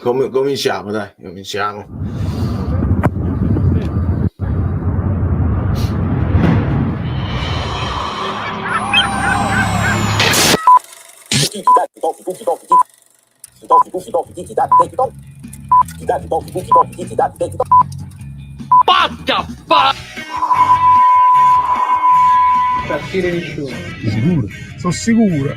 Cominciamo, dai, cominciamo. Partire nessuno. Sicuro? Sono sicuro.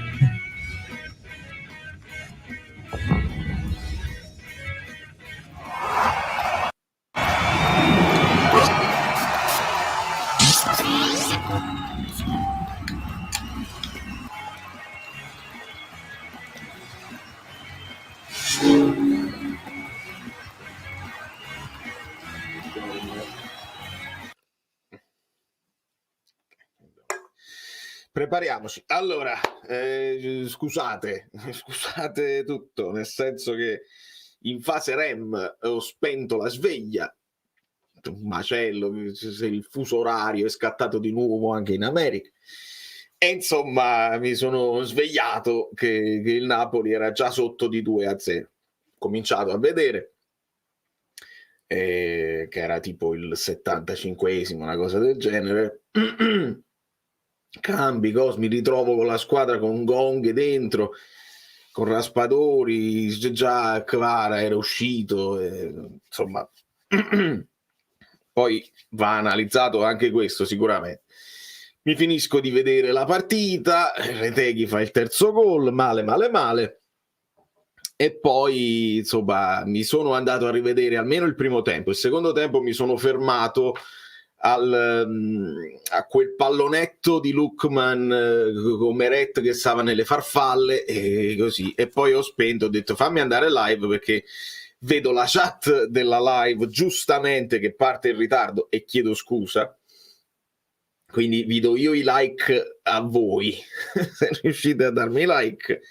Prepariamoci. Allora, scusate tutto, nel senso che in fase REM ho spento la sveglia, un macello, se il fuso orario è scattato di nuovo anche in America. E insomma mi sono svegliato che il Napoli era già sotto di 2-0. Ho cominciato a vedere, che era tipo il 75esimo, una cosa del genere. Cambi, mi ritrovo con la squadra con Gong dentro, con Raspadori, già Kvara era uscito, insomma. Poi va analizzato anche questo sicuramente. Mi finisco di vedere la partita, Retegui fa il terzo gol, male. E poi, insomma, mi sono andato a rivedere almeno il primo tempo. Il secondo tempo mi sono fermato a quel pallonetto di Lookman con Meret che stava nelle farfalle e così. E poi ho spento, ho detto fammi andare live perché vedo la chat della live giustamente che parte in ritardo e chiedo scusa. Quindi vi do io i like a voi se riuscite a darmi i like.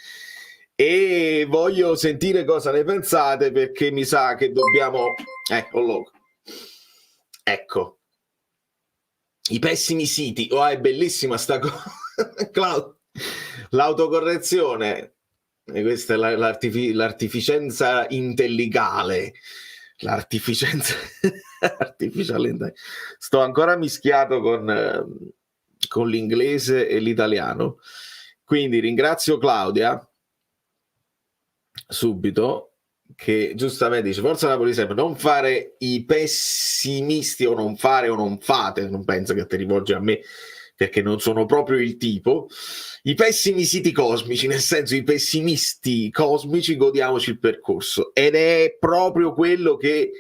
E voglio sentire cosa ne pensate perché mi sa che dobbiamo... Ecco. I pessimi siti. Oh, è bellissima sta cosa. L'autocorrezione. E questa è l'artificienza intelligale. L'artificienza artificiale. Sto ancora mischiato con l'inglese e l'italiano. Quindi ringrazio Claudia subito che giustamente dice forza Napoli sempre, non fare i pessimisti o non fate, non penso che ti rivolgi a me perché non sono proprio il tipo, i pessimi siti cosmici, nel senso i pessimisti cosmici, godiamoci il percorso, ed è proprio quello che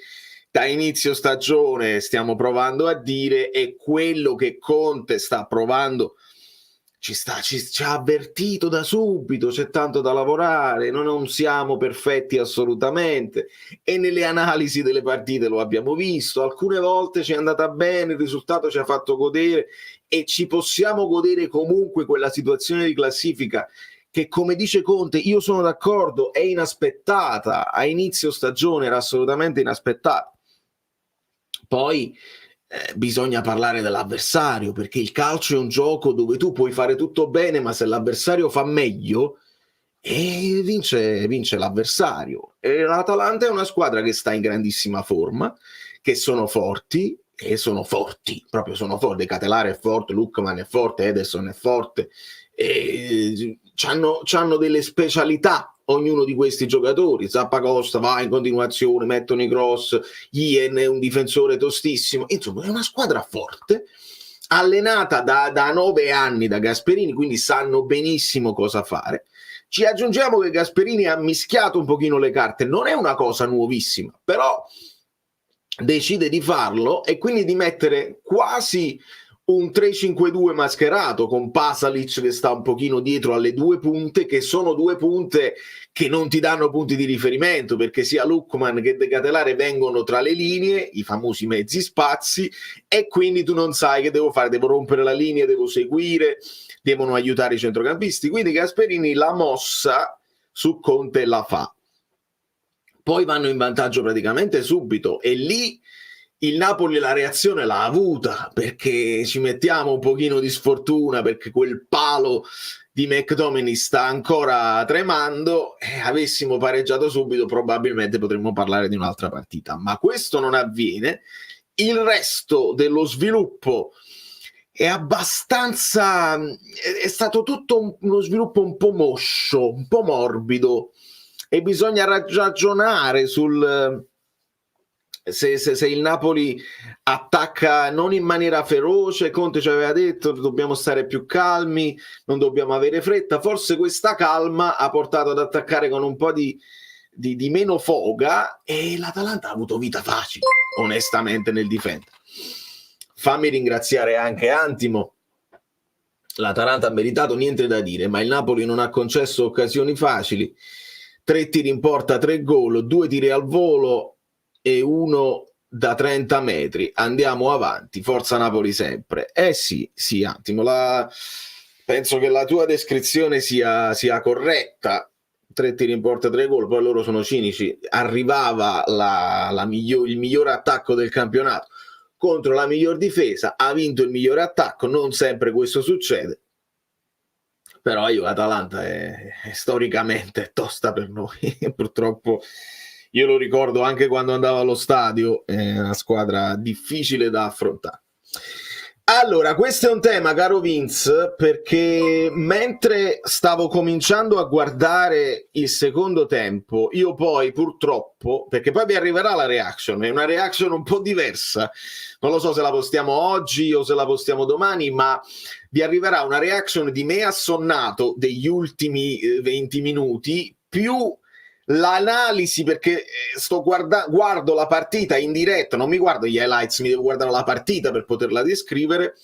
da inizio stagione stiamo provando a dire, è quello che Conte sta provando. Ci ha avvertito da subito, c'è tanto da lavorare, noi non siamo perfetti assolutamente e nelle analisi delle partite lo abbiamo visto, alcune volte ci è andata bene, il risultato ci ha fatto godere e ci possiamo godere comunque quella situazione di classifica che, come dice Conte, io sono d'accordo, è inaspettata, a inizio stagione era assolutamente inaspettata. Poi bisogna parlare dell'avversario, perché il calcio è un gioco dove tu puoi fare tutto bene, ma se l'avversario fa meglio, vince l'avversario. E l'Atalanta è una squadra che sta in grandissima forma, che sono forti, proprio sono forti. Catelare è forte, Lookman è forte, Ederson è forte, c'hanno delle specialità ognuno di questi giocatori. Zappacosta va in continuazione, mettono i cross, Ien è un difensore tostissimo, insomma è una squadra forte, allenata da 9 anni da Gasperini, quindi sanno benissimo cosa fare. Ci aggiungiamo che Gasperini ha mischiato un pochino le carte, non è una cosa nuovissima, però decide di farlo e quindi di mettere quasi un 3-5-2 mascherato con Pasalic che sta un pochino dietro alle due punte, che sono due punte che non ti danno punti di riferimento, perché sia Lookman che De Catelare vengono tra le linee, i famosi mezzi spazi, e quindi tu non sai che devo fare, devo rompere la linea, devo seguire, devono aiutare i centrocampisti, quindi Gasperini la mossa su Conte la fa. Poi vanno in vantaggio praticamente subito e lì il Napoli la reazione l'ha avuta, perché ci mettiamo un pochino di sfortuna, perché quel palo di McTominay sta ancora tremando, avessimo pareggiato subito probabilmente potremmo parlare di un'altra partita, ma questo non avviene. Il resto dello sviluppo è abbastanza, è stato tutto uno sviluppo un po' moscio, un po' morbido, e bisogna ragionare sul se il Napoli attacca non in maniera feroce. Conte ci aveva detto dobbiamo stare più calmi, non dobbiamo avere fretta. Forse questa calma ha portato ad attaccare con un po' di meno foga, e l'Atalanta ha avuto vita facile onestamente nel difendere. Fammi ringraziare anche Antimo. L'Atalanta ha meritato, niente da dire, ma il Napoli non ha concesso occasioni facili. 3 tiri in porta, 3 gol, 2 tiri al volo e 1 da 30 metri. Andiamo avanti, forza Napoli sempre. Sì, Antimo, penso che la tua descrizione sia corretta. 3 tiri in porta, 3 gol, poi loro sono cinici. Arrivava il miglior attacco del campionato contro la miglior difesa, ha vinto il migliore attacco. Non sempre questo succede, però l'Atalanta è storicamente tosta per noi. Purtroppo io lo ricordo anche quando andavo allo stadio, è una squadra difficile da affrontare. Allora, questo è un tema, caro Vince, perché mentre stavo cominciando a guardare il secondo tempo, io poi purtroppo, perché poi vi arriverà la reaction, è una reaction un po' diversa, non lo so se la postiamo oggi o se la postiamo domani, ma vi arriverà una reaction di me assonnato degli ultimi 20 minuti, più l'analisi, perché guardo la partita in diretta, non mi guardo gli highlights, mi devo guardare la partita per poterla descrivere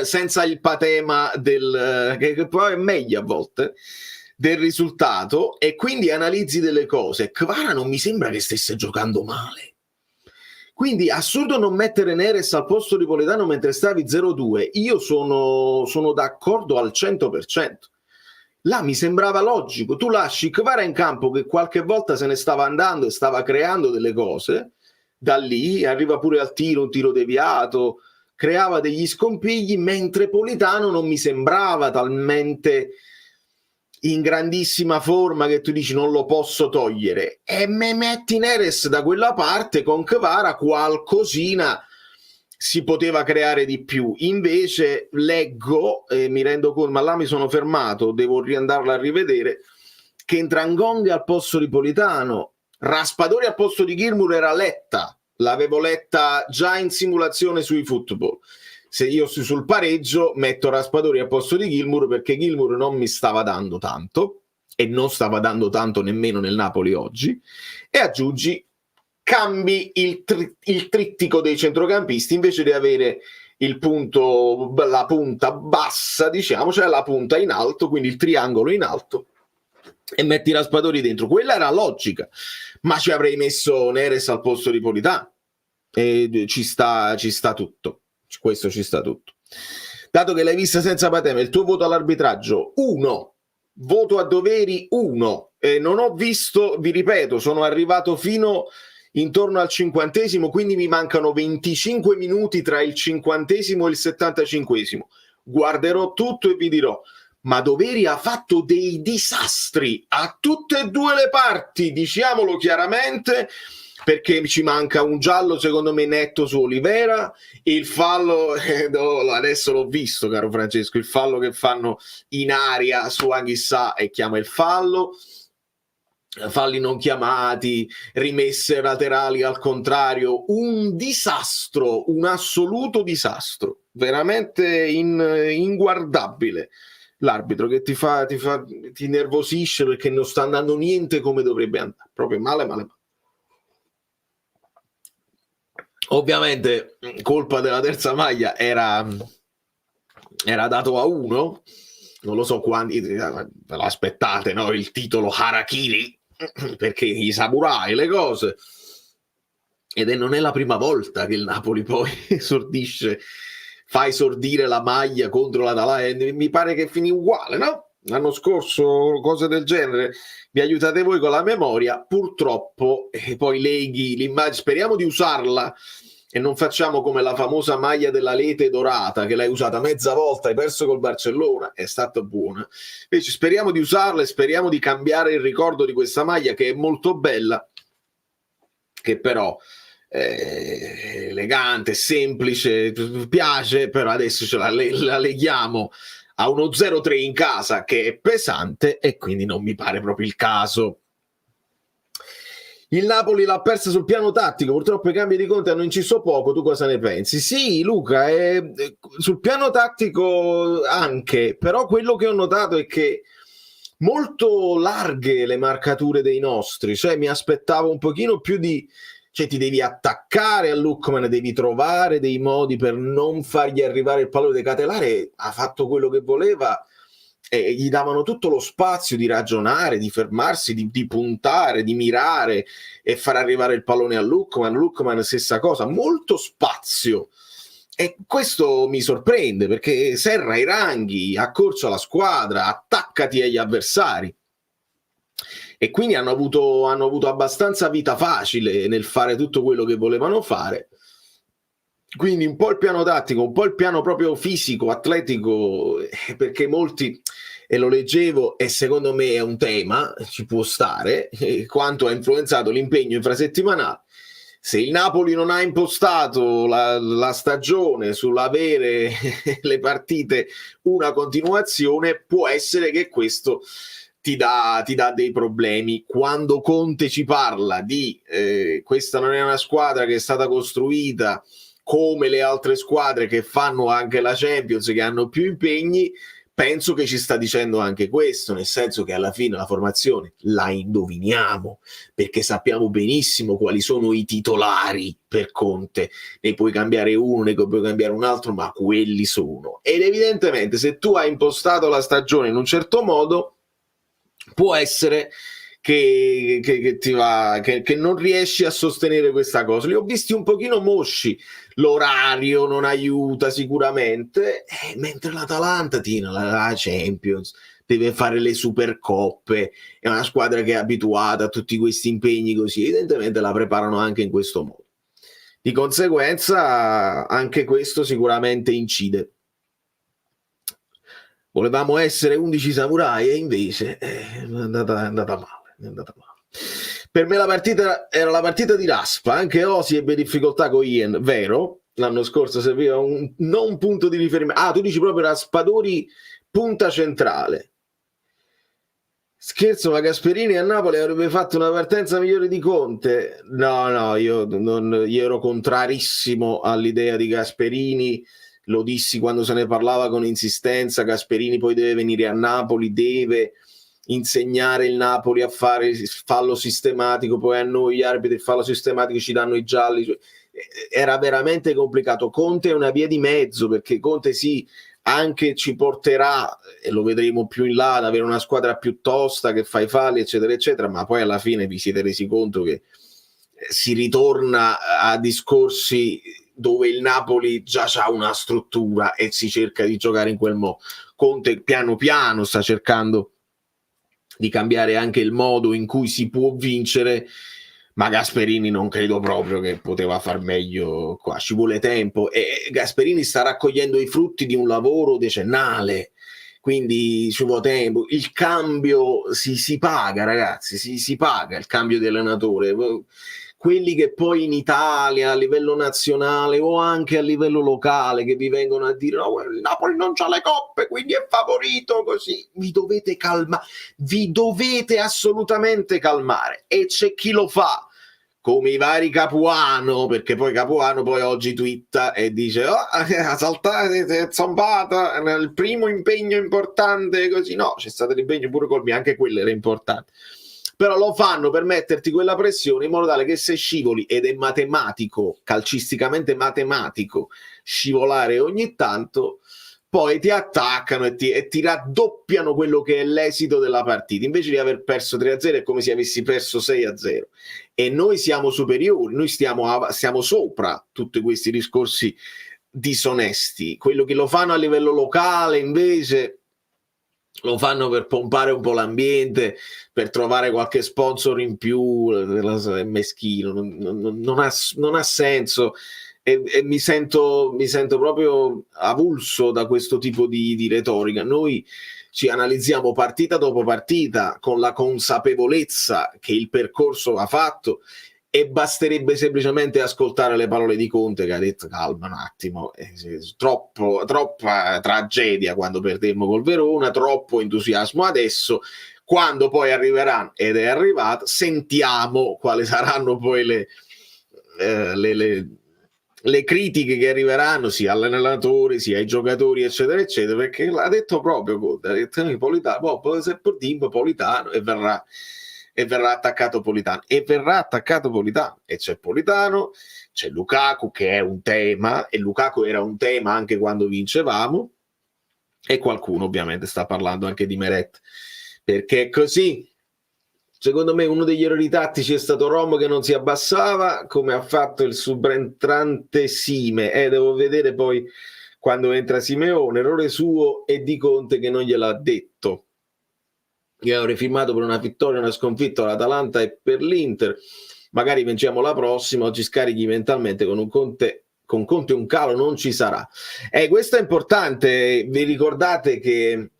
senza il patema che poi è meglio a volte del risultato, e quindi analizzi delle cose. Kvara non mi sembra che stesse giocando male, quindi assurdo non mettere Neres al posto di Politano mentre stavi 0-2. Io sono d'accordo al 100%. Là mi sembrava logico, tu lasci Kvara in campo che qualche volta se ne stava andando e stava creando delle cose, da lì arriva pure al tiro, un tiro deviato, creava degli scompigli, mentre Politano non mi sembrava talmente in grandissima forma che tu dici non lo posso togliere, e me metti Neres da quella parte con Kvara, qualcosina si poteva creare di più. Invece leggo e mi rendo conto, ma là mi sono fermato, devo riandarla a rivedere, che entra Ngonga al posto di Politano, Raspadori al posto di Gilmour era letta, l'avevo letta già in simulazione sui Football. Se io sul pareggio metto Raspadori al posto di Gilmour, perché Gilmour non mi stava dando tanto, e non stava dando tanto nemmeno nel Napoli oggi, e aggiungi, cambi il trittico dei centrocampisti, invece di avere la punta bassa, diciamo, cioè la punta in alto, quindi il triangolo in alto, e metti Raspadori dentro. Quella era logica, ma ci avrei messo Neres al posto di Politano, e ci sta tutto, questo ci sta tutto. Dato che l'hai vista senza patema, il tuo voto all'arbitraggio 1, voto a doveri 1, non ho visto, vi ripeto, sono arrivato fino intorno al 50°, quindi mi mancano 25 minuti tra il 50° e il 75°. Guarderò tutto e vi dirò, ma Doveri ha fatto dei disastri a tutte e due le parti, diciamolo chiaramente, perché ci manca un giallo secondo me netto su Olivera, il fallo adesso l'ho visto, caro Francesco, il fallo che fanno in aria su Anghissà e chiama il fallo, falli non chiamati, rimesse laterali al contrario, un disastro, un assoluto disastro, veramente inguardabile. L'arbitro che ti nervosisce perché non sta andando niente come dovrebbe andare, proprio male. Ovviamente colpa della terza maglia era dato a 1, non lo so quanti ve lo aspettate, no? Il titolo Harakiri, perché i samurai, le cose, non è la prima volta che il Napoli poi fa esordire la maglia contro l'Atalanta, mi pare che finì uguale, no? L'anno scorso cose del genere, mi aiutate voi con la memoria, purtroppo, poi leghi l'immagine, speriamo di usarla e non facciamo come la famosa maglia della Lete dorata, che l'hai usata mezza volta, hai perso col Barcellona, è stata buona. Invece speriamo di usarla e speriamo di cambiare il ricordo di questa maglia, che è molto bella, che però è elegante, semplice, piace, però adesso la leghiamo a uno 0-3 in casa che è pesante e quindi non mi pare proprio il caso. Il Napoli l'ha persa sul piano tattico, purtroppo i cambi di Conte hanno inciso poco, tu cosa ne pensi? Sì, Luca, sul piano tattico anche, però quello che ho notato è che molto larghe le marcature dei nostri, cioè mi aspettavo un pochino più di... cioè ti devi attaccare a Lookman, devi trovare dei modi per non fargli arrivare il pallone decatelare, ha fatto quello che voleva, e gli davano tutto lo spazio di ragionare, di fermarsi, di puntare, di mirare e far arrivare il pallone a Lookman. Lookman stessa cosa, molto spazio, e questo mi sorprende perché serra i ranghi, accorcia la squadra, attaccati agli avversari, e quindi hanno avuto abbastanza vita facile nel fare tutto quello che volevano fare. Quindi un po' il piano tattico, un po' il piano proprio fisico, atletico, perché molti, e lo leggevo e secondo me è un tema, ci può stare, quanto ha influenzato l'impegno infrasettimanale. Se il Napoli non ha impostato la stagione sull'avere le partite una continuazione, può essere che questo ti dà dei problemi. Quando Conte ci parla di questa non è una squadra che è stata costruita come le altre squadre che fanno anche la Champions, che hanno più impegni, penso che ci sta dicendo anche questo, nel senso che alla fine la formazione la indoviniamo, perché sappiamo benissimo quali sono i titolari per Conte. Ne puoi cambiare uno, ne puoi cambiare un altro, ma quelli sono. Ed evidentemente se tu hai impostato la stagione in un certo modo, può essere che ti va, che non riesci a sostenere questa cosa. Li ho visti un pochino mosci, l'orario non aiuta sicuramente, mentre l'Atalanta tiene la Champions, deve fare le Supercoppe, è una squadra che è abituata a tutti questi impegni così, evidentemente la preparano anche in questo modo. Di conseguenza anche questo sicuramente incide. Volevamo essere 11 samurai e invece è andata male. Per me la partita era la partita di raspa, anche Osi ebbe difficoltà con Ian, vero? L'anno scorso serviva non un punto di riferimento. Ah, tu dici proprio Raspadori punta centrale. Scherzo, ma Gasperini a Napoli avrebbe fatto una partenza migliore di Conte? No, io ero contrarissimo all'idea di Gasperini, lo dissi quando se ne parlava con insistenza. Gasperini poi deve venire a Napoli, deve insegnare il Napoli a fare il fallo sistematico, poi a noi gli arbitri il fallo sistematico ci danno i gialli. Era veramente complicato. Conte è una via di mezzo, perché Conte sì, anche ci porterà, e lo vedremo più in là, ad avere una squadra più tosta che fa i falli eccetera eccetera, ma poi alla fine vi siete resi conto che si ritorna a discorsi dove il Napoli già ha una struttura e si cerca di giocare in quel modo. Conte piano piano sta cercando di cambiare anche il modo in cui si può vincere, ma Gasperini non credo proprio che poteva far meglio qua, ci vuole tempo, e Gasperini sta raccogliendo i frutti di un lavoro decennale, quindi ci vuole tempo. Il cambio si paga, ragazzi, si paga il cambio di allenatore. Quelli che poi in Italia a livello nazionale o anche a livello locale che vi vengono a dire no, il Napoli non c'ha le coppe quindi è favorito, così vi dovete calmare, vi dovete assolutamente calmare, e c'è chi lo fa come i vari Capuano, perché poi Capuano poi oggi twitta e dice saltate, zombata nel primo impegno importante, così. No, c'è stato l'impegno pure col mio, anche quello era importante, però lo fanno per metterti quella pressione in modo tale che se scivoli, ed è matematico, calcisticamente matematico, scivolare ogni tanto, poi ti attaccano e ti raddoppiano quello che è l'esito della partita. Invece di aver perso 3-0 è come se avessi perso 6-0, e noi siamo superiori, noi stiamo sopra tutti questi discorsi disonesti. Quello che lo fanno a livello locale invece lo fanno per pompare un po' l'ambiente, per trovare qualche sponsor in più, è meschino, non ha senso. e mi sento proprio avulso da questo tipo di retorica. Noi ci analizziamo partita dopo partita con la consapevolezza che il percorso va fatto, e basterebbe semplicemente ascoltare le parole di Conte, che ha detto calma un attimo, troppa tragedia quando perdemmo col Verona, troppo entusiasmo adesso, quando poi arriveranno, ed è arrivato, sentiamo quali saranno poi le critiche che arriveranno sia agli allenatori sia ai giocatori eccetera eccetera, perché l'ha detto proprio Conte, ha detto Politano, se perdiamo Politano e verrà attaccato Politano, e c'è Politano, c'è Lukaku che è un tema, e Lukaku era un tema anche quando vincevamo, e qualcuno ovviamente sta parlando anche di Meret, perché così. Secondo me uno degli errori tattici è stato Rom che non si abbassava, come ha fatto il subentrante Sime, devo vedere poi quando entra Simeone, errore suo e di Conte che non gliel'ha detto. Io avrei firmato per una vittoria, una sconfitta all'Atalanta e per l'Inter, magari vinciamo la prossima, oggi scarichi mentalmente con Conte un calo non ci sarà. Questo è importante, vi ricordate che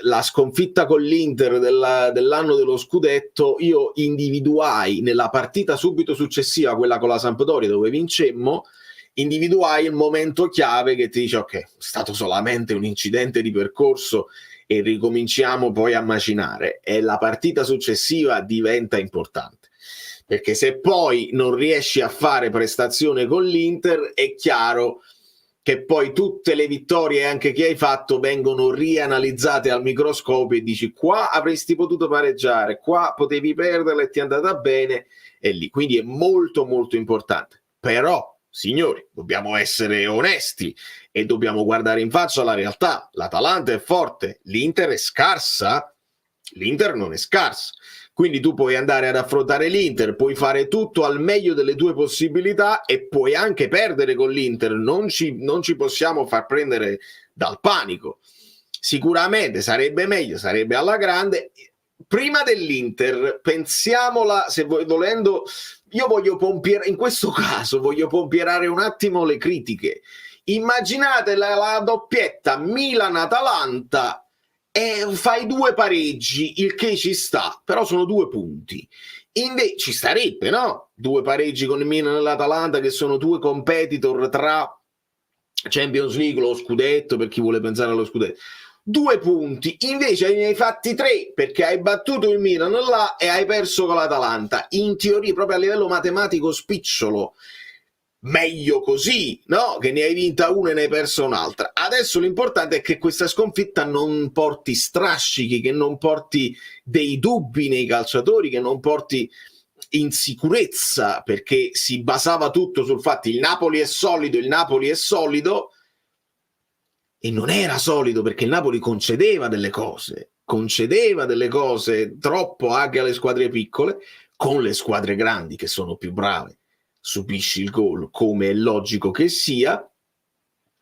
la sconfitta con l'Inter dell'anno dello scudetto, io individuai nella partita subito successiva, quella con la Sampdoria dove vincemmo, individuai il momento chiave che ti dice ok, è stato solamente un incidente di percorso e ricominciamo poi a macinare, e la partita successiva diventa importante, perché se poi non riesci a fare prestazione con l'Inter è chiaro che poi tutte le vittorie anche che hai fatto vengono rianalizzate al microscopio e dici qua avresti potuto pareggiare, qua potevi perderla e ti è andata bene, e lì quindi è molto molto importante. Però signori, dobbiamo essere onesti e dobbiamo guardare in faccia la realtà. L'Atalanta è forte, l'Inter è scarsa, l'Inter non è scarsa. Quindi tu puoi andare ad affrontare l'Inter, puoi fare tutto al meglio delle tue possibilità e puoi anche perdere con l'Inter, non ci possiamo far prendere dal panico. Sicuramente sarebbe meglio, sarebbe alla grande. Prima dell'Inter, pensiamola, se volendo, io voglio pompiere, in questo caso voglio pompierare un attimo le critiche. Immaginate la doppietta Milan-Atalanta, e fai 2 pareggi, il che ci sta, però sono 2 punti. Invece ci starebbe, no? 2 pareggi con il Milan e l'Atalanta, che sono 2 competitor tra Champions League, lo scudetto, per chi vuole pensare allo scudetto. 2 punti, invece ne hai fatti 3 perché hai battuto il Milan là e hai perso con l'Atalanta. In teoria, proprio a livello matematico spicciolo, meglio così, no? Che ne hai vinta una e ne hai persa un'altra. Adesso l'importante è che questa sconfitta non porti strascichi, che non porti dei dubbi nei calciatori, che non porti insicurezza, perché si basava tutto sul fatto il Napoli è solido, e non era solido, perché il Napoli concedeva delle cose troppo anche alle squadre piccole. Con le squadre grandi, che sono più brave, subisci il gol, come è logico che sia,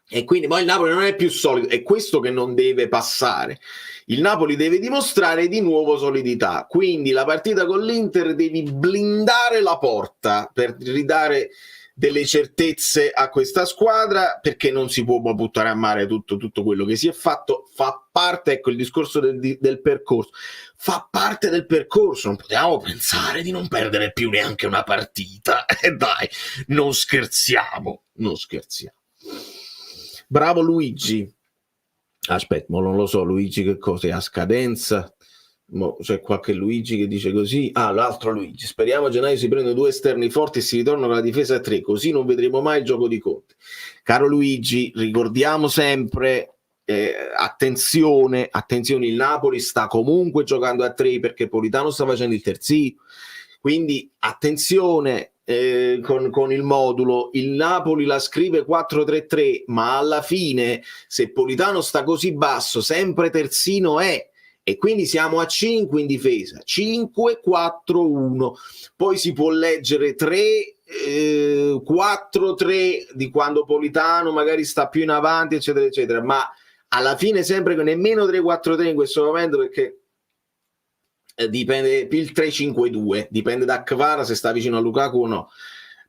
e quindi poi il Napoli non è più solido. È questo che non deve passare. Il Napoli deve dimostrare di nuovo solidità, quindi la partita con l'Inter devi blindare la porta per ridare delle certezze a questa squadra, perché non si può buttare a mare tutto quello che si è fatto. Fa parte, ecco, il discorso del percorso fa parte del percorso, non potevamo pensare di non perdere più neanche una partita, e dai, non scherziamo. Bravo Luigi. Aspetta, ma non lo so Luigi che cosa è, a scadenza? C'è qualche Luigi che dice così. L'altro Luigi: speriamo a gennaio si prendono 2 esterni forti e si ritornano con la difesa a 3, così non vedremo mai il gioco di Conte. Caro Luigi, ricordiamo sempre, attenzione, il Napoli sta comunque giocando a 3 perché Politano sta facendo il terzino, quindi attenzione con il modulo. Il Napoli la scrive 4-3-3, ma alla fine, se Politano sta così basso, sempre terzino è, e quindi siamo a 5 in difesa, 5-4-1. Poi si può leggere 4-3 di quando Politano magari sta più in avanti, eccetera eccetera, ma alla fine sempre nemmeno 3-4-3 in questo momento, perché dipende, il 3-5-2 dipende da Kvara se sta vicino a Lukaku o no,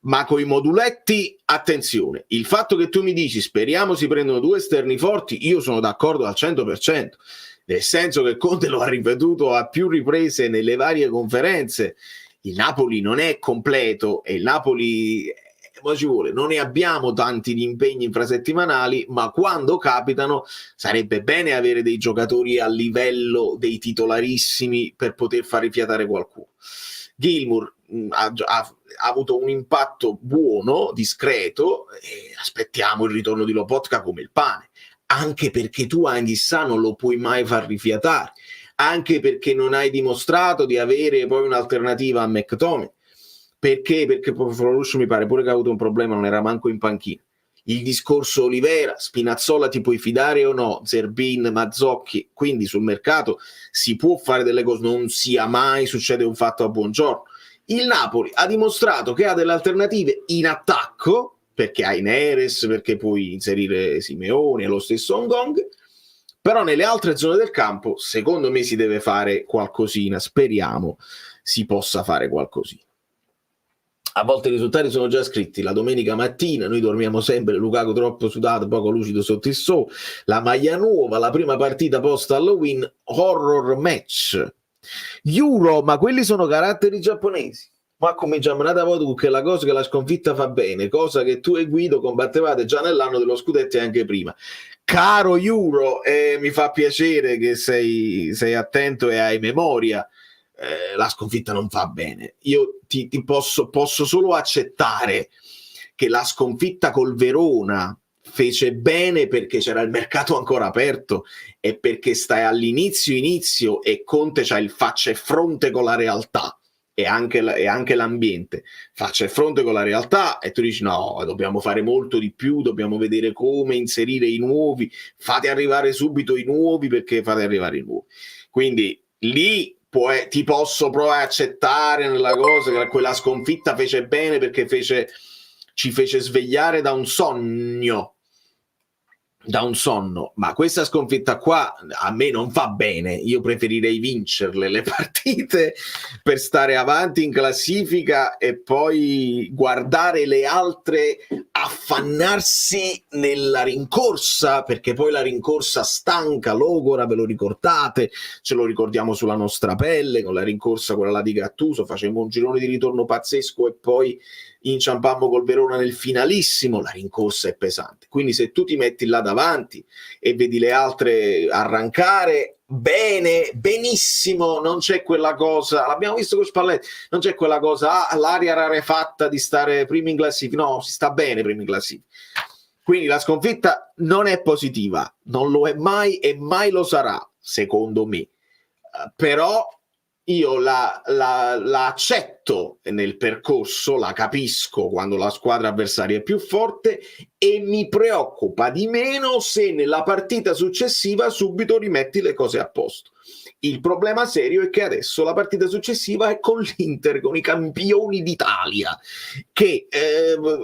ma con i moduletti, attenzione, il fatto che tu mi dici speriamo si prendono 2 esterni forti, io sono d'accordo al 100%, nel senso che Conte lo ha ripetuto a più riprese nelle varie conferenze, il Napoli non è completo e il Napoli ci vuole, non ne abbiamo tanti di impegni infrasettimanali, ma quando capitano sarebbe bene avere dei giocatori a livello dei titolarissimi per poter far rifiatare qualcuno. Gilmour ha avuto un impatto buono, discreto, e aspettiamo il ritorno di Lobotka come il pane, anche perché tu Anghissà non lo puoi mai far rifiatare, anche perché non hai dimostrato di avere poi un'alternativa a McTominay. Perché Floruscio mi pare pure che ha avuto un problema, non era manco in panchina. Il discorso Olivera, Spinazzola ti puoi fidare o no, Zerbin, Mazzocchi, quindi sul mercato si può fare delle cose, non sia mai succede un fatto a buongiorno. Il Napoli ha dimostrato che ha delle alternative in attacco, perché hai Neres, perché puoi inserire Simeone e lo stesso Ngong, però nelle altre zone del campo secondo me si deve fare qualcosina, speriamo si possa fare qualcosina. A volte i risultati sono già scritti, la domenica mattina noi dormiamo sempre, Lukaku troppo sudato, poco lucido sotto il sole, la maglia nuova, la prima partita post Halloween, horror match. Euro, ma quelli sono caratteri giapponesi. Ma cominciamo una volta che la cosa che la sconfitta fa bene, cosa che tu e Guido combattevate già nell'anno dello scudetto e anche prima. Caro Euro, mi fa piacere che sei attento e hai memoria. La sconfitta non fa bene. Io ti posso solo accettare che la sconfitta col Verona fece bene perché c'era il mercato ancora aperto e perché stai all'inizio e Conte c'ha il faccia e fronte con la realtà e anche l'ambiente faccia e fronte con la realtà e tu dici no, dobbiamo fare molto di più, dobbiamo vedere come inserire i nuovi, fate arrivare subito i nuovi perché fate arrivare i nuovi. Quindi lì ti posso provare a accettare nella cosa che quella sconfitta fece bene perché ci fece svegliare da un sonno, ma questa sconfitta qua a me non fa bene. Io preferirei vincerle le partite per stare avanti in classifica e poi guardare le altre affannarsi nella rincorsa, perché poi la rincorsa stanca, logora, ve lo ricordate, ce lo ricordiamo sulla nostra pelle con la rincorsa quella là di Gattuso, facemmo un girone di ritorno pazzesco e poi inciampammo col Verona nel finalissimo, la rincorsa è pesante, quindi se tu ti metti là davanti e vedi le altre arrancare bene, benissimo, non c'è quella cosa, l'abbiamo visto con Spalletti, non c'è quella cosa, l'aria rarefatta di stare primi in classifica, no, si sta bene primi in classifica, quindi la sconfitta non è positiva, non lo è mai e mai lo sarà, secondo me, però io la accetto nel percorso, la capisco quando la squadra avversaria è più forte e mi preoccupa di meno se nella partita successiva subito rimetti le cose a posto. Il problema serio è che adesso la partita successiva è con l'Inter, con i campioni d'Italia, che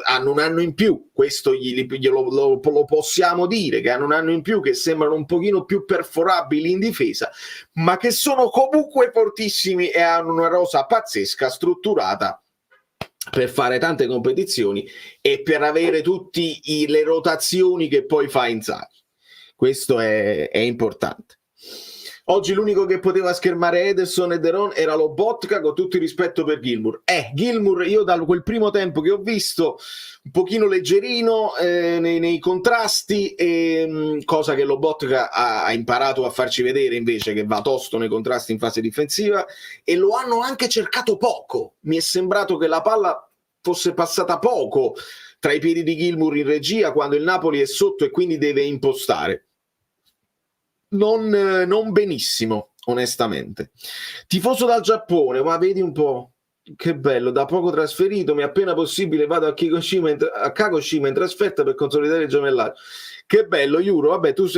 hanno un anno in più, questo lo possiamo dire, che hanno un anno in più, che sembrano un pochino più perforabili in difesa, ma che sono comunque fortissimi e hanno una rosa pazzesca, strutturata per fare tante competizioni e per avere tutte le rotazioni che poi fa Inzaghi. Questo è importante. Oggi l'unico che poteva schermare Ederson e Deron era Lobotka, con tutto il rispetto per Gilmour. Gilmour io da quel primo tempo che ho visto un pochino leggerino nei contrasti, cosa che Lobotka ha imparato a farci vedere invece, che va tosto nei contrasti in fase difensiva, e lo hanno anche cercato poco. Mi è sembrato che la palla fosse passata poco tra i piedi di Gilmour in regia quando il Napoli è sotto e quindi deve impostare. Non benissimo, onestamente. Tifoso dal Giappone, ma vedi un po', che bello, da poco trasferito, mi appena possibile vado a Kagoshima in trasferta per consolidare il gemellaggio. Che bello, Yuro, vabbè, tu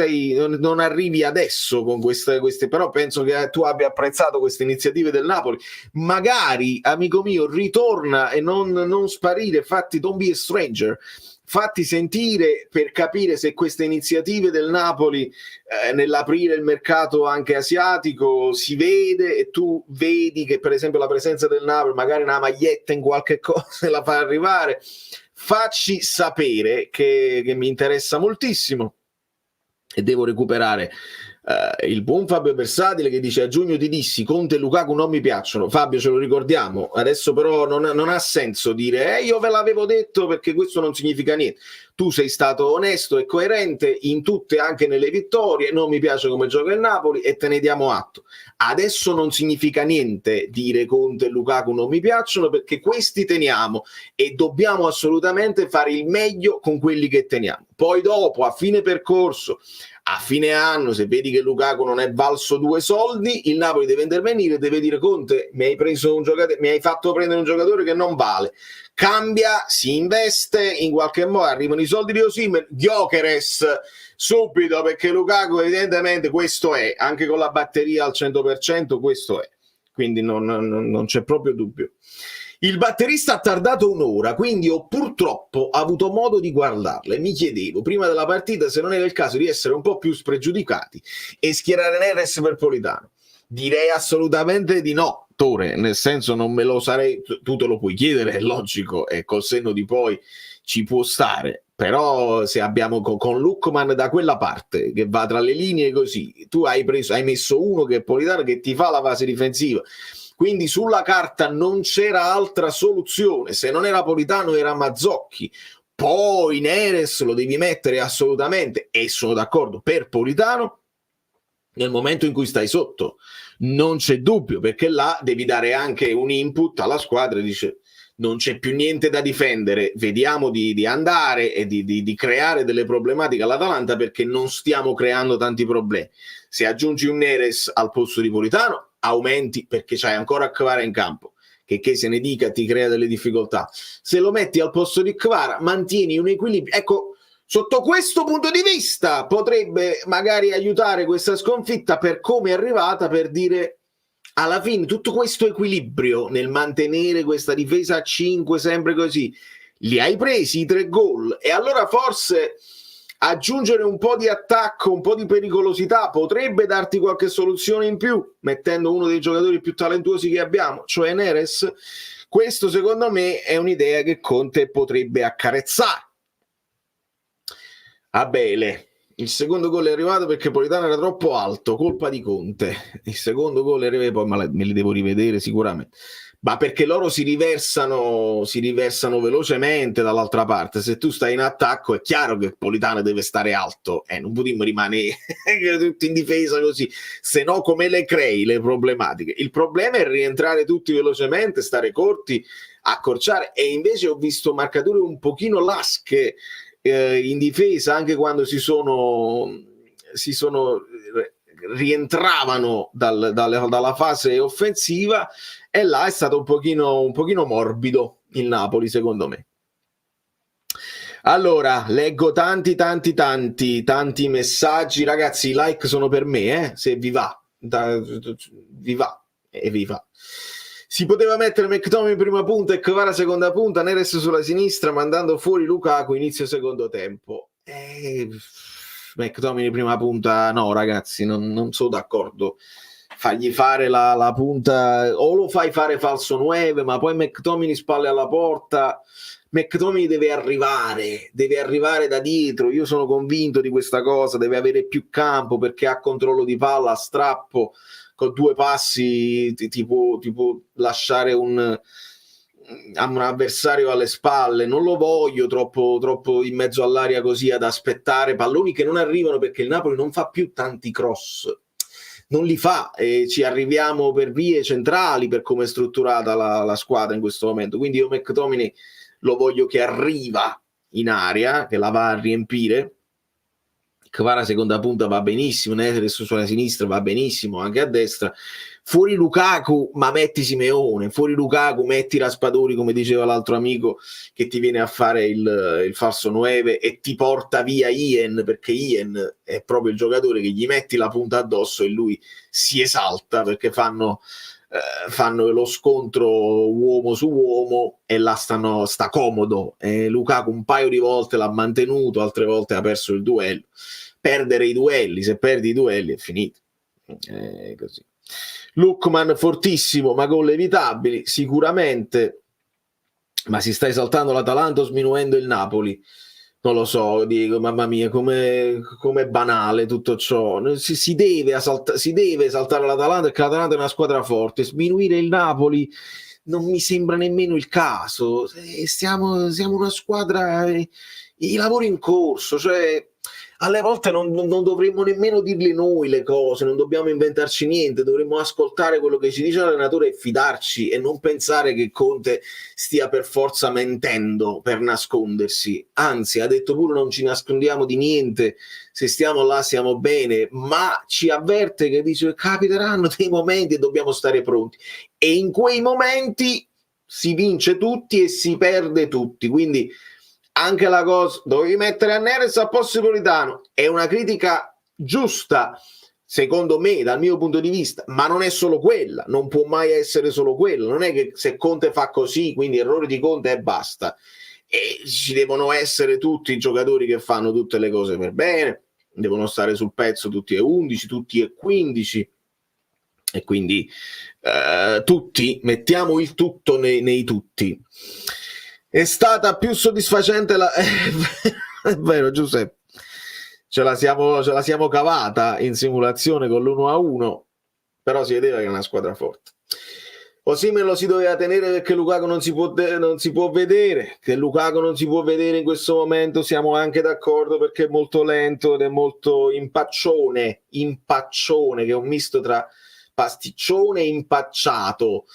non arrivi adesso con queste, però penso che tu abbia apprezzato queste iniziative del Napoli. Magari, amico mio, ritorna e non sparire, fatti, don't be a stranger. fatti sentire per capire se queste iniziative del Napoli nell'aprire il mercato anche asiatico si vede, e tu vedi che per esempio la presenza del Napoli, magari una maglietta in qualche cosa la fa arrivare. Facci sapere che mi interessa moltissimo, e devo recuperare il buon Fabio Versatile che dice: a giugno ti dissi Conte e Lukaku non mi piacciono. Fabio, ce lo ricordiamo, adesso però non ha senso dire io ve l'avevo detto, perché questo non significa niente. Tu sei stato onesto e coerente in tutte, anche nelle vittorie. Non mi piace come gioca il Napoli e te ne diamo atto. Adesso non significa niente dire Conte e Lukaku non mi piacciono, perché questi teniamo e dobbiamo assolutamente fare il meglio con quelli che teniamo. Poi dopo, a fine percorso, a fine anno, se vedi che Lukaku non è valso 2 soldi, il Napoli deve intervenire e deve dire: Conte, mi hai fatto prendere un giocatore che non vale, cambia, si investe in qualche modo, arrivano i soldi di Osimhen, Gyökeres subito, perché Lukaku evidentemente questo è, anche con la batteria al 100%, questo è, quindi non c'è proprio dubbio. Il batterista ha tardato un'ora, quindi ho purtroppo avuto modo di guardarlo e mi chiedevo prima della partita se non era il caso di essere un po' più spregiudicati e schierare Neres per Politano. Direi assolutamente di no, Tore, nel senso non me lo sarei, tu te lo puoi chiedere, è logico, e col senno di poi ci può stare, però se abbiamo con Lookman da quella parte che va tra le linee così, tu hai messo uno che è Politano, che ti fa la fase difensiva. Quindi sulla carta non c'era altra soluzione, se non era Politano era Mazzocchi. Poi Neres lo devi mettere assolutamente, e sono d'accordo, per Politano nel momento in cui stai sotto, non c'è dubbio, perché là devi dare anche un input alla squadra, dice non c'è più niente da difendere, vediamo di andare e di creare delle problematiche all'Atalanta, perché non stiamo creando tanti problemi. Se aggiungi un Neres al posto di Politano, aumenti, perché c'hai ancora Kvara in campo, che se ne dica ti crea delle difficoltà. Se lo metti al posto di Kvara, mantieni un equilibrio. Ecco, sotto questo punto di vista potrebbe magari aiutare questa sconfitta per come è arrivata, per dire alla fine tutto questo equilibrio nel mantenere questa difesa a 5 sempre così, li hai presi i 3 gol, e allora forse aggiungere un po' di attacco, un po' di pericolosità potrebbe darti qualche soluzione in più, mettendo uno dei giocatori più talentuosi che abbiamo, cioè Neres. Questo secondo me è un'idea che Conte potrebbe accarezzare. Abele, il secondo gol è arrivato perché Politano era troppo alto, colpa di Conte. Il secondo gol è arrivato, poi me li devo rivedere sicuramente, ma perché loro si riversano velocemente dall'altra parte. Se tu stai in attacco è chiaro che Politano deve stare alto, non potremmo rimanere tutti in difesa così, se no come le crei le problematiche? Il problema è rientrare tutti velocemente, stare corti, accorciare, e invece ho visto marcature un pochino lasche in difesa, anche quando si rientravano dalla fase offensiva, e là è stato un pochino morbido il Napoli, secondo me. Allora, leggo tanti messaggi, ragazzi. I like sono per me, se vi va, vi va e vi va. Si poteva mettere McTominay in prima punta e Kvara seconda punta, Neres sulla sinistra, mandando fuori Lukaku inizio secondo tempo. McTominay in prima punta, no ragazzi, non sono d'accordo. Fagli fare la punta, o lo fai fare falso 9, ma poi McTominay spalle alla porta. McTominay deve arrivare da dietro, io sono convinto di questa cosa, deve avere più campo, perché ha controllo di palla, a strappo, con 2 passi ti può lasciare un avversario alle spalle. Non lo voglio troppo in mezzo all'area così ad aspettare palloni che non arrivano, perché il Napoli non fa più tanti cross, non li fa, e ci arriviamo per vie centrali per come è strutturata la squadra in questo momento. Quindi io McTominay lo voglio che arriva in area, che la va a riempire. Kvara seconda punta va benissimo, Neres sulla sinistra va benissimo, anche a destra. Fuori Lukaku, ma metti Simeone, fuori Lukaku metti Raspadori, come diceva l'altro amico, che ti viene a fare il falso 9 e ti porta via Ien, perché Ien è proprio il giocatore che gli metti la punta addosso e lui si esalta, perché fanno fanno lo scontro uomo su uomo e là sta comodo. Lukaku un paio di volte l'ha mantenuto, altre volte ha perso il duello. Perdere i duelli, se perdi i duelli è finito. Così. Lookman fortissimo, ma gol evitabili sicuramente. Ma si sta esaltando l'Atalanta o sminuendo il Napoli? Non lo so, Diego, mamma mia, come banale tutto ciò. Si deve esaltare l'Atalanta, perché l'Atalanta è una squadra forte. Sminuire il Napoli non mi sembra nemmeno il caso. Siamo una squadra, i lavori in corso, cioè alle volte non dovremmo nemmeno dirle noi le cose, non dobbiamo inventarci niente, dovremmo ascoltare quello che ci dice l'allenatore e fidarci e non pensare che Conte stia per forza mentendo per nascondersi. Anzi, ha detto pure non ci nascondiamo di niente, se stiamo là siamo bene, ma ci avverte che dice capiteranno dei momenti e dobbiamo stare pronti. E in quei momenti si vince tutti e si perde tutti, quindi anche la cosa, dovevi mettere a Neres a posto Politano, è una critica giusta secondo me dal mio punto di vista, ma non è solo quella, non può mai essere solo quella, non è che se Conte fa così, quindi errore di Conte e basta, e ci devono essere tutti i giocatori che fanno tutte le cose per bene, devono stare sul pezzo tutti e 11, tutti e 15, e quindi tutti, mettiamo il tutto nei tutti. È stata più soddisfacente è vero Giuseppe, ce la siamo cavata in simulazione con l'1-1, però si vedeva che è una squadra forte. Osimhen lo si doveva tenere perché Lukaku non si può vedere, che Lukaku non si può vedere in questo momento, siamo anche d'accordo, perché è molto lento ed è molto impaccione, che è un misto tra pasticcione e impacciato.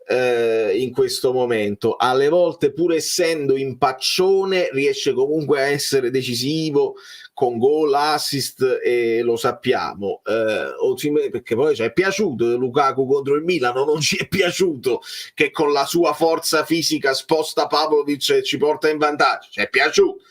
In questo momento alle volte, pur essendo impaccione, riesce comunque a essere decisivo con gol, assist, e lo sappiamo, perché poi ci è piaciuto Lukaku contro il Milan, non ci è piaciuto che con la sua forza fisica sposta Pavlovic e ci porta in vantaggio, ci è piaciuto.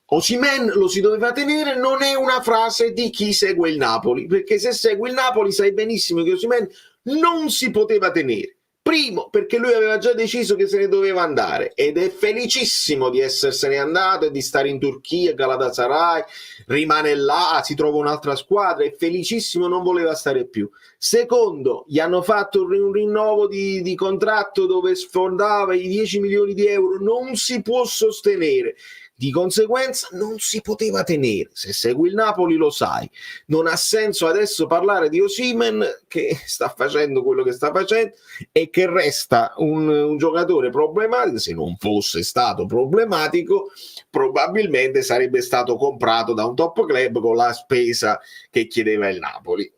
Osimhen lo si doveva tenere, non è una frase di chi segue il Napoli, perché se segui il Napoli sai benissimo che Osimhen non si poteva tenere. Primo, perché lui aveva già deciso che se ne doveva andare ed è felicissimo di essersene andato e di stare in Turchia, Galatasaray, rimane là, si trova un'altra squadra, è felicissimo, non voleva stare più. Secondo, gli hanno fatto un rinnovo di contratto dove sfondava i 10 milioni di euro, non si può sostenere. Di conseguenza non si poteva tenere. Se segui il Napoli lo sai, non ha senso adesso parlare di Osimhen che sta facendo quello che sta facendo e che resta un giocatore problematico. Se non fosse stato problematico probabilmente sarebbe stato comprato da un top club con la spesa che chiedeva il Napoli.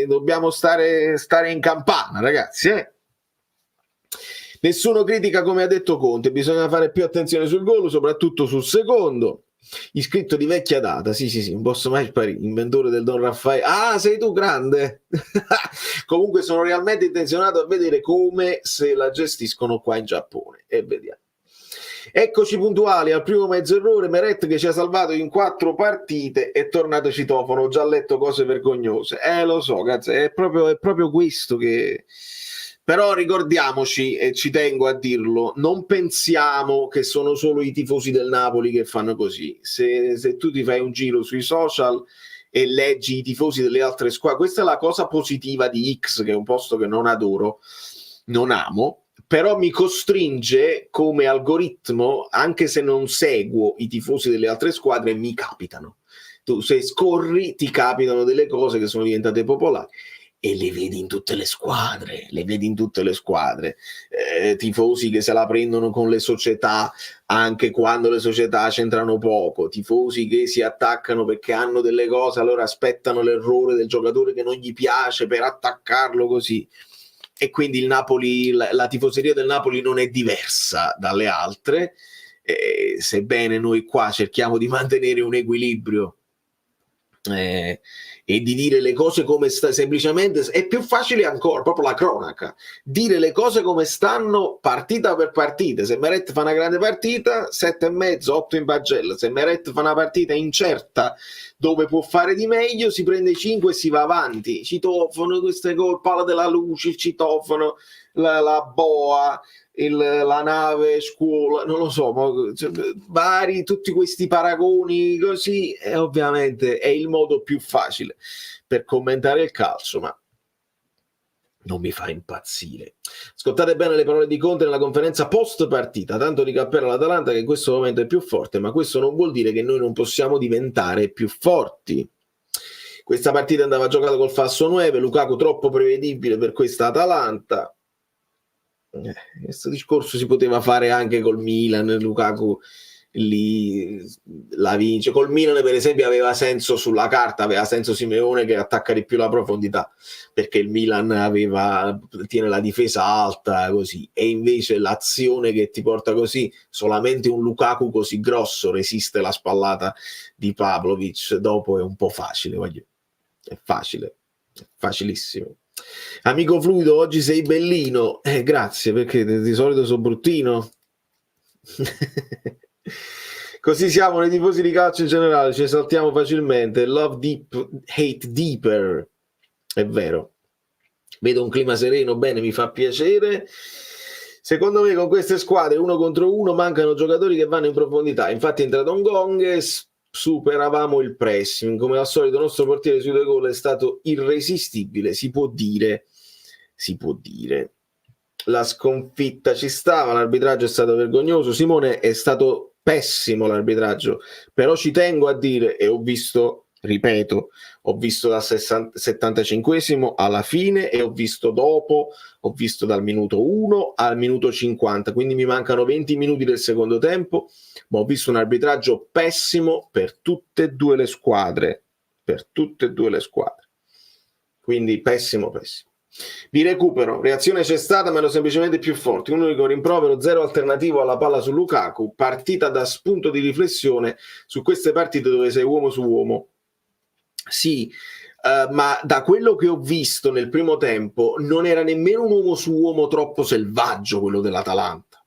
Dobbiamo stare in campana, ragazzi, Nessuno critica, come ha detto Conte, bisogna fare più attenzione sul gol, soprattutto sul secondo. Iscritto di vecchia data, sì, non posso mai sparire, inventore del Don Raffaele. Ah, sei tu grande! Comunque sono realmente intenzionato a vedere come se la gestiscono qua in Giappone, e vediamo. Eccoci puntuali al primo mezzo errore, Meret che ci ha salvato in 4 partite, è tornato citofono, ho già letto cose vergognose. Lo so, ragazzi, è proprio questo che... Però ricordiamoci, e ci tengo a dirlo, non pensiamo che sono solo i tifosi del Napoli che fanno così. Se tu ti fai un giro sui social e leggi i tifosi delle altre squadre, questa è la cosa positiva di X, che è un posto che non adoro, non amo, però mi costringe come algoritmo, anche se non seguo i tifosi delle altre squadre, mi capitano. Tu se scorri ti capitano delle cose che sono diventate popolari. E le vedi in tutte le squadre, tifosi che se la prendono con le società anche quando le società c'entrano poco, tifosi che si attaccano perché hanno delle cose, allora aspettano l'errore del giocatore che non gli piace per attaccarlo così. E quindi il Napoli, la tifoseria del Napoli non è diversa dalle altre, sebbene noi qua cerchiamo di mantenere un equilibrio e di dire le cose come sta, semplicemente è più facile ancora, proprio la cronaca, dire le cose come stanno partita per partita. Se Meret fa una grande partita, 7,5, 8 in pagella. Se Meret fa una partita incerta dove può fare di meglio, si prende 5 e si va avanti. Citofono, queste cose, palla della luce, il citofono, la boa, la nave scuola, non lo so, vari, tutti questi paragoni così, e ovviamente è il modo più facile per commentare il calcio, ma non mi fa impazzire. Ascoltate bene le parole di Conte nella conferenza post partita, tanto di cappello all'Atalanta che in questo momento è più forte, ma questo non vuol dire che noi non possiamo diventare più forti. Questa partita andava giocata col falso 9, Lukaku troppo prevedibile per questa Atalanta. Questo discorso si poteva fare anche col Milan, Lukaku lì la vince. Col Milan per esempio aveva senso sulla carta, aveva senso Simeone che attacca di più la profondità, perché il Milan tiene la difesa alta così, e invece l'azione che ti porta così, solamente un Lukaku così grosso resiste la spallata di Pavlovic, dopo è un po' facile, è facile, è facilissimo. Amico Fluido, oggi sei bellino. Grazie, perché di solito sono bruttino. Così siamo nei tifosi di calcio in generale, ci esaltiamo facilmente. Love deep, hate deeper. È vero. Vedo un clima sereno, bene, mi fa piacere. Secondo me con queste squadre 1 contro 1 mancano giocatori che vanno in profondità. Infatti è entrato un Gong, superavamo il pressing, come al solito il nostro portiere sui 2 gol è stato irresistibile, si può dire. La sconfitta ci stava, l'arbitraggio è stato vergognoso, Simone, è stato pessimo l'arbitraggio, però ci tengo a dire, e ho visto, ripeto, ho visto dal 75esimo alla fine e ho visto dopo, ho visto dal minuto 1 al minuto 50, quindi mi mancano 20 minuti del secondo tempo, ma ho visto un arbitraggio pessimo per tutte e due le squadre, quindi pessimo. Vi recupero, reazione c'è stata ma ero semplicemente più forti, un unico rimprovero, zero alternativo alla palla su Lukaku, partita da spunto di riflessione su queste partite dove sei uomo su uomo. Sì, ma da quello che ho visto nel primo tempo non era nemmeno un uomo su uomo troppo selvaggio quello dell'Atalanta.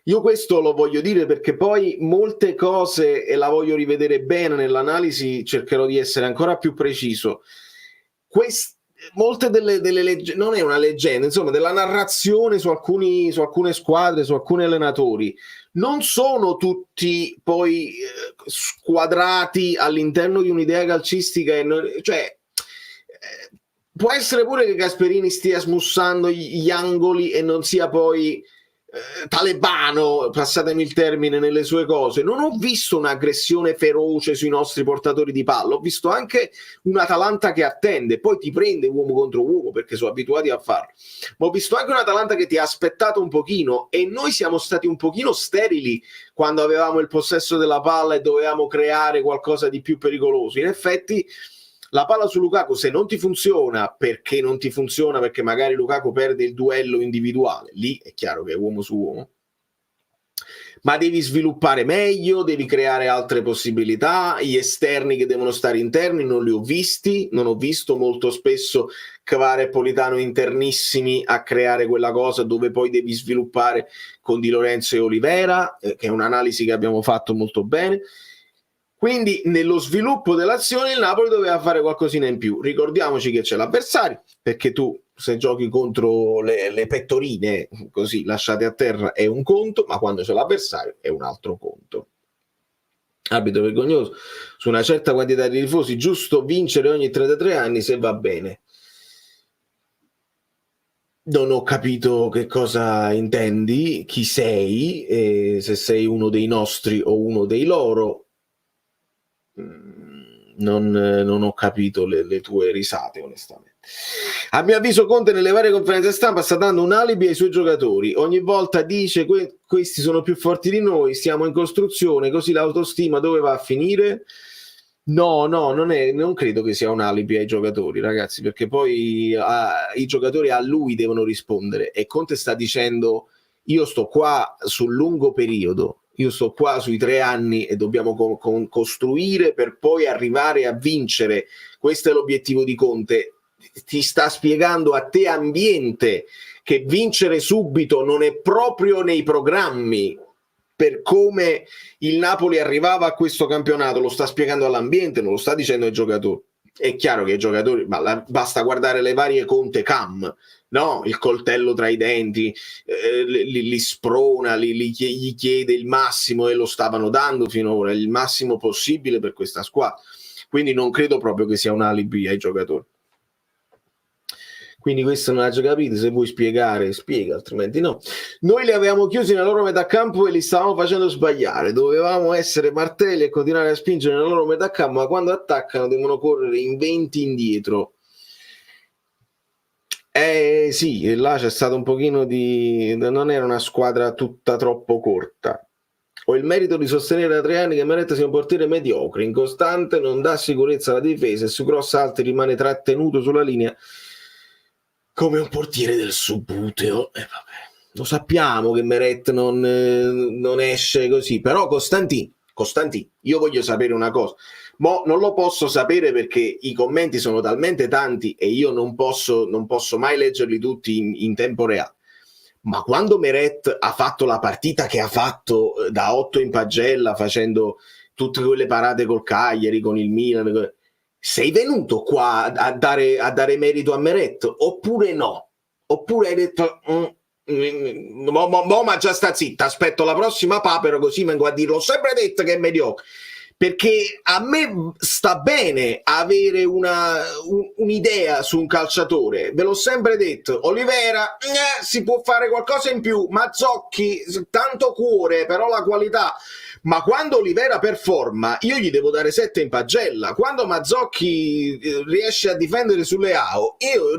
Io questo lo voglio dire perché poi molte cose, e la voglio rivedere bene nell'analisi, cercherò di essere ancora più preciso. Molte delle non è una leggenda, insomma, della narrazione su alcune squadre, su alcuni allenatori, non sono tutti poi squadrati all'interno di un'idea calcistica, può essere pure che Gasperini stia smussando gli angoli e non sia poi talebano, passatemi il termine, nelle sue cose. Non ho visto un'aggressione feroce sui nostri portatori di palla, ho visto anche un'Atalanta che attende, poi ti prende uomo contro uomo perché sono abituati a farlo, ma ho visto anche un'Atalanta che ti ha aspettato un pochino, e noi siamo stati un pochino sterili quando avevamo il possesso della palla e dovevamo creare qualcosa di più pericoloso. In effetti la palla su Lukaku, se non ti funziona, perché non ti funziona? Perché magari Lukaku perde il duello individuale, lì è chiaro che è uomo su uomo, ma devi sviluppare meglio, devi creare altre possibilità. Gli esterni che devono stare interni non li ho visti, non ho visto molto spesso Kvara e Politano internissimi a creare quella cosa dove poi devi sviluppare con Di Lorenzo e Olivera, che è un'analisi che abbiamo fatto molto bene. Quindi nello sviluppo dell'azione il Napoli doveva fare qualcosina in più. Ricordiamoci che c'è l'avversario, perché tu se giochi contro le pettorine così lasciate a terra è un conto, ma quando c'è l'avversario è un altro conto. Arbitro vergognoso, su una certa quantità di tifosi, giusto vincere ogni 33 anni se va bene. Non ho capito che cosa intendi, chi sei, se sei uno dei nostri o uno dei loro. Non ho capito le tue risate, onestamente. A mio avviso Conte nelle varie conferenze stampa sta dando un alibi ai suoi giocatori, ogni volta dice questi sono più forti di noi, stiamo in costruzione, così l'autostima dove va a finire? No, non credo che sia un alibi ai giocatori, ragazzi, perché poi i giocatori a lui devono rispondere, e Conte sta dicendo io sto qua sul lungo periodo, io sto qua sui 3 anni e dobbiamo costruire per poi arrivare a vincere. Questo è l'obiettivo di Conte. Ti sta spiegando a te ambiente che vincere subito non è proprio nei programmi. Per come il Napoli arrivava a questo campionato, lo sta spiegando all'ambiente, non lo sta dicendo ai giocatori. È chiaro che i giocatori, basta guardare le varie Conte Cam, no? Il coltello tra i denti, li sprona, gli chiede il massimo e lo stavano dando finora, il massimo possibile per questa squadra. Quindi non credo proprio che sia un alibi ai giocatori. Quindi questo non l'ha già capito, se vuoi spiegare spiega, altrimenti no. Noi li avevamo chiusi nella loro metà campo e li stavamo facendo sbagliare, dovevamo essere martelli e continuare a spingere nella loro metà campo, ma quando attaccano devono correre in 20 indietro. Sì, e là c'è stato un pochino di... non era una squadra tutta troppo corta. Ho il merito di sostenere da 3 anni che Meret sia un portiere mediocre, incostante, non dà sicurezza alla difesa e su cross alti rimane trattenuto sulla linea come un portiere del Subbuteo. Vabbè. Lo sappiamo che Meret non esce così, però Costantin, io voglio sapere una cosa. Non lo posso sapere perché i commenti sono talmente tanti e io non posso mai leggerli tutti in tempo reale. Ma quando Meret ha fatto la partita che ha fatto da 8 in pagella, facendo tutte quelle parate col Cagliari, con il Milan, sei venuto qua a dare merito a Meret oppure no? Oppure hai detto ma già sta zitta, aspetto la prossima papera così vengo a dirlo, ho sempre detto che è mediocre, perché a me sta bene avere un'idea su un calciatore, ve l'ho sempre detto. Olivera si può fare qualcosa in più, Mazzocchi tanto cuore, però la qualità. Ma quando Olivera performa io gli devo dare 7 in pagella. Quando Mazzocchi riesce a difendere sulle AO io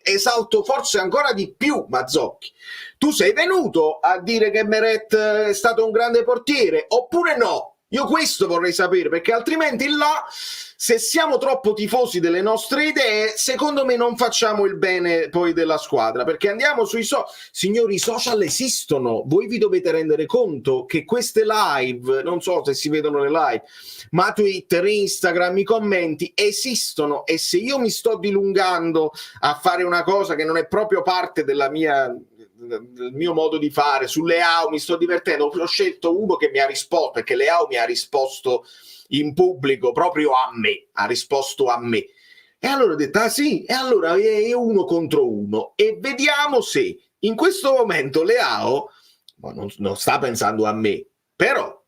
esalto forse ancora di più Mazzocchi. Tu sei venuto a dire che Meret è stato un grande portiere oppure no? Io questo vorrei sapere, perché altrimenti là, se siamo troppo tifosi delle nostre idee, secondo me non facciamo il bene poi della squadra, perché andiamo sui signori, i social esistono, voi vi dovete rendere conto che queste live, non so se si vedono le live, ma Twitter, Instagram, i commenti esistono, e se io mi sto dilungando a fare una cosa che non è proprio parte del mio modo di fare, sulle AO mi sto divertendo, ho scelto uno che mi ha risposto, perché le AO mi ha risposto in pubblico proprio a me, ha risposto a me, e allora ho detto sì, e allora è 1 contro 1 e vediamo se in questo momento le AO non sta pensando a me, però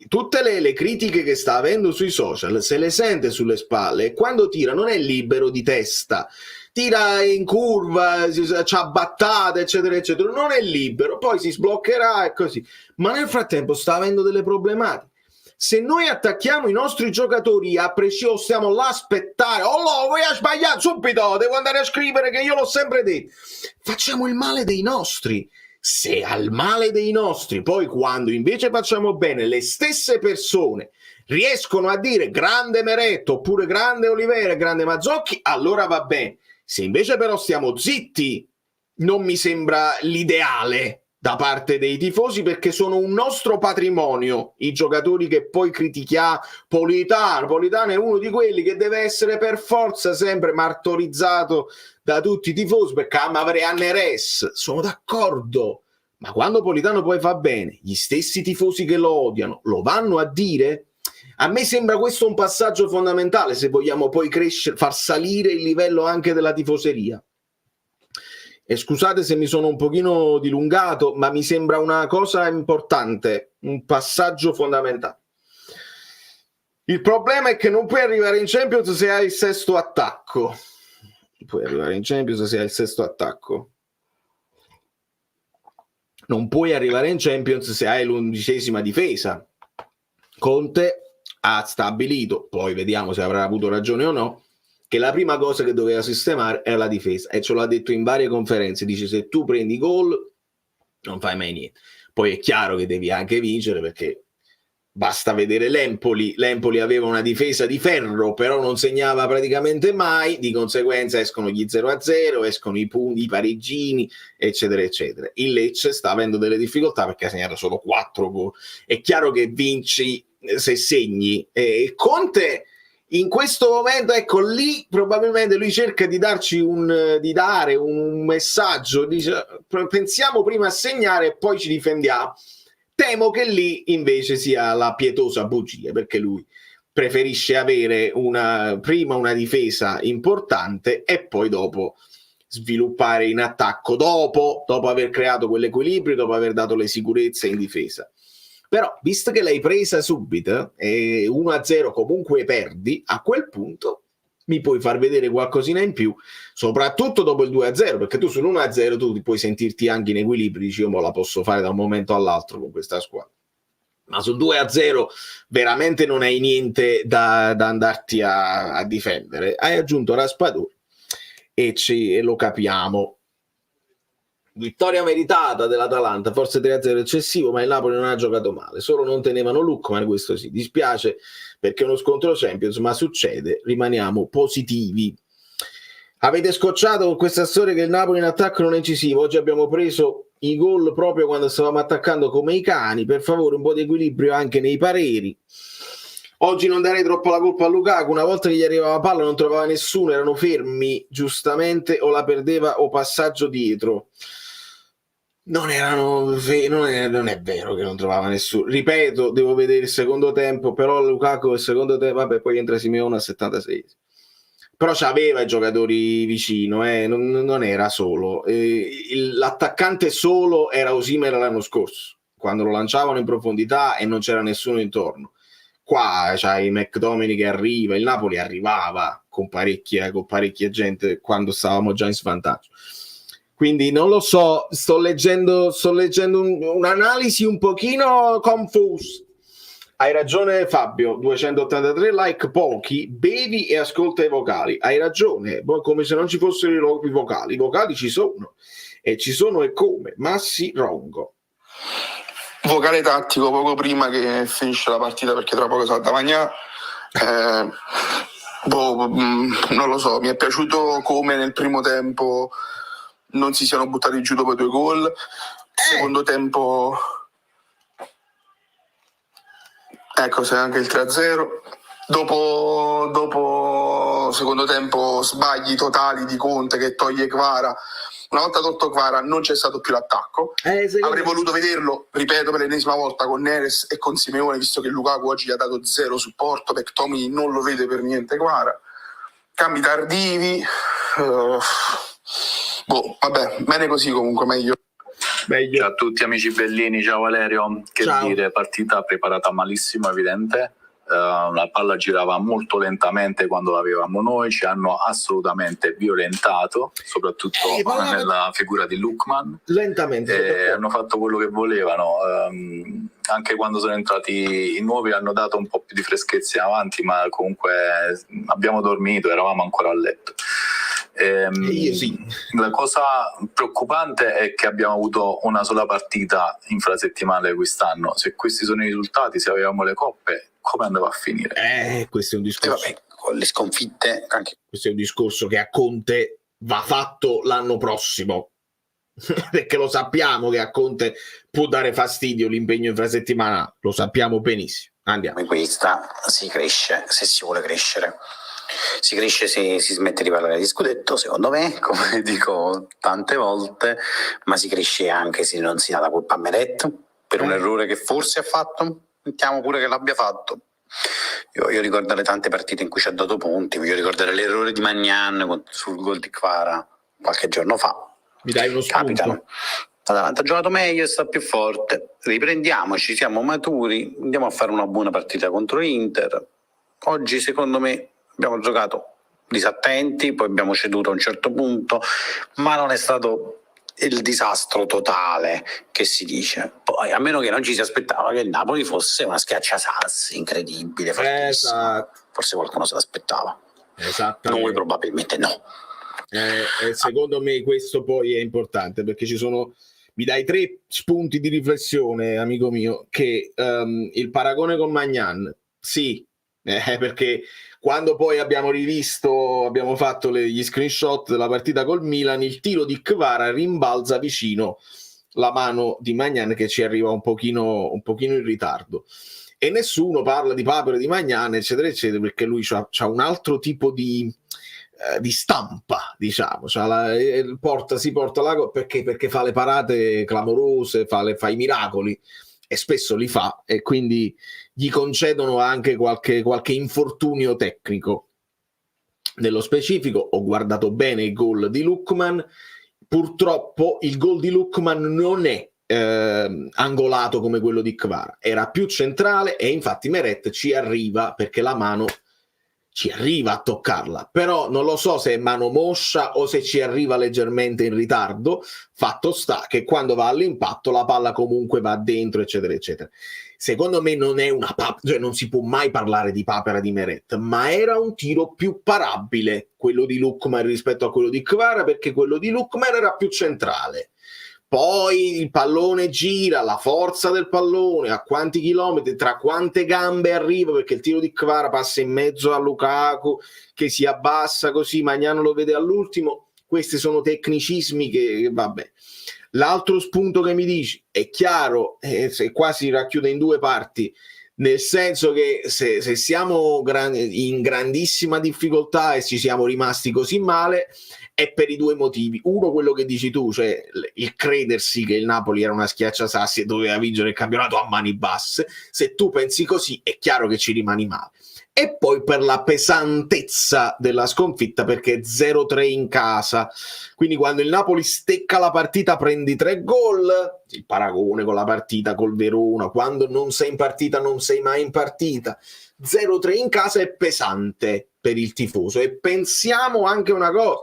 tutte le critiche che sta avendo sui social se le sente sulle spalle, e quando tira non è libero di testa, tira in curva, c'ha battate eccetera eccetera, non è libero, poi si sbloccherà e così, ma nel frattempo sta avendo delle problematiche. Se noi attacchiamo i nostri giocatori a prescindere, stiamo là a aspettare, no, voi hai sbagliato subito, devo andare a scrivere che io l'ho sempre detto, facciamo il male dei nostri. Se al male dei nostri poi quando invece facciamo bene le stesse persone riescono a dire grande Meretto oppure grande Olivera, grande Mazzocchi, allora va bene. Se invece però stiamo zitti, non mi sembra l'ideale da parte dei tifosi, perché sono un nostro patrimonio i giocatori che poi critichiamo. Politano è uno di quelli che deve essere per forza sempre martorizzato da tutti i tifosi perché Mavreanne Res, sono d'accordo, ma quando Politano poi fa bene, gli stessi tifosi che lo odiano lo vanno a dire. A me sembra questo un passaggio fondamentale se vogliamo poi crescere, far salire il livello anche della tifoseria. E scusate se mi sono un pochino dilungato, ma mi sembra una cosa importante, un passaggio fondamentale. Il problema è che non puoi arrivare in Champions se hai il sesto attacco. Puoi arrivare in Champions se hai il sesto attacco. Non puoi arrivare in Champions se hai l'11ª difesa. Conte ha stabilito, poi vediamo se avrà avuto ragione o no, che la prima cosa che doveva sistemare era la difesa, e ce l'ha detto in varie conferenze. Dice: se tu prendi gol non fai mai niente. Poi è chiaro che devi anche vincere, perché basta vedere l'Empoli aveva una difesa di ferro, però non segnava praticamente mai, di conseguenza escono gli 0-0, escono i punti, i pareggini, eccetera eccetera. Il Lecce sta avendo delle difficoltà perché ha segnato solo 4 gol. È chiaro che vinci se segni, Conte in questo momento, ecco, lì probabilmente lui cerca di di dare un messaggio, dice pensiamo prima a segnare e poi ci difendiamo. Temo che lì invece sia la pietosa bugia, perché lui preferisce avere prima una difesa importante e poi dopo sviluppare in attacco, dopo aver creato quell'equilibrio, dopo aver dato le sicurezze in difesa. Però, visto che l'hai presa subito e 1-0 comunque perdi, a quel punto mi puoi far vedere qualcosina in più, soprattutto dopo il 2-0, perché tu sull'1-0 tu ti puoi sentirti anche in equilibrio, dici io me la posso fare da un momento all'altro con questa squadra. Ma sul 2-0 veramente non hai niente da andarti a difendere. Hai aggiunto Raspadori e lo capiamo. Vittoria meritata dell'Atalanta, forse 3-0 eccessivo, ma il Napoli non ha giocato male, solo non tenevano Lookman, questo sì, dispiace perché è uno scontro Champions, ma succede, rimaniamo positivi. Avete scocciato con questa storia che il Napoli in attacco non è incisivo, oggi abbiamo preso i gol proprio quando stavamo attaccando come i cani, per favore un po' di equilibrio anche nei pareri. Oggi non darei troppo la colpa a Lukaku, una volta che gli arrivava la palla non trovava nessuno, erano fermi giustamente o la perdeva o passaggio dietro. Non è vero che non trovava nessuno, ripeto, devo vedere il secondo tempo, però Lukaku il secondo tempo, vabbè, poi entra Simeone al 76, però c'aveva i giocatori vicino, non era solo, l'attaccante solo era Osimhen l'anno scorso, quando lo lanciavano in profondità e non c'era nessuno intorno. Qua c'hai McTominay che arriva, il Napoli arrivava con parecchia gente quando stavamo già in svantaggio. Quindi non lo so, sto leggendo un'analisi un pochino confusa. Hai ragione Fabio, 283 like, pochi, bevi e ascolta i vocali. Hai ragione, come se non ci fossero i vocali. I vocali ci sono, e come. Massi Rongo. Vocale tattico poco prima che finisce la partita perché tra poco salta Magnà. Non lo so, mi è piaciuto come nel primo tempo non si siano buttati giù dopo 2 gol. Secondo tempo, ecco, c'è anche il 3-0. Dopo secondo tempo sbagli totali di Conte che toglie Kvara. Una volta tolto Kvara non c'è stato più l'attacco. Avrei voluto vederlo, ripeto per l'ennesima volta, con Neres e con Simeone, visto che Lukaku oggi gli ha dato 0 supporto, McTominay non lo vede per niente Kvara. Cambi tardivi. Vabbè, bene così comunque, meglio. Ciao a tutti amici bellini, ciao Valerio. Ciao. Dire, partita preparata malissimo, evidente. La palla girava molto lentamente quando l'avevamo noi, ci hanno assolutamente violentato, soprattutto nella figura di Lookman. Lentamente. Hanno fatto quello che volevano. Anche quando sono entrati i nuovi hanno dato un po' più di freschezza in avanti, ma comunque abbiamo dormito, eravamo ancora a letto. Io sì. La cosa preoccupante è che abbiamo avuto una sola partita infrasettimale quest'anno. Se questi sono i risultati, se avevamo le coppe, come andava a finire? Questo è un discorso. Vabbè, con le sconfitte anche. Questo è un discorso che a Conte va fatto l'anno prossimo. Perché lo sappiamo che a Conte può dare fastidio l'impegno infrasettimanale, lo sappiamo benissimo. Andiamo. Come questa si cresce se si vuole crescere. Si cresce se si smette di parlare di scudetto, secondo me, come dico tante volte, ma si cresce anche se non si dà la colpa a Meret per un errore che forse ha fatto, mettiamo pure che l'abbia fatto. Io voglio ricordare tante partite in cui ci ha dato punti, voglio ricordare l'errore di Magnan sul gol di Kvara qualche giorno fa. Mi dai uno spunto? Capitano. L'Atalanta ha giocato meglio e sta più forte. Riprendiamoci, siamo maturi, andiamo a fare una buona partita contro l'Inter. Oggi, secondo me, abbiamo giocato disattenti, poi abbiamo ceduto a un certo punto, ma non è stato il disastro totale che si dice. Poi, a meno che non ci si aspettava che il Napoli fosse una schiacciasassi incredibile, fortissima. Forse qualcuno se l'aspettava. Esattamente. Noi probabilmente no. Secondo me questo poi è importante perché mi dai 3 spunti di riflessione, amico mio, che il paragone con Maignan, sì, perché quando poi abbiamo fatto gli screenshot della partita col Milan, il tiro di Kvara rimbalza vicino la mano di Maignan che ci arriva un pochino in ritardo. E nessuno parla di papere di Maignan, eccetera, eccetera, perché lui c'ha un altro tipo di stampa, diciamo, si porta la perché fa le parate clamorose, fa i miracoli, e spesso li fa, e quindi gli concedono anche qualche infortunio tecnico. Nello specifico, ho guardato bene il gol di Lookman, purtroppo il gol di Lookman non è angolato come quello di Kvara, era più centrale, e infatti Meret ci arriva perché la mano ci arriva a toccarla, però non lo so se è mano moscia o se ci arriva leggermente in ritardo. Fatto sta che quando va all'impatto la palla comunque va dentro, eccetera eccetera. Secondo me non è cioè non si può mai parlare di papera di Meret, ma era un tiro più parabile quello di Lookman rispetto a quello di Kvara, perché quello di Lookman era più centrale. Poi il pallone gira, la forza del pallone, a quanti chilometri, tra quante gambe arriva, perché il tiro di Kvara passa in mezzo a Lukaku che si abbassa così, Maignan lo vede all'ultimo. Questi sono tecnicismi che vabbè. L'altro spunto che mi dici è chiaro, se qua si racchiude in 2 parti, nel senso che se siamo in grandissima difficoltà e ci siamo rimasti così male, è per i 2 motivi. Uno, quello che dici tu, cioè il credersi che il Napoli era una schiacciasassi e doveva vincere il campionato a mani basse. Se tu pensi così, è chiaro che ci rimani male. E poi per la pesantezza della sconfitta, perché 0-3 in casa, quindi quando il Napoli stecca la partita prendi 3 gol, il paragone con la partita col Verona, quando non sei in partita non sei mai in partita, 0-3 in casa è pesante per il tifoso. E pensiamo anche una cosa,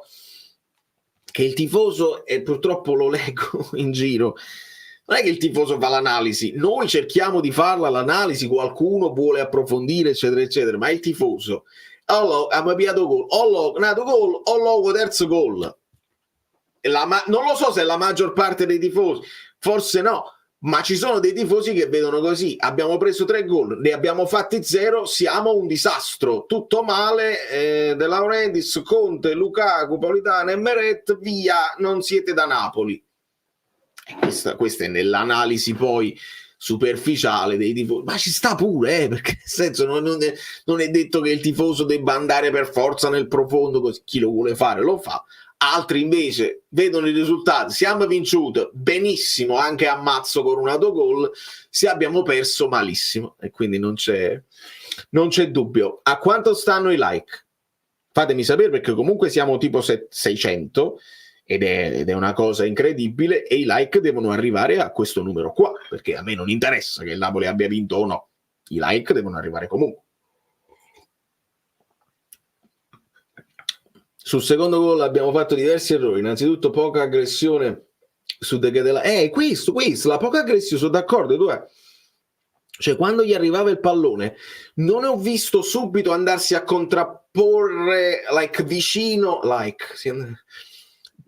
che il tifoso, e purtroppo lo leggo in giro, non è che il tifoso fa l'analisi, noi cerchiamo di farla l'analisi, qualcuno vuole approfondire, eccetera eccetera, ma il tifoso abbiamo piato gol, nato gol, o terzo gol. Non lo so se è la maggior parte dei tifosi, forse no, ma ci sono dei tifosi che vedono così: abbiamo preso 3 gol, ne abbiamo fatti 0, siamo un disastro, tutto male, De Laurentiis, Conte, Lukaku, Politano e Meret, via, non siete da Napoli. Questa è nell'analisi poi superficiale dei tifosi, ma ci sta pure, perché nel senso non è detto che il tifoso debba andare per forza nel profondo, così chi lo vuole fare lo fa. Altri invece vedono i risultati, siamo vinciuti benissimo, anche a mazzo con un autogol, se abbiamo perso malissimo, e quindi non c'è dubbio. A quanto stanno i like? Fatemi sapere, perché comunque siamo tipo 600 ed è una cosa incredibile, e i like devono arrivare a questo numero qua, perché a me non interessa che il Napoli abbia vinto o no, i like devono arrivare comunque. Sul secondo gol abbiamo fatto diversi errori, innanzitutto poca aggressione su De Ketelaere. Questo, la poca aggressione, sono d'accordo, cioè quando gli arrivava il pallone non ho visto subito andarsi a contrapporre vicino,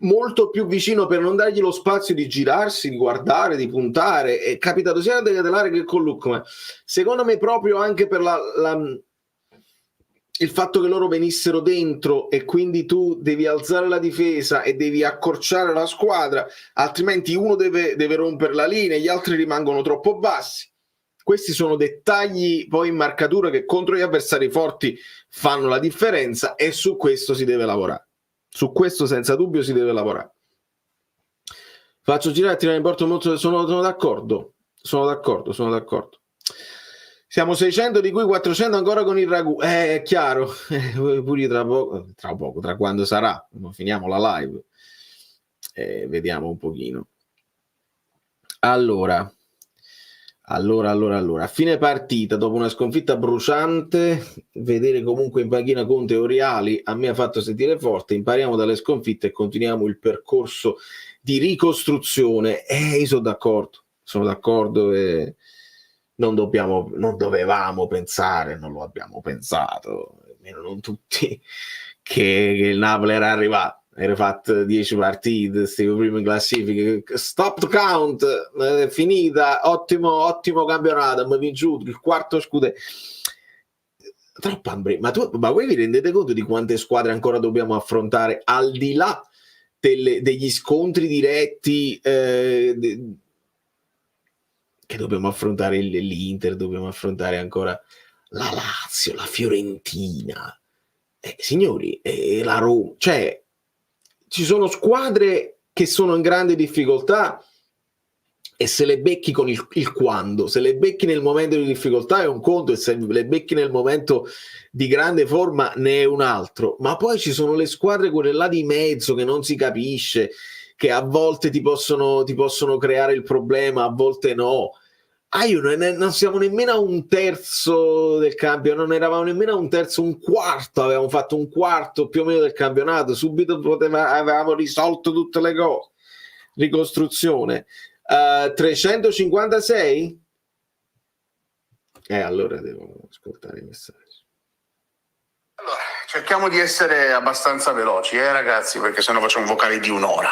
molto più vicino, per non dargli lo spazio di girarsi, di guardare, di puntare. È capitato sia a De Ketelaere che con Lookman, secondo me proprio anche per il fatto che loro venissero dentro, e quindi tu devi alzare la difesa e devi accorciare la squadra, altrimenti uno deve rompere la linea e gli altri rimangono troppo bassi. Questi sono dettagli poi in marcatura che contro gli avversari forti fanno la differenza, e su questo si deve lavorare. Su questo senza dubbio si deve lavorare. Faccio girare e tirare in porto molto. Sono d'accordo. Siamo 600, di cui 400 ancora con il ragù. È chiaro, pure tra poco, tra quando sarà, finiamo la live, vediamo un pochino. Allora, a fine partita, dopo una sconfitta bruciante, vedere comunque in panchina Conte e Oriali a me ha fatto sentire forte. Impariamo dalle sconfitte e continuiamo il percorso di ricostruzione. Io sono d'accordo, e non dovevamo pensare, non lo abbiamo pensato, almeno non tutti, che il Napoli era arrivato. era fatto 10 partite, stavo prima in classifica, stop the count, finita, ottimo campionato, abbiamo vinto il quarto scudetto. Troppo ma voi vi rendete conto di quante squadre ancora dobbiamo affrontare al di là degli scontri diretti che dobbiamo affrontare l'Inter, dobbiamo affrontare ancora la Lazio, la Fiorentina, signori, la Roma, cioè ci sono squadre che sono in grande difficoltà e se le becchi con il quando, se le becchi nel momento di difficoltà è un conto e se le becchi nel momento di grande forma ne è un altro, ma poi ci sono le squadre quelle là di mezzo che non si capisce, che a volte ti possono creare il problema, a volte no. Io non siamo nemmeno a un terzo del campionato, non eravamo nemmeno a un terzo, un quarto, avevamo fatto un quarto più o meno del campionato, subito avevamo risolto tutte le cose. Ricostruzione. 356? Allora devo ascoltare i messaggi. Allora, cerchiamo di essere abbastanza veloci, ragazzi, perché sennò facciamo vocali di un'ora.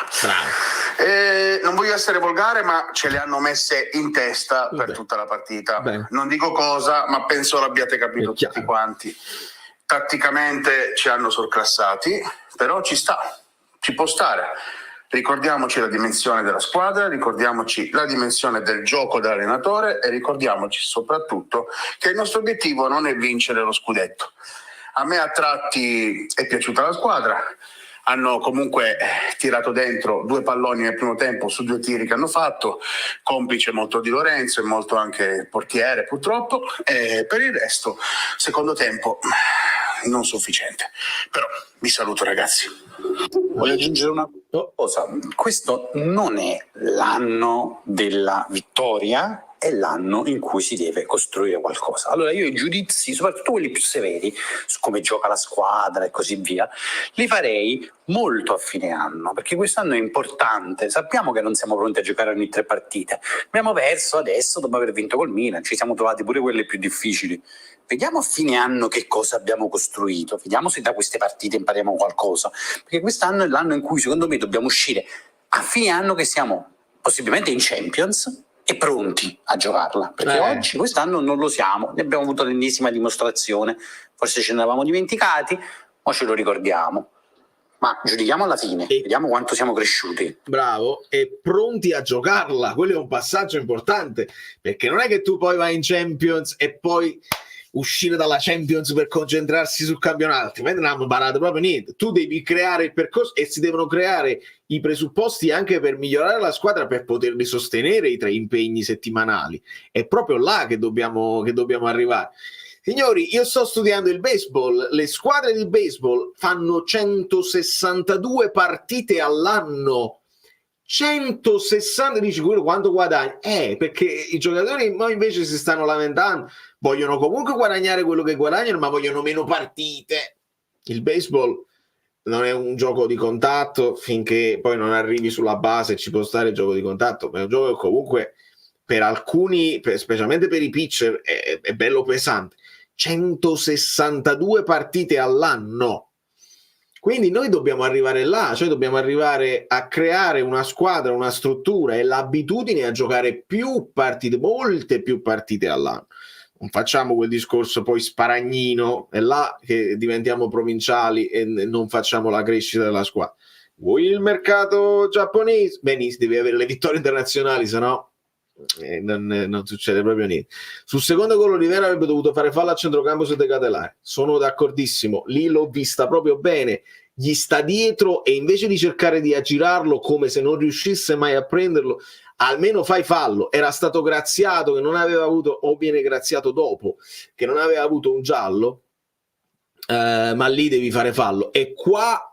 Non voglio essere volgare, ma ce le hanno messe in testa per tutta la partita. Non dico cosa, ma penso l'abbiate capito tutti quanti. Tatticamente ci hanno sorclassati, però ci può stare. Ricordiamoci la dimensione della squadra, ricordiamoci la dimensione del gioco dell'allenatore e ricordiamoci soprattutto che il nostro obiettivo non è vincere lo scudetto. A me a tratti è piaciuta la squadra, hanno comunque tirato dentro 2 palloni nel primo tempo su 2 tiri che hanno fatto, complice molto Di Lorenzo e molto anche il portiere purtroppo, e per il resto secondo tempo non sufficiente. Però vi saluto, ragazzi. Voglio aggiungere una cosa, questo non è l'anno della vittoria, è l'anno in cui si deve costruire qualcosa. Allora io i giudizi, soprattutto quelli più severi, su come gioca la squadra e così via, li farei molto a fine anno, perché quest'anno è importante. Sappiamo che non siamo pronti a giocare ogni 3 partite, abbiamo perso adesso dopo aver vinto col Milan, ci siamo trovati pure quelle più difficili. Vediamo a fine anno che cosa abbiamo costruito, vediamo se da queste partite impariamo qualcosa, perché quest'anno è l'anno in cui secondo me dobbiamo uscire a fine anno che siamo possibilmente in Champions e pronti a giocarla, perché oggi, quest'anno non lo siamo, ne abbiamo avuto l'ennesima dimostrazione, forse ce ne eravamo dimenticati, ma ce lo ricordiamo. Ma giudichiamo alla fine, vediamo quanto siamo cresciuti. Bravo, e pronti a giocarla, quello è un passaggio importante, perché non è che tu poi vai in Champions e poi uscire dalla Champions per concentrarsi sul campionato, altrimenti non hanno imparato proprio niente. Tu devi creare il percorso e si devono creare i presupposti anche per migliorare la squadra, per poterli sostenere i 3 impegni settimanali. È proprio là che dobbiamo arrivare. Signori, io sto studiando il baseball, le squadre di baseball fanno 162 partite all'anno. 160, dici quello quanto guadagni? Perché i giocatori ma invece si stanno lamentando, vogliono comunque guadagnare quello che guadagnano, ma vogliono meno partite. Il baseball non è un gioco di contatto, finché poi non arrivi sulla base ci può stare il gioco di contatto, ma è un gioco che comunque per alcuni, specialmente per i pitcher, è bello pesante. 162 partite all'anno. Quindi noi dobbiamo arrivare là, cioè dobbiamo arrivare a creare una squadra, una struttura e l'abitudine a giocare più partite, molte più partite all'anno. Non facciamo quel discorso poi sparagnino, è là che diventiamo provinciali e non facciamo la crescita della squadra. Vuoi il mercato giapponese? Benissimo, devi avere le vittorie internazionali, se no non succede proprio niente. Sul secondo gol Olivera avrebbe dovuto fare fallo a centrocampo su De Catelare, sono d'accordissimo, lì l'ho vista proprio bene, gli sta dietro e invece di cercare di aggirarlo come se non riuscisse mai a prenderlo, almeno fai fallo. Era stato graziato che non aveva avuto, o viene graziato dopo che non aveva avuto un giallo, ma lì devi fare fallo. E qua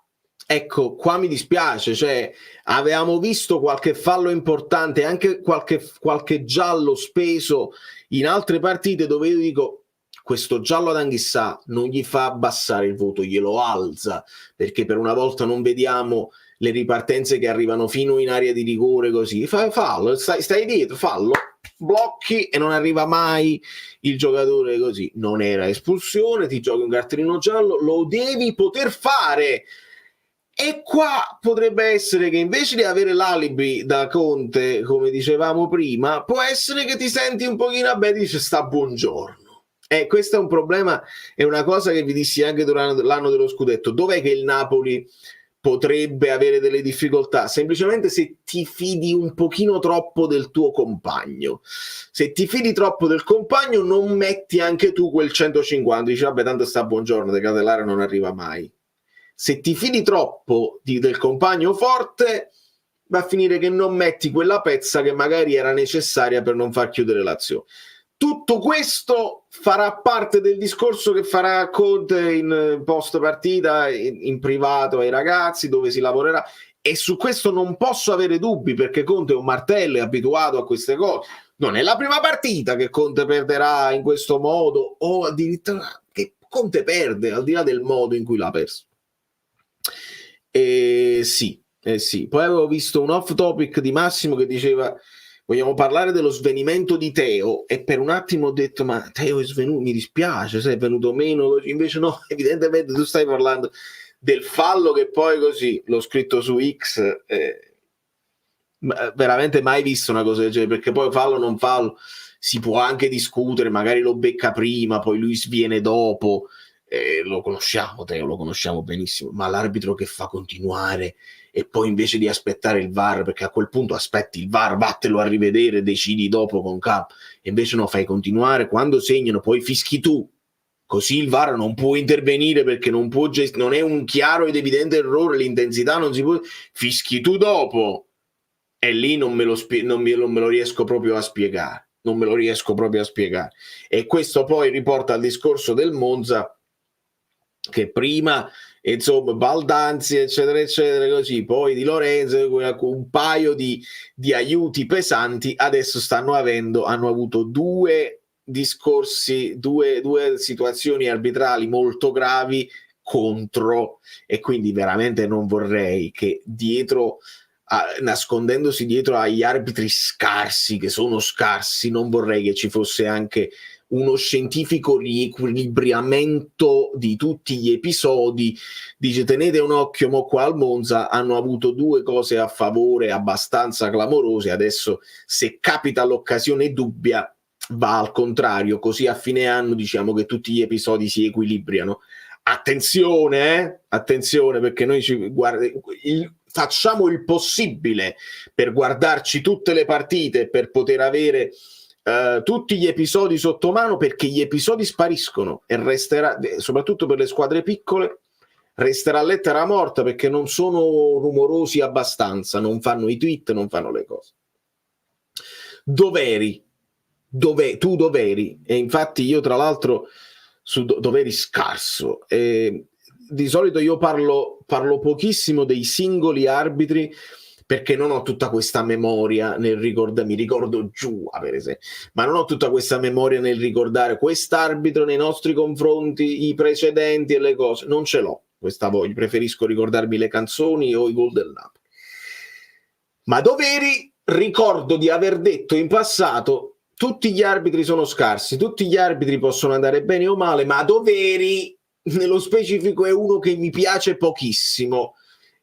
ecco, qua mi dispiace, cioè avevamo visto qualche fallo importante, anche qualche giallo speso in altre partite dove io dico questo giallo ad Anghissà non gli fa abbassare il voto, glielo alza, perché per una volta non vediamo le ripartenze che arrivano fino in area di rigore così, fai fallo, stai dietro, fallo, blocchi e non arriva mai il giocatore così. Non era espulsione, ti giochi un cartellino giallo, lo devi poter fare. E qua potrebbe essere che invece di avere l'alibi da Conte, come dicevamo prima, può essere che ti senti un pochino a bene, dice sta buongiorno. Questo è un problema, è una cosa che vi dissi anche durante l'anno dello scudetto. Dov'è che il Napoli potrebbe avere delle difficoltà? Semplicemente se ti fidi un pochino troppo del tuo compagno. Se ti fidi troppo del compagno, non metti anche tu quel 150, dici vabbè tanto sta buongiorno, De Catellare non arriva mai. Se ti fidi troppo del compagno forte, va a finire che non metti quella pezza che magari era necessaria per non far chiudere l'azione. Tutto questo farà parte del discorso che farà Conte in post partita, in privato ai ragazzi, dove si lavorerà, e su questo non posso avere dubbi, perché Conte è un martello, è abituato a queste cose. Non è la prima partita che Conte perderà in questo modo, o addirittura che Conte perde, al di là del modo in cui l'ha perso. Sì. Poi avevo visto un off topic di Massimo che diceva vogliamo parlare dello svenimento di Teo, e per un attimo ho detto ma Teo è svenuto, mi dispiace se è venuto meno, invece no, evidentemente tu stai parlando del fallo, che poi così l'ho scritto su X, veramente mai visto una cosa del genere, perché poi fallo non fallo si può anche discutere, magari lo becca prima, poi lui sviene dopo. Lo conosciamo, Teo, lo conosciamo benissimo, ma l'arbitro che fa continuare e poi invece di aspettare il VAR, perché a quel punto aspetti il VAR, vattelo a rivedere, decidi dopo con calma, e invece no, fai continuare, quando segnano poi fischi tu, così il VAR non può intervenire perché non può non è un chiaro ed evidente errore, l'intensità non si può, fischi tu dopo, e lì non me lo riesco proprio a spiegare, e questo poi riporta al discorso del Monza, che prima insomma Baldanzi eccetera eccetera così, poi Di Lorenzo, un paio di aiuti pesanti, adesso hanno avuto due discorsi, due situazioni arbitrali molto gravi contro, e quindi veramente non vorrei che dietro, nascondendosi dietro agli arbitri scarsi, che sono scarsi, non vorrei che ci fosse anche uno scientifico riequilibramento di tutti gli episodi. Dice tenete un occhio, mo qua al Monza hanno avuto due cose a favore abbastanza clamorose, adesso se capita l'occasione dubbia va al contrario, così a fine anno diciamo che tutti gli episodi si equilibriano. Attenzione perché noi facciamo il possibile per guardarci tutte le partite, per poter avere tutti gli episodi sotto mano, perché gli episodi spariscono e resterà, soprattutto per le squadre piccole, resterà lettera morta, perché non sono rumorosi abbastanza, non fanno i tweet, non fanno le cose. Doveri, e infatti io tra l'altro su doveri scarso, di solito io parlo pochissimo dei singoli arbitri, perché non ho tutta questa memoria nel ricordare, mi ricordo Giua per esempio, ma non ho tutta questa memoria nel ricordare quest'arbitro nei nostri confronti, i precedenti e le cose, non ce l'ho questa voglia, preferisco ricordarmi le canzoni o i gol del Napoli. Ma doveri, ricordo di aver detto in passato tutti gli arbitri sono scarsi, tutti gli arbitri possono andare bene o male, ma doveri nello specifico è uno che mi piace pochissimo,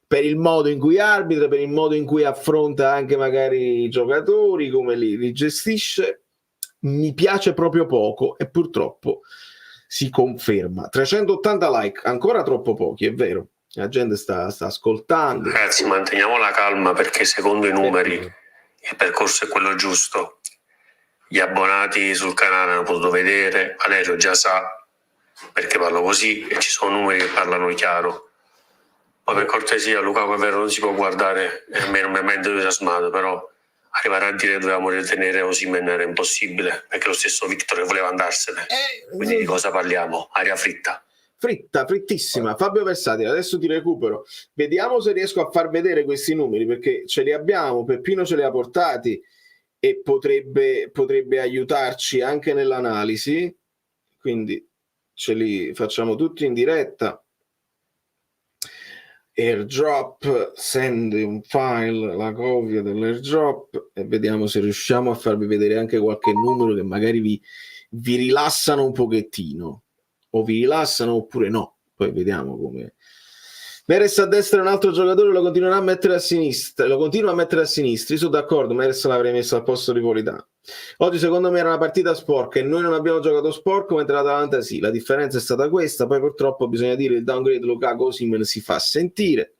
per il modo in cui arbitra, per il modo in cui affronta anche magari i giocatori, come li gestisce, mi piace proprio poco, e purtroppo si conferma. 380 like, ancora troppo pochi, è vero, la gente sta ascoltando. Ragazzi, manteniamo la calma, perché secondo i numeri il percorso è quello giusto. Gli abbonati sul canale hanno potuto vedere, Valerio già sa perché parlo così, e ci sono numeri che parlano chiaro. Poi per cortesia, Lukaku è vero non si può guardare, a me non mi ha mai entusiasmato, però arrivare a dire che dovevamo detenere Osimhen era impossibile, perché lo stesso Victor voleva andarsene. Quindi di cosa parliamo? Aria frittissima. Fabio Versatile, adesso ti recupero, vediamo se riesco a far vedere questi numeri, perché ce li abbiamo, Peppino ce li ha portati e potrebbe aiutarci anche nell'analisi, quindi ce li facciamo tutti in diretta. AirDrop, send un file, la copia dell'AirDrop, e vediamo se riusciamo a farvi vedere anche qualche numero che magari vi rilassano un pochettino, o vi rilassano oppure no, poi vediamo come Meres a destra un altro giocatore lo continuerà a mettere a sinistra, lo continua a mettere a sinistra. Io sono d'accordo, Meres l'avrei messo al posto di Politano. Oggi secondo me era una partita sporca e noi non abbiamo giocato sporco, mentre l'Atalanta sì. La differenza è stata questa. Poi purtroppo bisogna dire il downgrade Lukaku Osimhen si fa sentire.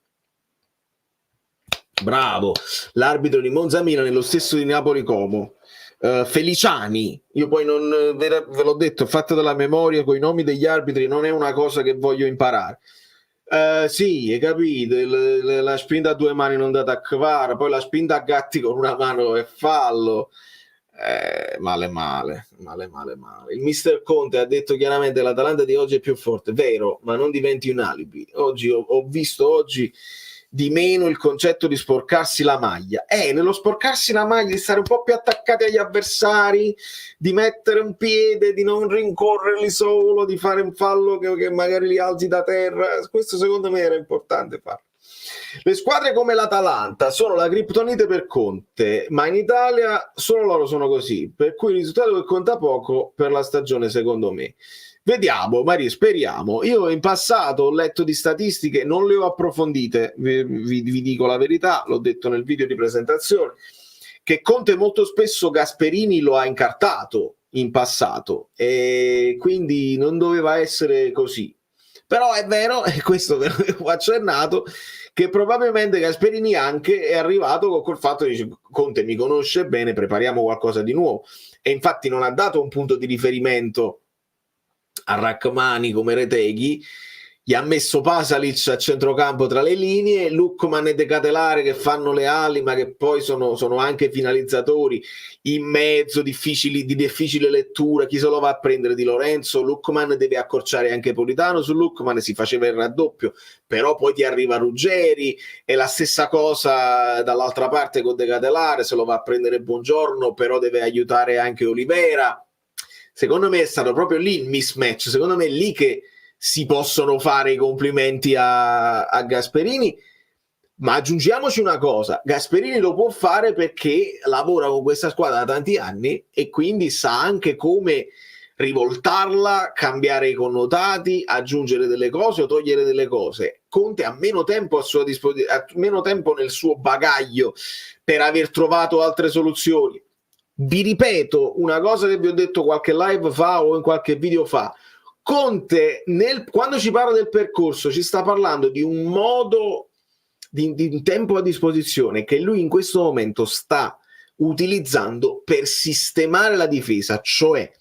Bravo, l'arbitro di Monza Milan è lo stesso di Napoli Como. Feliciani, io poi non ve l'ho detto, fatto dalla memoria con i nomi degli arbitri non è una cosa che voglio imparare. Sì, hai capito, la spinta a due mani non data a Kvara, poi la spinta a Gatti con una mano è fallo. Male. Il mister Conte ha detto chiaramente che l'Atalanta di oggi è più forte, vero, ma non diventi un alibi. Oggi ho visto oggi di meno il concetto di sporcarsi la maglia. Nello sporcarsi la maglia, di stare un po' più attaccati agli avversari, di mettere un piede, di non rincorrerli solo, di fare un fallo che magari li alzi da terra. Questo secondo me era importante farlo. Le squadre come l'Atalanta sono la criptonite per Conte, ma in Italia solo loro sono così, per cui il risultato che conta poco per la stagione secondo me. Vediamo, Maria, speriamo. Io in passato ho letto di statistiche, non le ho approfondite, vi dico la verità, l'ho detto nel video di presentazione, che Conte molto spesso Gasperini lo ha incartato in passato e quindi non doveva essere così. Però è vero, e questo ve l'ho accennato, che probabilmente Gasperini anche è arrivato col fatto di dire Conte mi conosce bene, prepariamo qualcosa di nuovo. E infatti non ha dato un punto di riferimento a Rachmani come Reteghi, gli ha messo Pasalic a centrocampo tra le linee, Lookman e De Catelare che fanno le ali ma che poi sono anche finalizzatori in mezzo, di difficile lettura. Chi se lo va a prendere Di Lorenzo? Lookman deve accorciare anche Politano, su Lookman si faceva il raddoppio, però poi ti arriva Ruggeri, e la stessa cosa dall'altra parte con De Catelare, se lo va a prendere Buongiorno però deve aiutare anche Olivera. Secondo me è stato proprio lì il mismatch, secondo me è lì che si possono fare i complimenti a Gasperini, ma aggiungiamoci una cosa, Gasperini lo può fare perché lavora con questa squadra da tanti anni e quindi sa anche come rivoltarla, cambiare i connotati, aggiungere delle cose o togliere delle cose. Conte ha meno tempo a sua disposizione, ha meno tempo nel suo bagaglio per aver trovato altre soluzioni. Vi ripeto una cosa che vi ho detto qualche live fa o in qualche video fa. Conte quando ci parla del percorso ci sta parlando di un modo, di un tempo a disposizione che lui in questo momento sta utilizzando per sistemare la difesa, cioè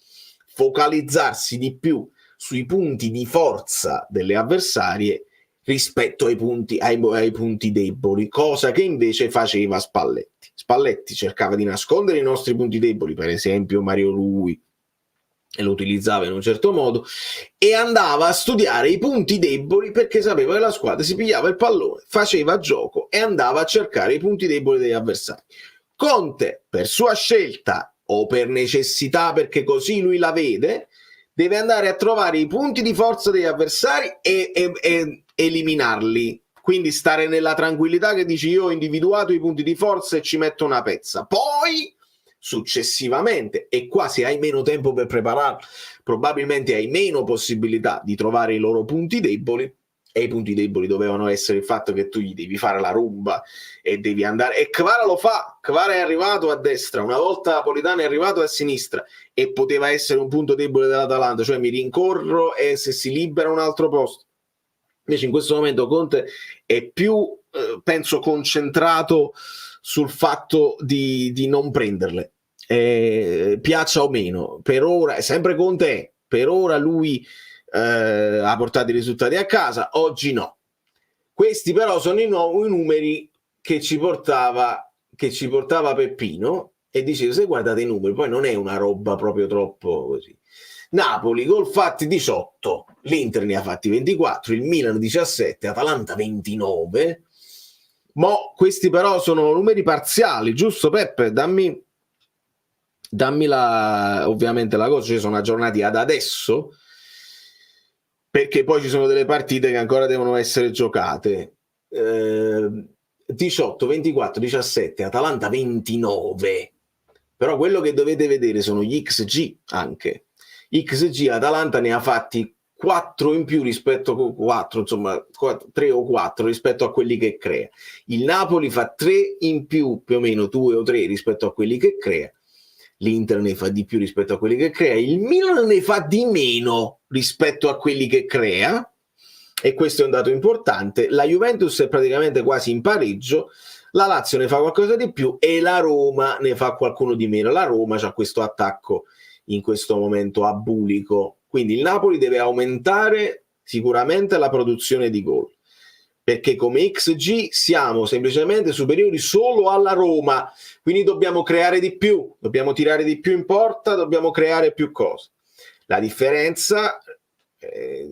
focalizzarsi di più sui punti di forza delle avversarie rispetto ai punti deboli, cosa che invece faceva Spalletti. Spalletti cercava di nascondere i nostri punti deboli, per esempio Mario Rui, e lo utilizzava in un certo modo, e andava a studiare i punti deboli perché sapeva che la squadra si pigliava il pallone, faceva gioco e andava a cercare i punti deboli degli avversari. Conte, per sua scelta o per necessità, perché così lui la vede, deve andare a trovare i punti di forza degli avversari e eliminarli. Quindi stare nella tranquillità che dici io ho individuato i punti di forza e ci metto una pezza. Poi successivamente, e qua se hai meno tempo per prepararlo, probabilmente hai meno possibilità di trovare i loro punti deboli, e i punti deboli dovevano essere il fatto che tu gli devi fare la rumba e devi andare, e Kvara lo fa. Kvara è arrivato a destra, una volta Politano è arrivato a sinistra e poteva essere un punto debole dell'Atalanta, cioè mi rincorro e se si libera un altro posto. Invece in questo momento Conte è più penso concentrato sul fatto di non prenderle, piaccia o meno. Per ora è sempre Conte, per ora lui ha portato i risultati a casa, oggi no. Questi però sono i numeri che ci portava Peppino, e dicevo se guardate i numeri poi non è una roba proprio troppo così. Napoli gol fatti 18, l'Inter ne ha fatti 24, il Milan 17, Atalanta 29. Questi però sono numeri parziali, giusto Peppe? Dammi ovviamente la cosa, ci sono aggiornati ad adesso, perché poi ci sono delle partite che ancora devono essere giocate. 18, 24, 17, Atalanta 29. Però quello che dovete vedere sono gli XG anche. XG Atalanta ne ha fatti 4 in più rispetto a 4, insomma 3 o 4 rispetto a quelli che crea. Il Napoli fa 3 in più o meno 2 o 3 rispetto a quelli che crea. L'Inter ne fa di più rispetto a quelli che crea, il Milan ne fa di meno rispetto a quelli che crea, e questo è un dato importante. La Juventus è praticamente quasi in pareggio, la Lazio ne fa qualcosa di più e la Roma ne fa qualcuno di meno. La Roma c'ha questo attacco in questo momento abulico, quindi il Napoli deve aumentare sicuramente la produzione di gol, perché come XG siamo semplicemente superiori solo alla Roma, quindi dobbiamo creare di più, dobbiamo tirare di più in porta, dobbiamo creare più cose. La differenza,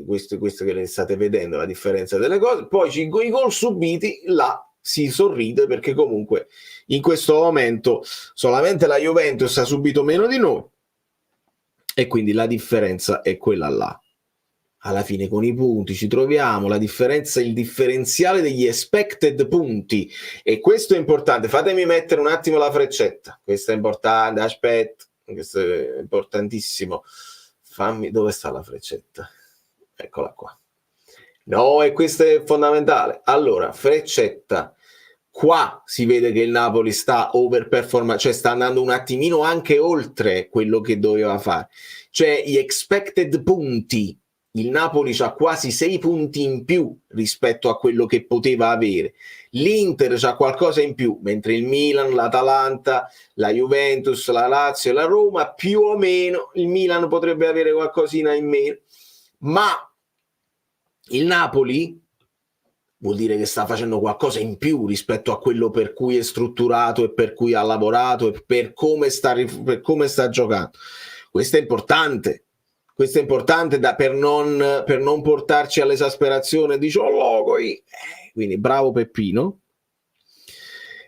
questo che ne state vedendo, la differenza delle cose, poi i gol subiti, là si sorride, perché comunque in questo momento solamente la Juventus ha subito meno di noi, e quindi la differenza è quella là. Alla fine con i punti ci troviamo, la differenza, il differenziale degli expected punti, e questo è importante. Fatemi mettere un attimo la freccetta, questo è importante, aspetta, questo è importantissimo. Dove sta la freccetta? Eccola qua. No, e questo è fondamentale. Allora, freccetta. Qua si vede che il Napoli sta overperformando, cioè sta andando un attimino anche oltre quello che doveva fare. Cioè gli expected punti, il Napoli c'ha quasi 6 punti in più rispetto a quello che poteva avere. L'Inter c'ha qualcosa in più, mentre il Milan, l'Atalanta, la Juventus, la Lazio e la Roma più o meno, il Milan potrebbe avere qualcosina in meno, ma il Napoli vuol dire che sta facendo qualcosa in più rispetto a quello per cui è strutturato e per cui ha lavorato e per come sta giocando. Questo è importante. Questo è importante per non portarci all'esasperazione di Ciologoi. Quindi bravo Peppino.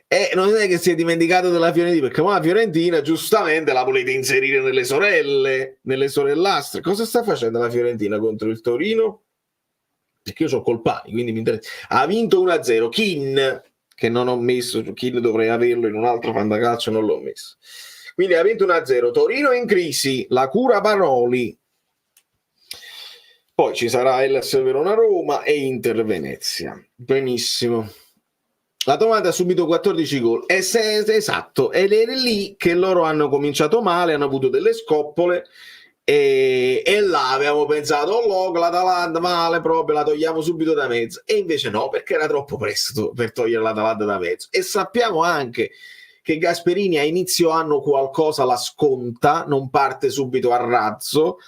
E non è che si è dimenticato della Fiorentina, perché la Fiorentina giustamente la volete inserire nelle sorellastre. Cosa sta facendo la Fiorentina contro il Torino? Perché io ho Colpani, quindi mi interessa. Ha vinto 1-0. Kin, che non ho messo, Kin dovrei averlo in un altro fantacalcio, non l'ho messo. Quindi ha vinto 1-0. Torino in crisi, la cura Paroli. Poi ci sarà Hellas Verona Roma e Inter Venezia. Benissimo. La Tomata ha subito 14 gol. Esatto, ed è lì che loro hanno cominciato male, hanno avuto delle scoppole. E là avevamo pensato l'Atalanta male, proprio la togliamo subito da mezzo, e invece no, perché era troppo presto per togliere l'Atalanta da mezzo. E sappiamo anche che Gasperini a inizio anno qualcosa la sconta, non parte subito a razzo,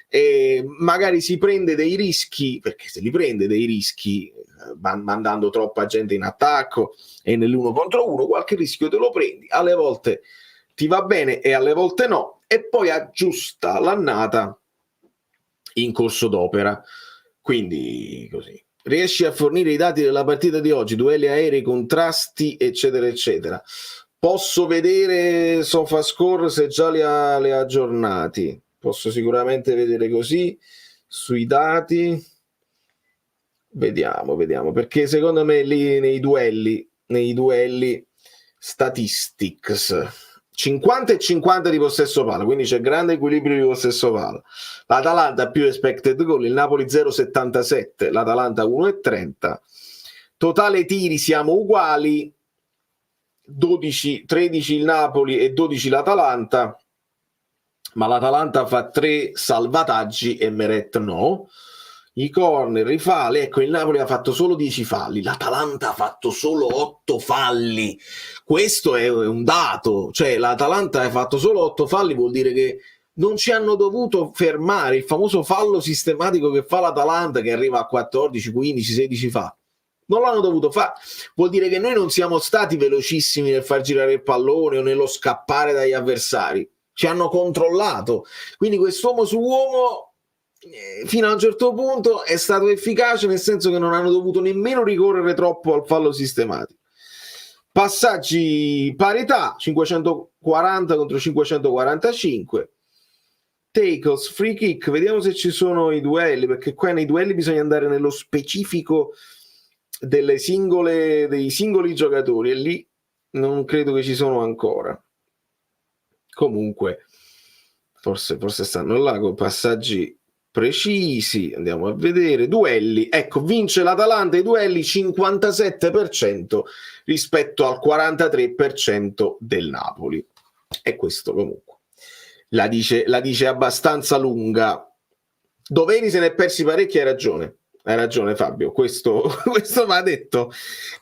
e magari si prende dei rischi, perché se li prende dei rischi mandando troppa gente in attacco e nell'uno contro uno, qualche rischio te lo prendi, alle volte ti va bene e alle volte no, e poi aggiusta l'annata in corso d'opera. Quindi così riesci a fornire i dati della partita di oggi, duelli aerei, contrasti eccetera eccetera. Posso vedere SofaScore se già li ha aggiornati, posso sicuramente vedere così sui dati. Vediamo, perché secondo me lì nei duelli statistics 50 e 50 di possesso palla, quindi c'è grande equilibrio di possesso palla. L'Atalanta più expected goal, il Napoli 0,77, l'Atalanta 1,30. Totale tiri siamo uguali, 13 il Napoli e 12 l'Atalanta, ma l'Atalanta fa 3 salvataggi e Meret no. I corner, i falli, ecco, il Napoli ha fatto solo 10 falli, l'Atalanta ha fatto solo 8 falli. Questo è un dato, cioè l'Atalanta ha fatto solo 8 falli, vuol dire che non ci hanno dovuto fermare il famoso fallo sistematico che fa l'Atalanta, che arriva a 14, 15, 16 falli. Non l'hanno dovuto fare, vuol dire che noi non siamo stati velocissimi nel far girare il pallone o nello scappare dagli avversari, ci hanno controllato, quindi quest'uomo su uomo fino a un certo punto è stato efficace, nel senso che non hanno dovuto nemmeno ricorrere troppo al fallo sistematico. Passaggi parità 540 contro 545, tackles, free kick, vediamo se ci sono i duelli, perché qua nei duelli bisogna andare nello specifico dei singoli giocatori, e lì non credo che ci sono ancora. Comunque forse stanno là con passaggi precisi, andiamo a vedere, duelli, ecco, vince l'Atalanta i duelli 57% rispetto al 43% del Napoli, e questo comunque la dice abbastanza lunga. Doveri se ne è persi parecchi, hai ragione Fabio, questo va detto,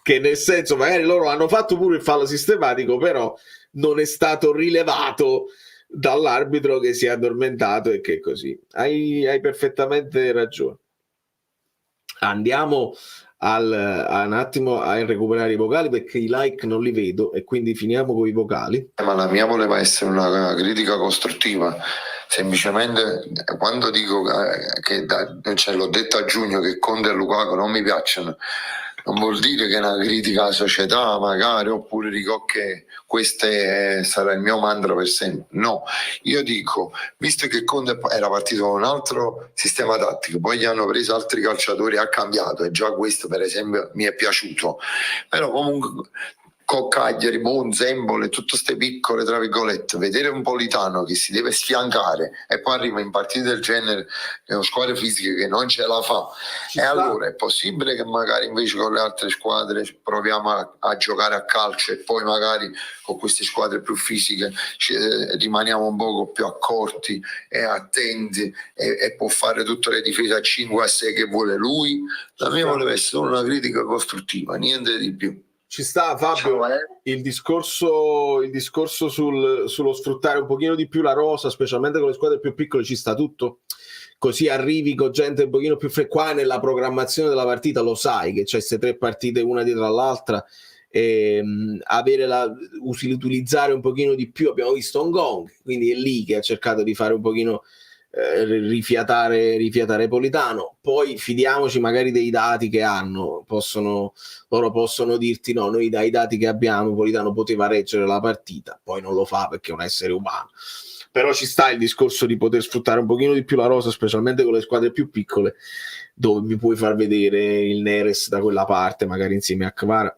che nel senso magari loro hanno fatto pure il fallo sistematico, però non è stato rilevato dall'arbitro, che si è addormentato e che così. Hai perfettamente ragione. Andiamo un attimo a recuperare i vocali, perché i like non li vedo, e quindi finiamo con i vocali. Ma la mia voleva essere una critica costruttiva, semplicemente quando dico che l'ho detto a giugno, che Conte e Lukaku non mi piacciono, non vuol dire che è una critica alla società magari, oppure dico che questo sarà il mio mantra per sempre. No, io dico, visto che Conte era partito con un altro sistema tattico, poi gli hanno preso altri calciatori, ha cambiato, e già questo per esempio mi è piaciuto, però comunque con Cagliari, Monza, Empoli, tutte queste piccole tra virgolette, vedere un Politano che si deve sfiancare e poi arriva in partite del genere, è una squadra fisica che non ce la fa, allora è possibile che magari invece con le altre squadre proviamo a giocare a calcio, e poi magari con queste squadre più fisiche rimaniamo un poco più accorti e attenti, e può fare tutte le difese a 5 a 6 che vuole lui. La mia voleva essere solo una critica costruttiva, niente di più. Ci sta, Fabio, il discorso sullo sfruttare un pochino di più la rosa, specialmente con le squadre più piccole, ci sta tutto. Così arrivi con gente un pochino più qua nella programmazione della partita, lo sai che c'è queste 3 partite una dietro all'altra, e utilizzare un pochino di più. Abbiamo visto Hong Kong, quindi è lì che ha cercato di fare un pochino rifiatare Politano. Poi fidiamoci magari dei dati che hanno, loro possono dirti no, noi dai dati che abbiamo Politano poteva reggere la partita, poi non lo fa perché è un essere umano, però ci sta il discorso di poter sfruttare un pochino di più la rosa, specialmente con le squadre più piccole, dove mi puoi far vedere il Neres da quella parte magari insieme a Kvara.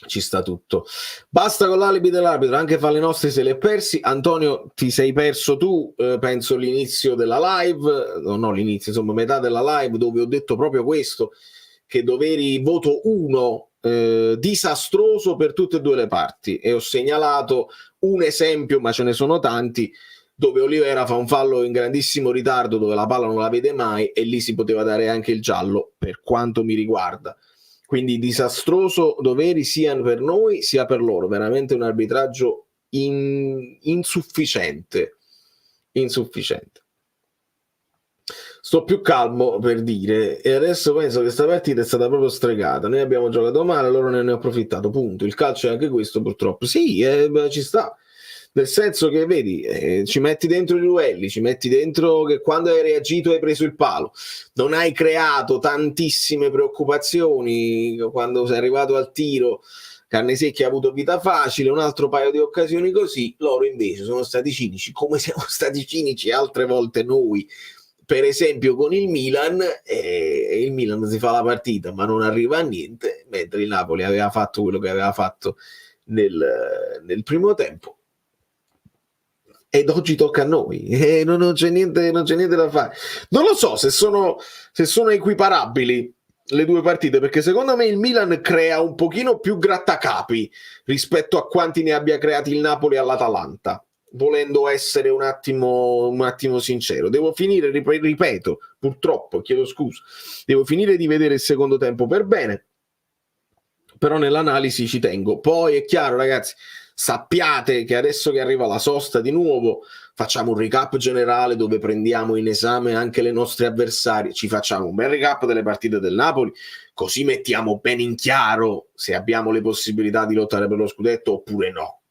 Ci sta tutto. Basta con l'alibi dell'arbitro, anche fa le nostre se le è persi. Antonio, ti sei perso tu, penso l'inizio della live, no, l'inizio, insomma metà della live, dove ho detto proprio questo, che Doveri voto 1, disastroso per tutte e due le parti, e ho segnalato un esempio, ma ce ne sono tanti, dove Olivera fa un fallo in grandissimo ritardo, dove la palla non la vede mai, e lì si poteva dare anche il giallo per quanto mi riguarda. Quindi disastroso Doveri sia per noi sia per loro, veramente un arbitraggio insufficiente. Sto più calmo, per dire, e adesso penso che questa partita è stata proprio stregata. Noi abbiamo giocato male, loro ne hanno approfittato, punto. Il calcio è anche questo, purtroppo. Sì, ci sta. Nel senso che, vedi, ci metti dentro i duelli, ci metti dentro che quando hai reagito hai preso il palo, non hai creato tantissime preoccupazioni quando sei arrivato al tiro, Carnesecchi ha avuto vita facile, un altro paio di occasioni così, loro invece sono stati cinici, come siamo stati cinici altre volte noi, per esempio con il Milan, il Milan si fa la partita ma non arriva a niente, mentre il Napoli aveva fatto quello che aveva fatto nel primo tempo. Ed oggi tocca a noi, non c'è niente da fare. Non lo so se sono equiparabili le due partite, perché secondo me il Milan crea un pochino più grattacapi rispetto a quanti ne abbia creati il Napoli all'Atalanta, volendo essere un attimo sincero. Devo finire, ripeto, purtroppo, chiedo scusa, devo finire di vedere il secondo tempo per bene, però nell'analisi ci tengo. Poi è chiaro, ragazzi, sappiate che adesso che arriva la sosta di nuovo facciamo un recap generale dove prendiamo in esame anche le nostre avversarie, ci facciamo un bel recap delle partite del Napoli, così mettiamo bene in chiaro se abbiamo le possibilità di lottare per lo scudetto oppure no,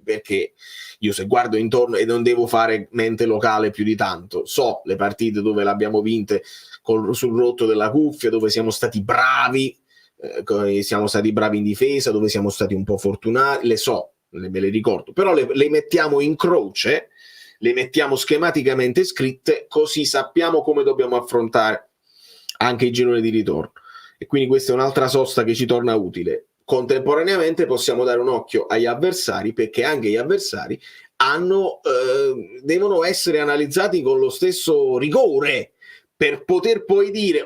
perché io se guardo intorno e non devo fare mente locale più di tanto, so le partite dove l'abbiamo vinte sul rotto della cuffia, dove siamo stati bravi, in difesa, dove siamo stati un po' fortunati, le so, me le ricordo, però le mettiamo in croce, le mettiamo schematicamente scritte, così sappiamo come dobbiamo affrontare anche i gironi di ritorno, e quindi questa è un'altra sosta che ci torna utile. Contemporaneamente possiamo dare un occhio agli avversari, perché anche gli avversari devono essere analizzati con lo stesso rigore per poter poi dire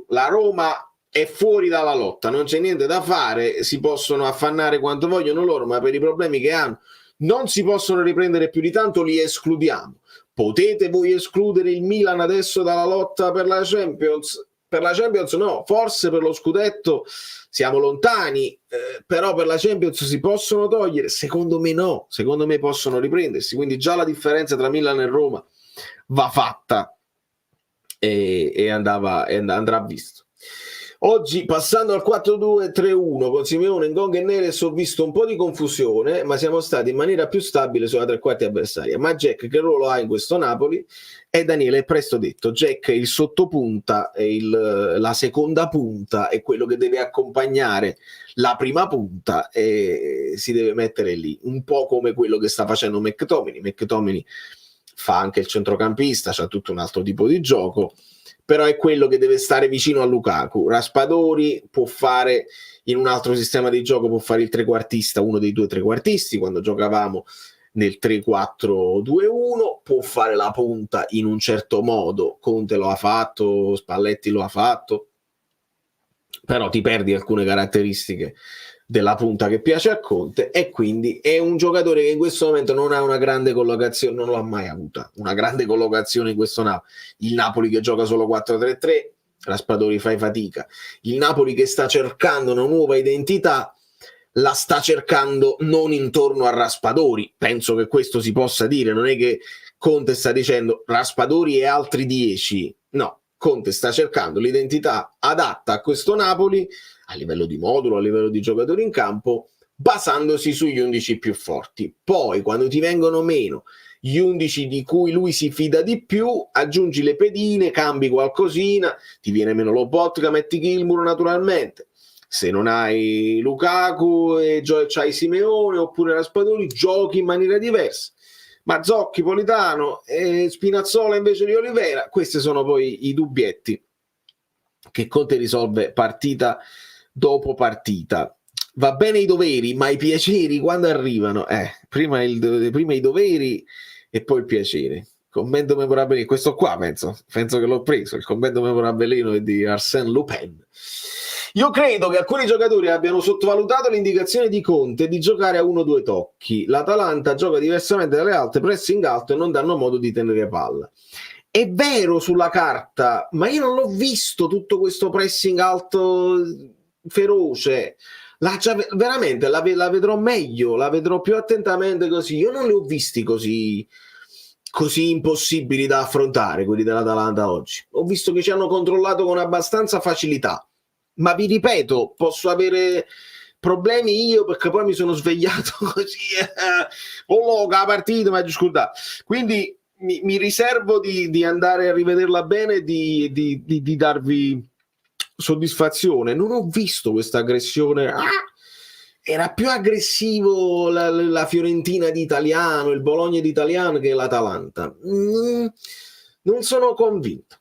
la Roma è fuori dalla lotta, non c'è niente da fare, si possono affannare quanto vogliono loro, ma per i problemi che hanno non si possono riprendere più di tanto, li escludiamo. Potete voi escludere il Milan adesso dalla lotta per la Champions? Per la Champions no, forse per lo scudetto siamo lontani, però per la Champions si possono togliere? Secondo me no, secondo me possono riprendersi, quindi già la differenza tra Milan e Roma va fatta e andrà visto. Oggi, passando al 4-2-3-1 con Simeone, Ngonga e Neres, ho visto un po' di confusione, ma siamo stati in maniera più stabile sulla tre quarti avversaria. Ma Jack che ruolo ha in questo Napoli? E Daniele, è presto detto, Jack è il sottopunta, è la seconda punta, è quello che deve accompagnare la prima punta e si deve mettere lì, un po' come quello che sta facendo McTominay. McTominay fa anche il centrocampista, c'ha tutto un altro tipo di gioco, però è quello che deve stare vicino a Lukaku. Raspadori può fare, in un altro sistema di gioco, può fare il trequartista, uno dei due trequartisti, quando giocavamo nel 3-4-2-1, può fare la punta in un certo modo, Conte lo ha fatto, Spalletti lo ha fatto, però ti perdi alcune caratteristiche della punta che piace a Conte, e quindi è un giocatore che in questo momento non ha una grande collocazione, non l'ha mai avuta una grande collocazione in questo Napoli. Il Napoli che gioca solo 4-3-3, Raspadori fai fatica. Il Napoli che sta cercando una nuova identità la sta cercando non intorno a Raspadori, penso che questo si possa dire, non è che Conte sta dicendo Raspadori e altri 10, no, Conte sta cercando l'identità adatta a questo Napoli a livello di modulo, a livello di giocatori in campo, basandosi sugli 11 più forti. Poi, quando ti vengono meno gli 11 di cui lui si fida di più, aggiungi le pedine, cambi qualcosina, ti viene meno Lobotka, metti Gilmour naturalmente. Se non hai Lukaku e c'hai Simeone oppure Raspadori, giochi in maniera diversa. Mazzocchi, Politano e Spinazzola invece di Olivera, questi sono poi i dubbietti che Conte risolve partita dopo partita. Va bene i doveri, ma i piaceri quando arrivano? Prima i doveri e poi il piacere. Commento memorabile, questo qua penso che l'ho preso, il commento memorabile di Arsène Lupin. Io credo che alcuni giocatori abbiano sottovalutato l'indicazione di Conte di giocare a 1-2 tocchi. L'Atalanta gioca diversamente dalle altre, pressing alto e non danno modo di tenere palla. È vero sulla carta, ma io non l'ho visto tutto questo pressing alto feroce. Veramente la vedrò meglio, la vedrò più attentamente così. Io non li ho visti così impossibili da affrontare quelli dell'Atalanta oggi. Ho visto che ci hanno controllato con abbastanza facilità, ma vi ripeto, posso avere problemi io perché poi mi sono svegliato così la partita, ma scusate, quindi mi riservo di andare a rivederla bene e di darvi soddisfazione. Non ho visto questa aggressione. Era più aggressivo la Fiorentina di Italiano, il Bologna di Italiano che l'Atalanta. Non sono convinto.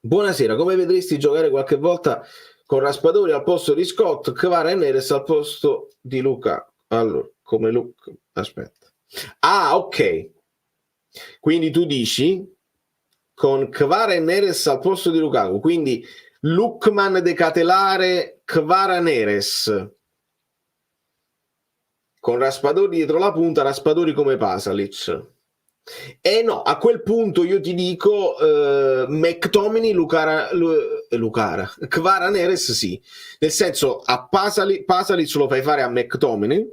Buonasera, come vedresti giocare qualche volta con Raspadori al posto di Scott, Kvara e Neres al posto di Luca? Allora, come Luca? Aspetta. Ok. Quindi tu dici con Kvara e Neres al posto di Lukaku, quindi Lukman decatelare Kvara Neres con Raspadori dietro la punta, Raspadori come Pasalic. No, a quel punto io ti dico McTominay, Kvara Neres sì, nel senso a Pasalic lo fai fare a McTominay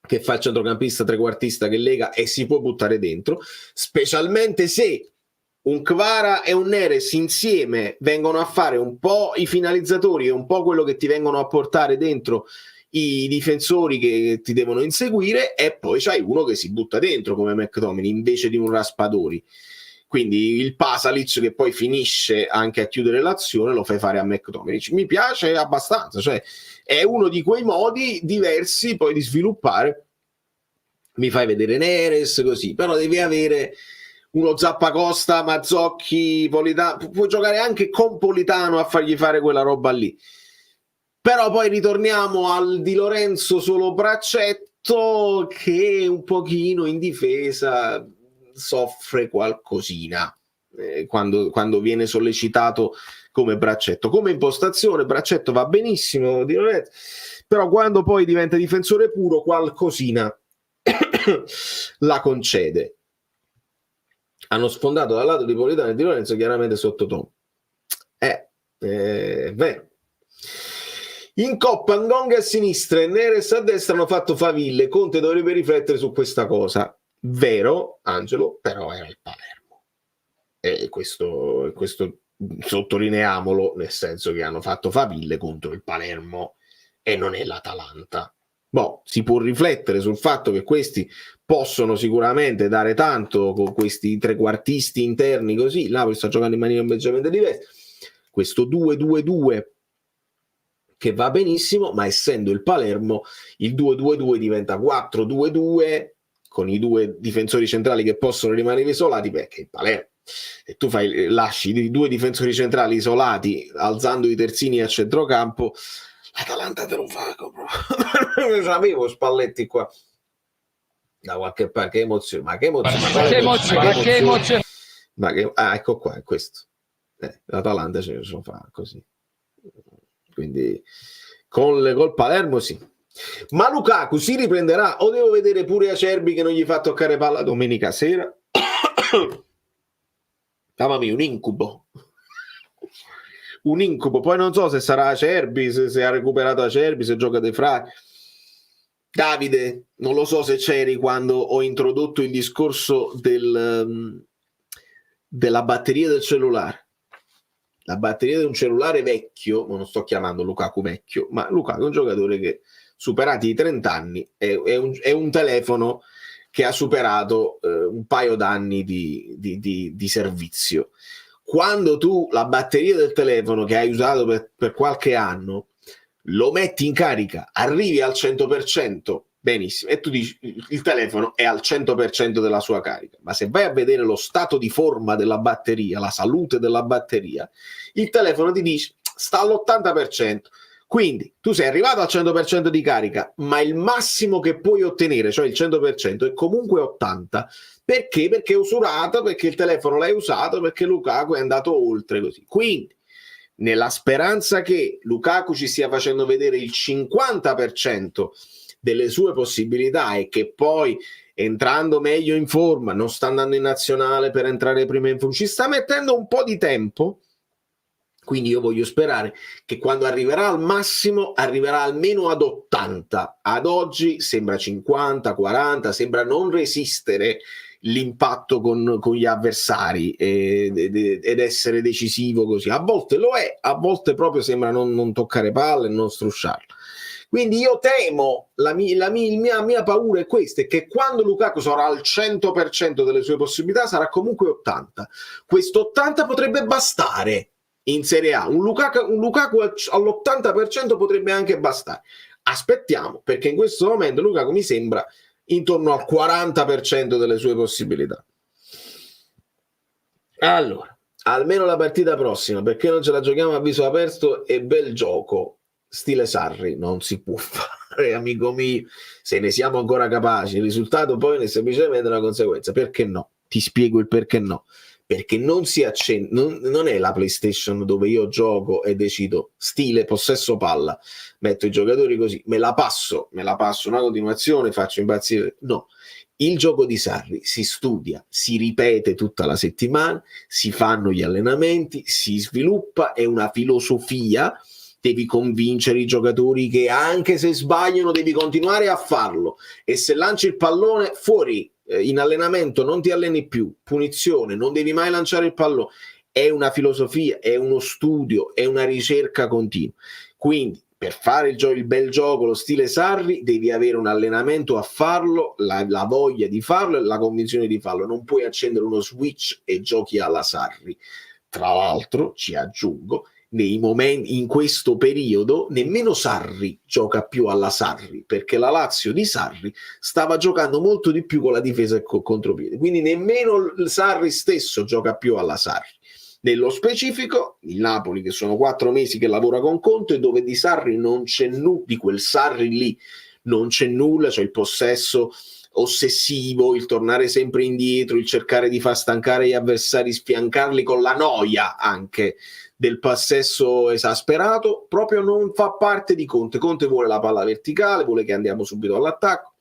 che fa il centrocampista trequartista che lega e si può buttare dentro, specialmente se un Kvara e un Neres insieme vengono a fare un po' i finalizzatori e un po' quello che ti vengono a portare dentro i difensori che ti devono inseguire, e poi c'hai uno che si butta dentro come McTominay invece di un Raspadori. Quindi il Pasalic che poi finisce anche a chiudere l'azione lo fai fare a McTominay. Mi piace abbastanza, cioè è uno di quei modi diversi poi di sviluppare. Mi fai vedere Neres così, però devi avere uno Zappacosta, Mazzocchi, Politano. Puoi giocare anche con Politano a fargli fare quella roba lì. Però poi ritorniamo al Di Lorenzo solo braccetto, che un pochino in difesa soffre qualcosina quando viene sollecitato come braccetto. Come impostazione braccetto va benissimo Di Lorenzo, però quando poi diventa difensore puro qualcosina la concede. Hanno sfondato dal lato di Politano e Di Lorenzo chiaramente sotto tono. Vero. In Coppa Ngonga a sinistra e Neres a destra hanno fatto faville. Conte dovrebbe riflettere su questa cosa. Vero, Angelo, però era il Palermo. E questo sottolineiamolo, nel senso che hanno fatto faville contro il Palermo e non è l'Atalanta. Si può riflettere sul fatto che questi possono sicuramente dare tanto con questi trequartisti interni così. Napoli sta giocando in maniera leggermente diversa. Questo 2-2-2 che va benissimo, ma essendo il Palermo il 2-2-2 diventa 4-2-2 con i due difensori centrali che possono rimanere isolati, perché il Palermo, e tu lasci i due difensori centrali isolati alzando i terzini a centrocampo, l'Atalanta te lo fa. Sapevo Spalletti qua da qualche parte. Che emozione, ma che emozione. Ecco qua, è questo. L'Atalanta ce lo fa così. Quindi col Palermo sì. Ma Lukaku si riprenderà o devo vedere pure Acerbi che non gli fa toccare palla domenica sera? Mamma mia, un incubo. Poi non so se sarà Acerbi, se ha recuperato Acerbi, se gioca De Frati. Davide, non lo so se c'eri quando ho introdotto il discorso della batteria del cellulare. La batteria di un cellulare vecchio, non sto chiamando Lukaku vecchio, ma Lukaku è un giocatore che superati i 30 anni è un telefono che ha superato un paio d'anni di servizio. Quando tu la batteria del telefono che hai usato per qualche anno lo metti in carica, arrivi al 100%, benissimo, e tu dici il telefono è al 100% della sua carica, ma se vai a vedere lo stato di forma della batteria, la salute della batteria, il telefono ti dice sta all'80%, quindi tu sei arrivato al 100% di carica, ma il massimo che puoi ottenere, cioè il 100%, è comunque 80%. Perché? Perché è usurata, perché il telefono l'hai usato, perché Lukaku è andato oltre così. Quindi nella speranza che Lukaku ci stia facendo vedere il 50% delle sue possibilità e che poi entrando meglio in forma, non sta andando in nazionale per entrare prima in forma, ci sta mettendo un po' di tempo, quindi io voglio sperare che quando arriverà al massimo arriverà almeno ad 80. Ad oggi sembra 50, 40, sembra non resistere l'impatto con gli avversari ed essere decisivo così. A volte lo è, a volte proprio sembra non toccare palle e non strusciarla. Quindi io temo, la mia paura è questa, è che quando Lukaku sarà al 100% delle sue possibilità sarà comunque 80. Questo 80 potrebbe bastare in Serie A, un Lukaku all'80% potrebbe anche bastare. Aspettiamo, perché in questo momento Lukaku mi sembra intorno al 40% delle sue possibilità. Allora, almeno la partita prossima, perché non ce la giochiamo a viso aperto e bel gioco stile Sarri? Non si può fare, amico mio, se ne siamo ancora capaci. Il risultato poi è semplicemente una conseguenza. Perché no? Ti spiego il perché no. Perché non si accende, non è la PlayStation dove io gioco e decido stile possesso palla, metto i giocatori così, me la passo una continuazione, faccio impazzire. No, il gioco di Sarri si studia, si ripete tutta la settimana, si fanno gli allenamenti, si sviluppa, è una filosofia. Devi convincere i giocatori che anche se sbagliano devi continuare a farlo, e se lanci il pallone fuori in allenamento non ti alleni più, punizione, non devi mai lanciare il pallone. È una filosofia, è uno studio, è una ricerca continua. Quindi per fare il bel gioco, lo stile Sarri, devi avere un allenamento a farlo, la voglia di farlo e la convinzione di farlo. Non puoi accendere uno switch e giochi alla Sarri. Tra l'altro, ci aggiungo, nei momenti, in questo periodo nemmeno Sarri gioca più alla Sarri, perché la Lazio di Sarri stava giocando molto di più con la difesa e contropiede, quindi nemmeno il Sarri stesso gioca più alla Sarri. Nello specifico, il Napoli, che sono 4 mesi che lavora con Conte, dove di Sarri non c'è nulla, di quel Sarri lì non c'è nulla, c'è il possesso ossessivo, il tornare sempre indietro, il cercare di far stancare gli avversari, sfiancarli con la noia anche del possesso esasperato, proprio non fa parte di Conte. Conte vuole la palla verticale, vuole che andiamo subito all'attacco,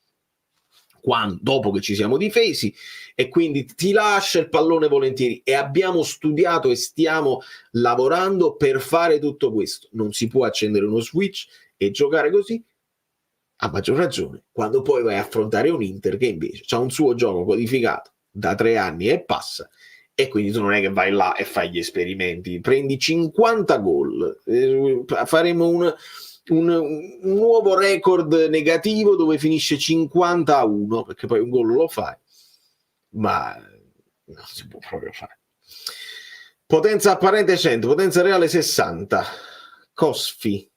dopo che ci siamo difesi, e quindi ti lascia il pallone volentieri, e abbiamo studiato e stiamo lavorando per fare tutto questo. Non si può accendere uno switch e giocare così, a maggior ragione quando poi vai a affrontare un Inter che invece ha un suo gioco codificato da 3 anni e passa, e quindi tu non è che vai là e fai gli esperimenti, prendi 50 gol, faremo un nuovo record negativo dove finisce 50-1, perché poi un gol lo fai, ma non si può proprio fare. Potenza apparente 100, potenza reale 60. Cosfi,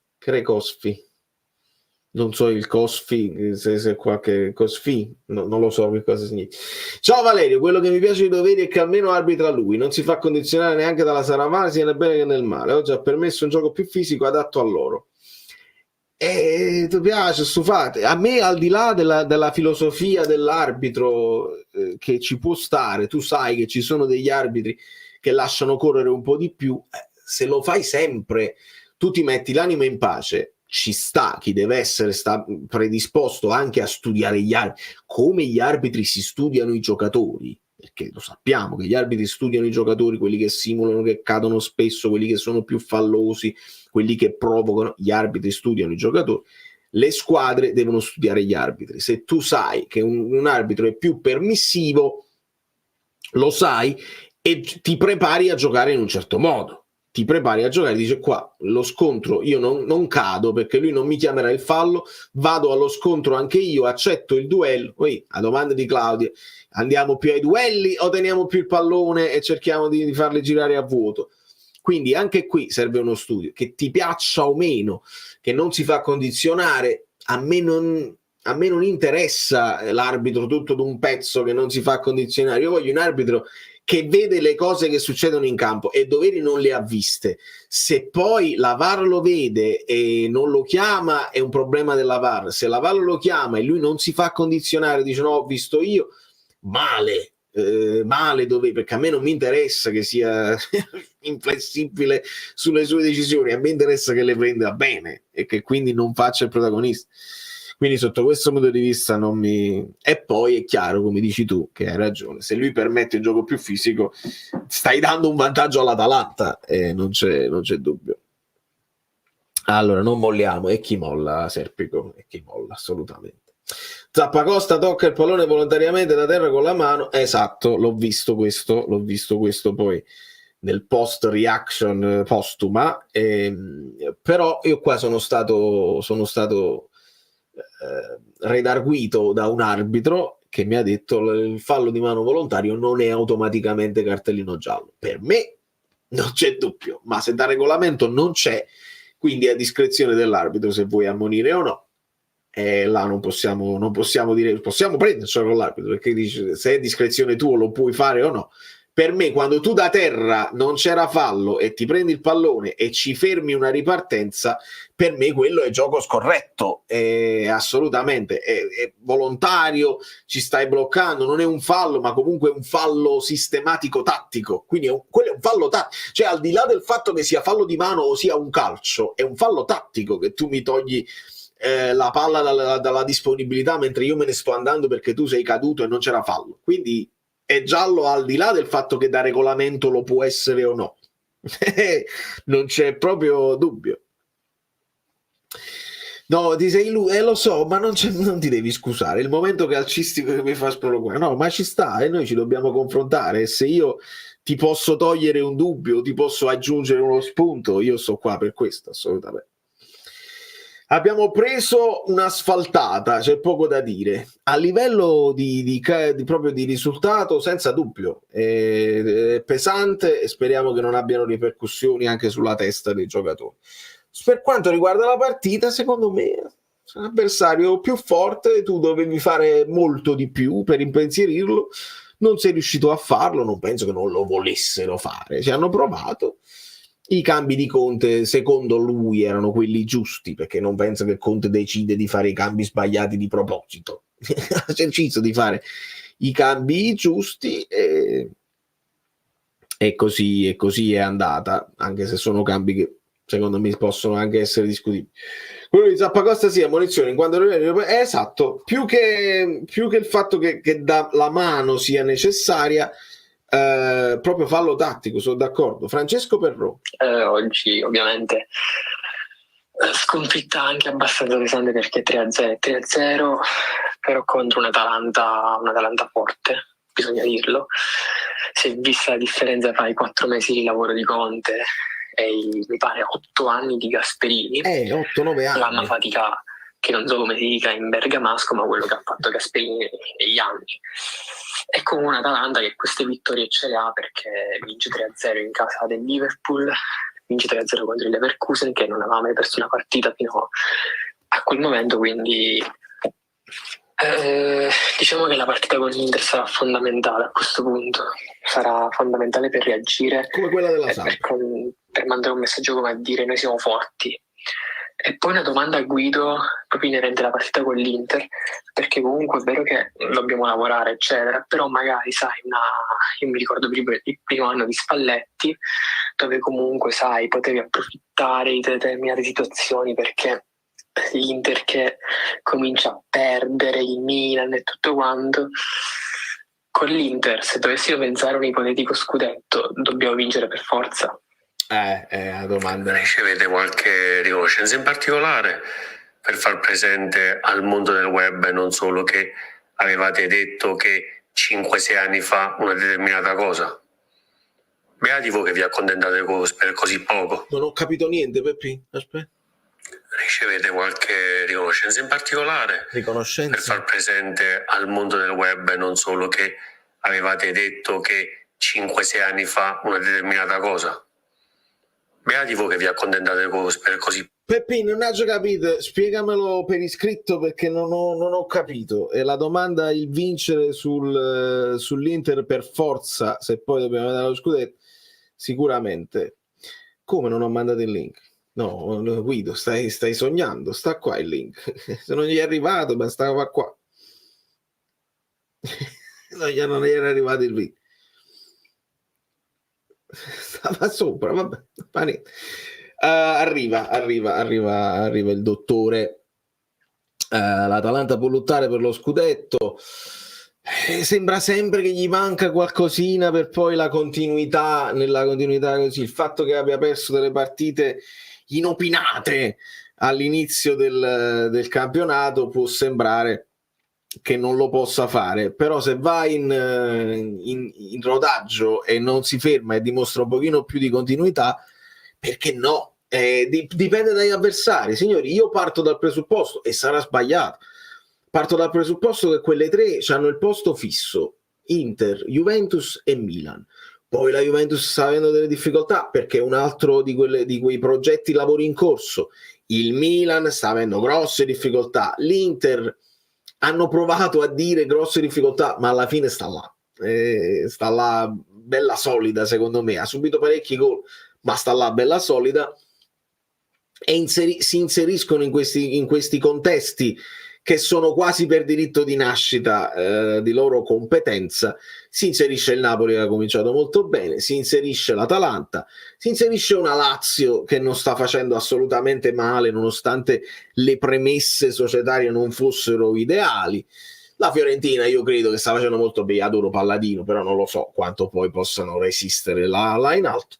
non so il Cosfi, se qualche Cosfi, no, non lo so che cosa significa. Ciao Valerio, quello che mi piace di Doveri è che almeno arbitra lui, non si fa condizionare neanche dalla Saravana sia nel bene che nel male. Oggi ha permesso un gioco più fisico adatto a loro. E ti piace, stufate. A me, al di là della filosofia dell'arbitro, che ci può stare, tu sai che ci sono degli arbitri che lasciano correre un po' di più, se lo fai sempre, tu ti metti l'anima in pace. Ci sta, chi deve essere predisposto anche a studiare gli arbitri, come gli arbitri si studiano i giocatori, perché lo sappiamo che gli arbitri studiano i giocatori, quelli che simulano, che cadono spesso, quelli che sono più fallosi, quelli che provocano. Gli arbitri studiano i giocatori, le squadre devono studiare gli arbitri. Se tu sai che un arbitro è più permissivo, lo sai e ti prepari a giocare in un certo modo. Ti prepari a giocare, dice qua lo scontro io non cado perché lui non mi chiamerà il fallo, vado allo scontro anche io, accetto il duello. Poi a domanda di Claudia, andiamo più ai duelli o teniamo più il pallone e cerchiamo di farli girare a vuoto? Quindi anche qui serve uno studio, che ti piaccia o meno, che non si fa condizionare. A me non interessa l'arbitro tutto d'un pezzo che non si fa condizionare. Io voglio un arbitro che vede le cose che succedono in campo, e Doveri non le ha viste. Se poi la VAR lo vede e non lo chiama, è un problema della VAR. Se la VAR lo chiama e lui non si fa condizionare, dice no, ho visto io, male Doveri, perché a me non mi interessa che sia inflessibile sulle sue decisioni, a me interessa che le prenda bene e che quindi non faccia il protagonista. Quindi sotto questo punto di vista non mi... E poi è chiaro, come dici tu, che hai ragione, se lui permette il gioco più fisico stai dando un vantaggio all'Atalanta, e non c'è dubbio. Allora non molliamo, e chi molla Serpico? E chi molla assolutamente. Zappacosta tocca il pallone volontariamente da terra con la mano, esatto, l'ho visto questo poi nel post reaction postuma, però io qua sono stato redarguito da un arbitro che mi ha detto il fallo di mano volontario non è automaticamente cartellino giallo. Per me non c'è dubbio, ma se da regolamento non c'è, quindi è a discrezione dell'arbitro se vuoi ammonire o no. Là non possiamo dire, possiamo prendercelo con l'arbitro, perché dice se è discrezione tua lo puoi fare o no. Per me, quando tu da terra non c'era fallo e ti prendi il pallone e ci fermi una ripartenza, per me quello è gioco scorretto, assolutamente, è volontario, ci stai bloccando, non è un fallo, ma comunque è un fallo sistematico tattico, quindi quello è un fallo tattico, cioè al di là del fatto che sia fallo di mano o sia un calcio, è un fallo tattico che tu mi togli la palla dalla disponibilità mentre io me ne sto andando perché tu sei caduto e non c'era fallo, quindi è giallo al di là del fatto che da regolamento lo può essere o no. Non c'è proprio dubbio. No, ti sei lo so, ma non ti devi scusare. Il momento calcistico che mi fa sproloquare, no, ma ci sta e noi ci dobbiamo confrontare. Se io ti posso togliere un dubbio, ti posso aggiungere uno spunto, io sto qua per questo, assolutamente. Abbiamo preso un'asfaltata, c'è poco da dire. A livello proprio di risultato, senza dubbio, è pesante e speriamo che non abbiano ripercussioni anche sulla testa dei giocatori. Per quanto riguarda la partita, secondo me, è un avversario più forte, tu dovevi fare molto di più per impensierirlo, non sei riuscito a farlo, non penso che non lo volessero fare, ci hanno provato. I cambi di Conte secondo lui erano quelli giusti, perché non penso che Conte decide di fare i cambi sbagliati di proposito, ha deciso di fare i cambi giusti e così è andata, anche se sono cambi che secondo me possono anche essere discutibili. Quello di Zappacosta sì, ammonizione in quanto esatto, più che il fatto che la mano sia necessaria, proprio fallo tattico, sono d'accordo. Francesco Perrò. Oggi ovviamente sconfitta anche abbastanza pesante, perché 3-0, però contro un'Atalanta forte, bisogna dirlo. Si è vista la differenza fra i 4 mesi di lavoro di Conte e mi pare 8 anni di Gasperini. 8-9 anni. La fatica che non so come si dica in bergamasco, ma quello che ha fatto Gasperini negli anni. È come un Atalanta che queste vittorie ce le ha, perché vince 3-0 in casa del Liverpool, vince 3-0 contro il Leverkusen, che non aveva mai perso una partita fino a quel momento, quindi diciamo che la partita con l'Inter sarà fondamentale a questo punto, sarà fondamentale per reagire, come quella della Samp, per mandare un messaggio come a dire noi siamo forti. E poi una domanda a Guido proprio inerente alla partita con l'Inter, perché comunque è vero che dobbiamo lavorare eccetera, però magari sai, io mi ricordo il primo anno di Spalletti, dove comunque sai potevi approfittare di determinate situazioni, perché l'Inter che comincia a perdere, il Milan e tutto quanto. Con l'Inter, se dovessimo pensare a un ipotetico scudetto, dobbiamo vincere per forza. La domanda. Ricevete qualche riconoscenza in particolare per far presente al mondo del web non solo che avevate detto che 5-6 anni fa una determinata cosa? Beati voi che vi accontentate per così poco. Non ho capito niente, Peppi. Aspetta. Ricevete qualche riconoscenza in particolare per far presente al mondo del web non solo che avevate detto che 5-6 anni fa una determinata cosa? Beati voi che vi accontentate per così. Peppi, non ho già capito, spiegamelo per iscritto, perché non ho capito. E la domanda, il vincere sull'Inter per forza, se poi dobbiamo andare allo scudetto, sicuramente. Come non ho mandato il link? No, Guido, stai sognando, sta qua il link. Se non gli è arrivato, ma stava qua. Non gli era arrivato il link. Stava sopra, vabbè. Arriva il dottore. L'Atalanta può lottare per lo scudetto. Sembra sempre che gli manca qualcosina per poi nella continuità così. Il fatto che abbia perso delle partite inopinate all'inizio del campionato può sembrare che non lo possa fare, però se va in rodaggio e non si ferma e dimostra un pochino più di continuità, perché no? Dipende dagli avversari, signori. Io parto dal presupposto, e sarà sbagliato, che quelle tre hanno il posto fisso: Inter, Juventus e Milan. Poi la Juventus sta avendo delle difficoltà perché è un altro di quei progetti lavori in corso. Il Milan sta avendo grosse difficoltà. L'Inter hanno provato a dire grosse difficoltà, ma alla fine sta là bella solida, secondo me. Ha subito parecchi gol, ma sta là bella solida, e si inseriscono in questi contesti che sono quasi per diritto di nascita di loro competenza. Si inserisce il Napoli, che ha cominciato molto bene, si inserisce l'Atalanta, si inserisce una Lazio che non sta facendo assolutamente male nonostante le premesse societarie non fossero ideali. La Fiorentina io credo che sta facendo molto bene, adoro Palladino, però non lo so quanto poi possano resistere là in alto.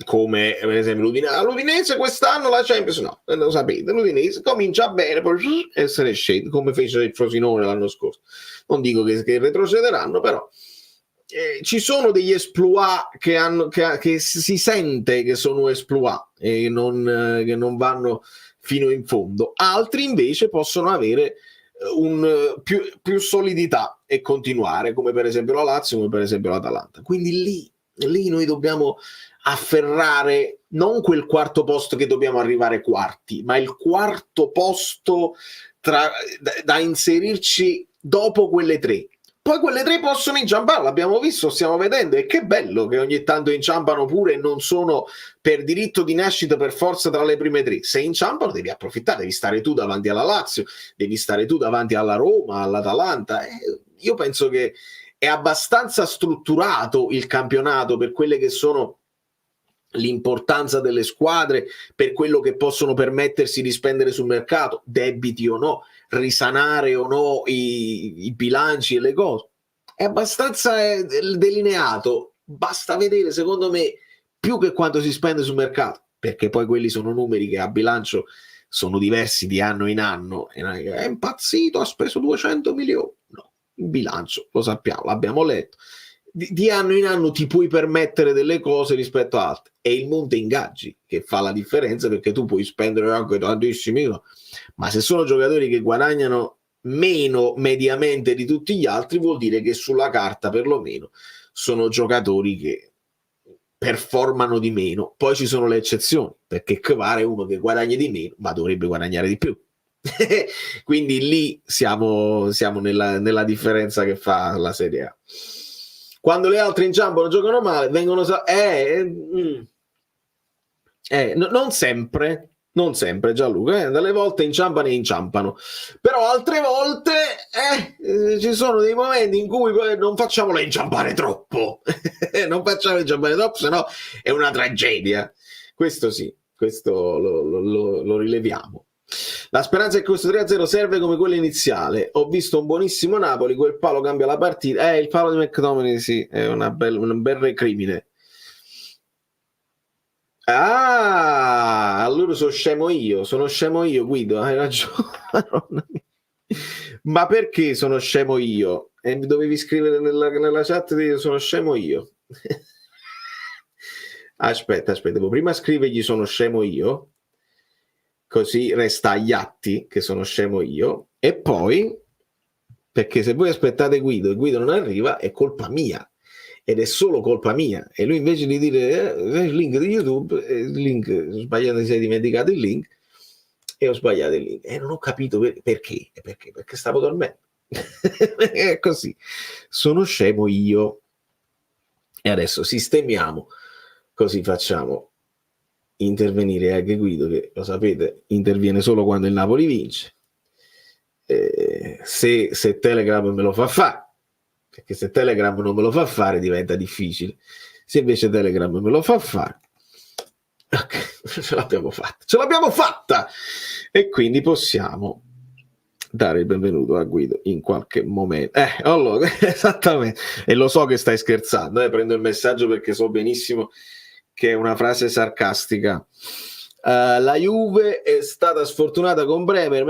Come per esempio l'Udinese quest'anno la Champions, no, lo sapete, l'Udinese comincia bene, poi essere sceso, come fece il Frosinone l'anno scorso. Non dico che retrocederanno, però ci sono degli exploit che si sente che sono exploit e che non vanno fino in fondo. Altri invece possono avere più solidità e continuare, come per esempio la Lazio, come per esempio l'Atalanta. Quindi lì noi dobbiamo afferrare non quel quarto posto che dobbiamo arrivare quarti, ma il quarto posto da inserirci dopo quelle tre. poi quelle 3 possono inciampare, l'abbiamo visto, stiamo vedendo, e che bello che ogni tanto inciampano pure e non sono per diritto di nascita per forza tra le prime 3. Se inciampano devi approfittare, devi stare tu davanti alla Lazio, devi stare tu davanti alla Roma, all'Atalanta. Io penso che è abbastanza strutturato il campionato per quelle che sono l'importanza delle squadre, per quello che possono permettersi di spendere sul mercato, debiti o no, risanare o no i bilanci e le cose. È abbastanza delineato, basta vedere, secondo me, più che quanto si spende sul mercato, perché poi quelli sono numeri che a bilancio sono diversi di anno in anno. È impazzito, ha speso 200 milioni. No, in bilancio, lo sappiamo, l'abbiamo letto. Di anno in anno ti puoi permettere delle cose rispetto a altre. È il monte ingaggi che fa la differenza, perché tu puoi spendere anche tantissimi, ma se sono giocatori che guadagnano meno mediamente di tutti gli altri, vuol dire che sulla carta perlomeno sono giocatori che performano di meno. Poi ci sono le eccezioni, perché Kvara è uno che guadagna di meno ma dovrebbe guadagnare di più. Quindi lì siamo nella differenza che fa la Serie A. Quando le altre inciampano, giocano male, vengono non sempre Gianluca, dalle volte inciampano, però altre volte ci sono dei momenti in cui non facciamole inciampare troppo sennò è una tragedia. Questo sì, questo lo rileviamo. La speranza è che questo 3-0 serve come quello iniziale. Ho visto un buonissimo Napoli, quel palo cambia la partita. Il palo di McTominay, sì, è un bel recrimine. Allora sono scemo io, Guido, hai ragione. Ma perché sono scemo io? Dovevi scrivere nella chat di sono scemo io. Aspetta, devo prima scrivergli sono scemo io, così resta agli atti che sono scemo io, e poi, perché se voi aspettate Guido e Guido non arriva, è colpa mia, ed è solo colpa mia, e lui invece di dire il link di YouTube, il link, sbagliato, si è dimenticato il link e ho sbagliato il link, e non ho capito perché stavo dormendo. È così, sono scemo io. E adesso sistemiamo, così facciamo intervenire anche Guido, che lo sapete interviene solo quando il Napoli vince. Se Telegram me lo fa fare, perché se Telegram non me lo fa fare diventa difficile. Se invece Telegram me lo fa fare, ok, ce l'abbiamo fatta, e quindi possiamo dare il benvenuto a Guido in qualche momento. Allora, esattamente, e lo so che stai scherzando, prendo il messaggio perché so benissimo che è una frase sarcastica. La Juve è stata sfortunata con Bremer,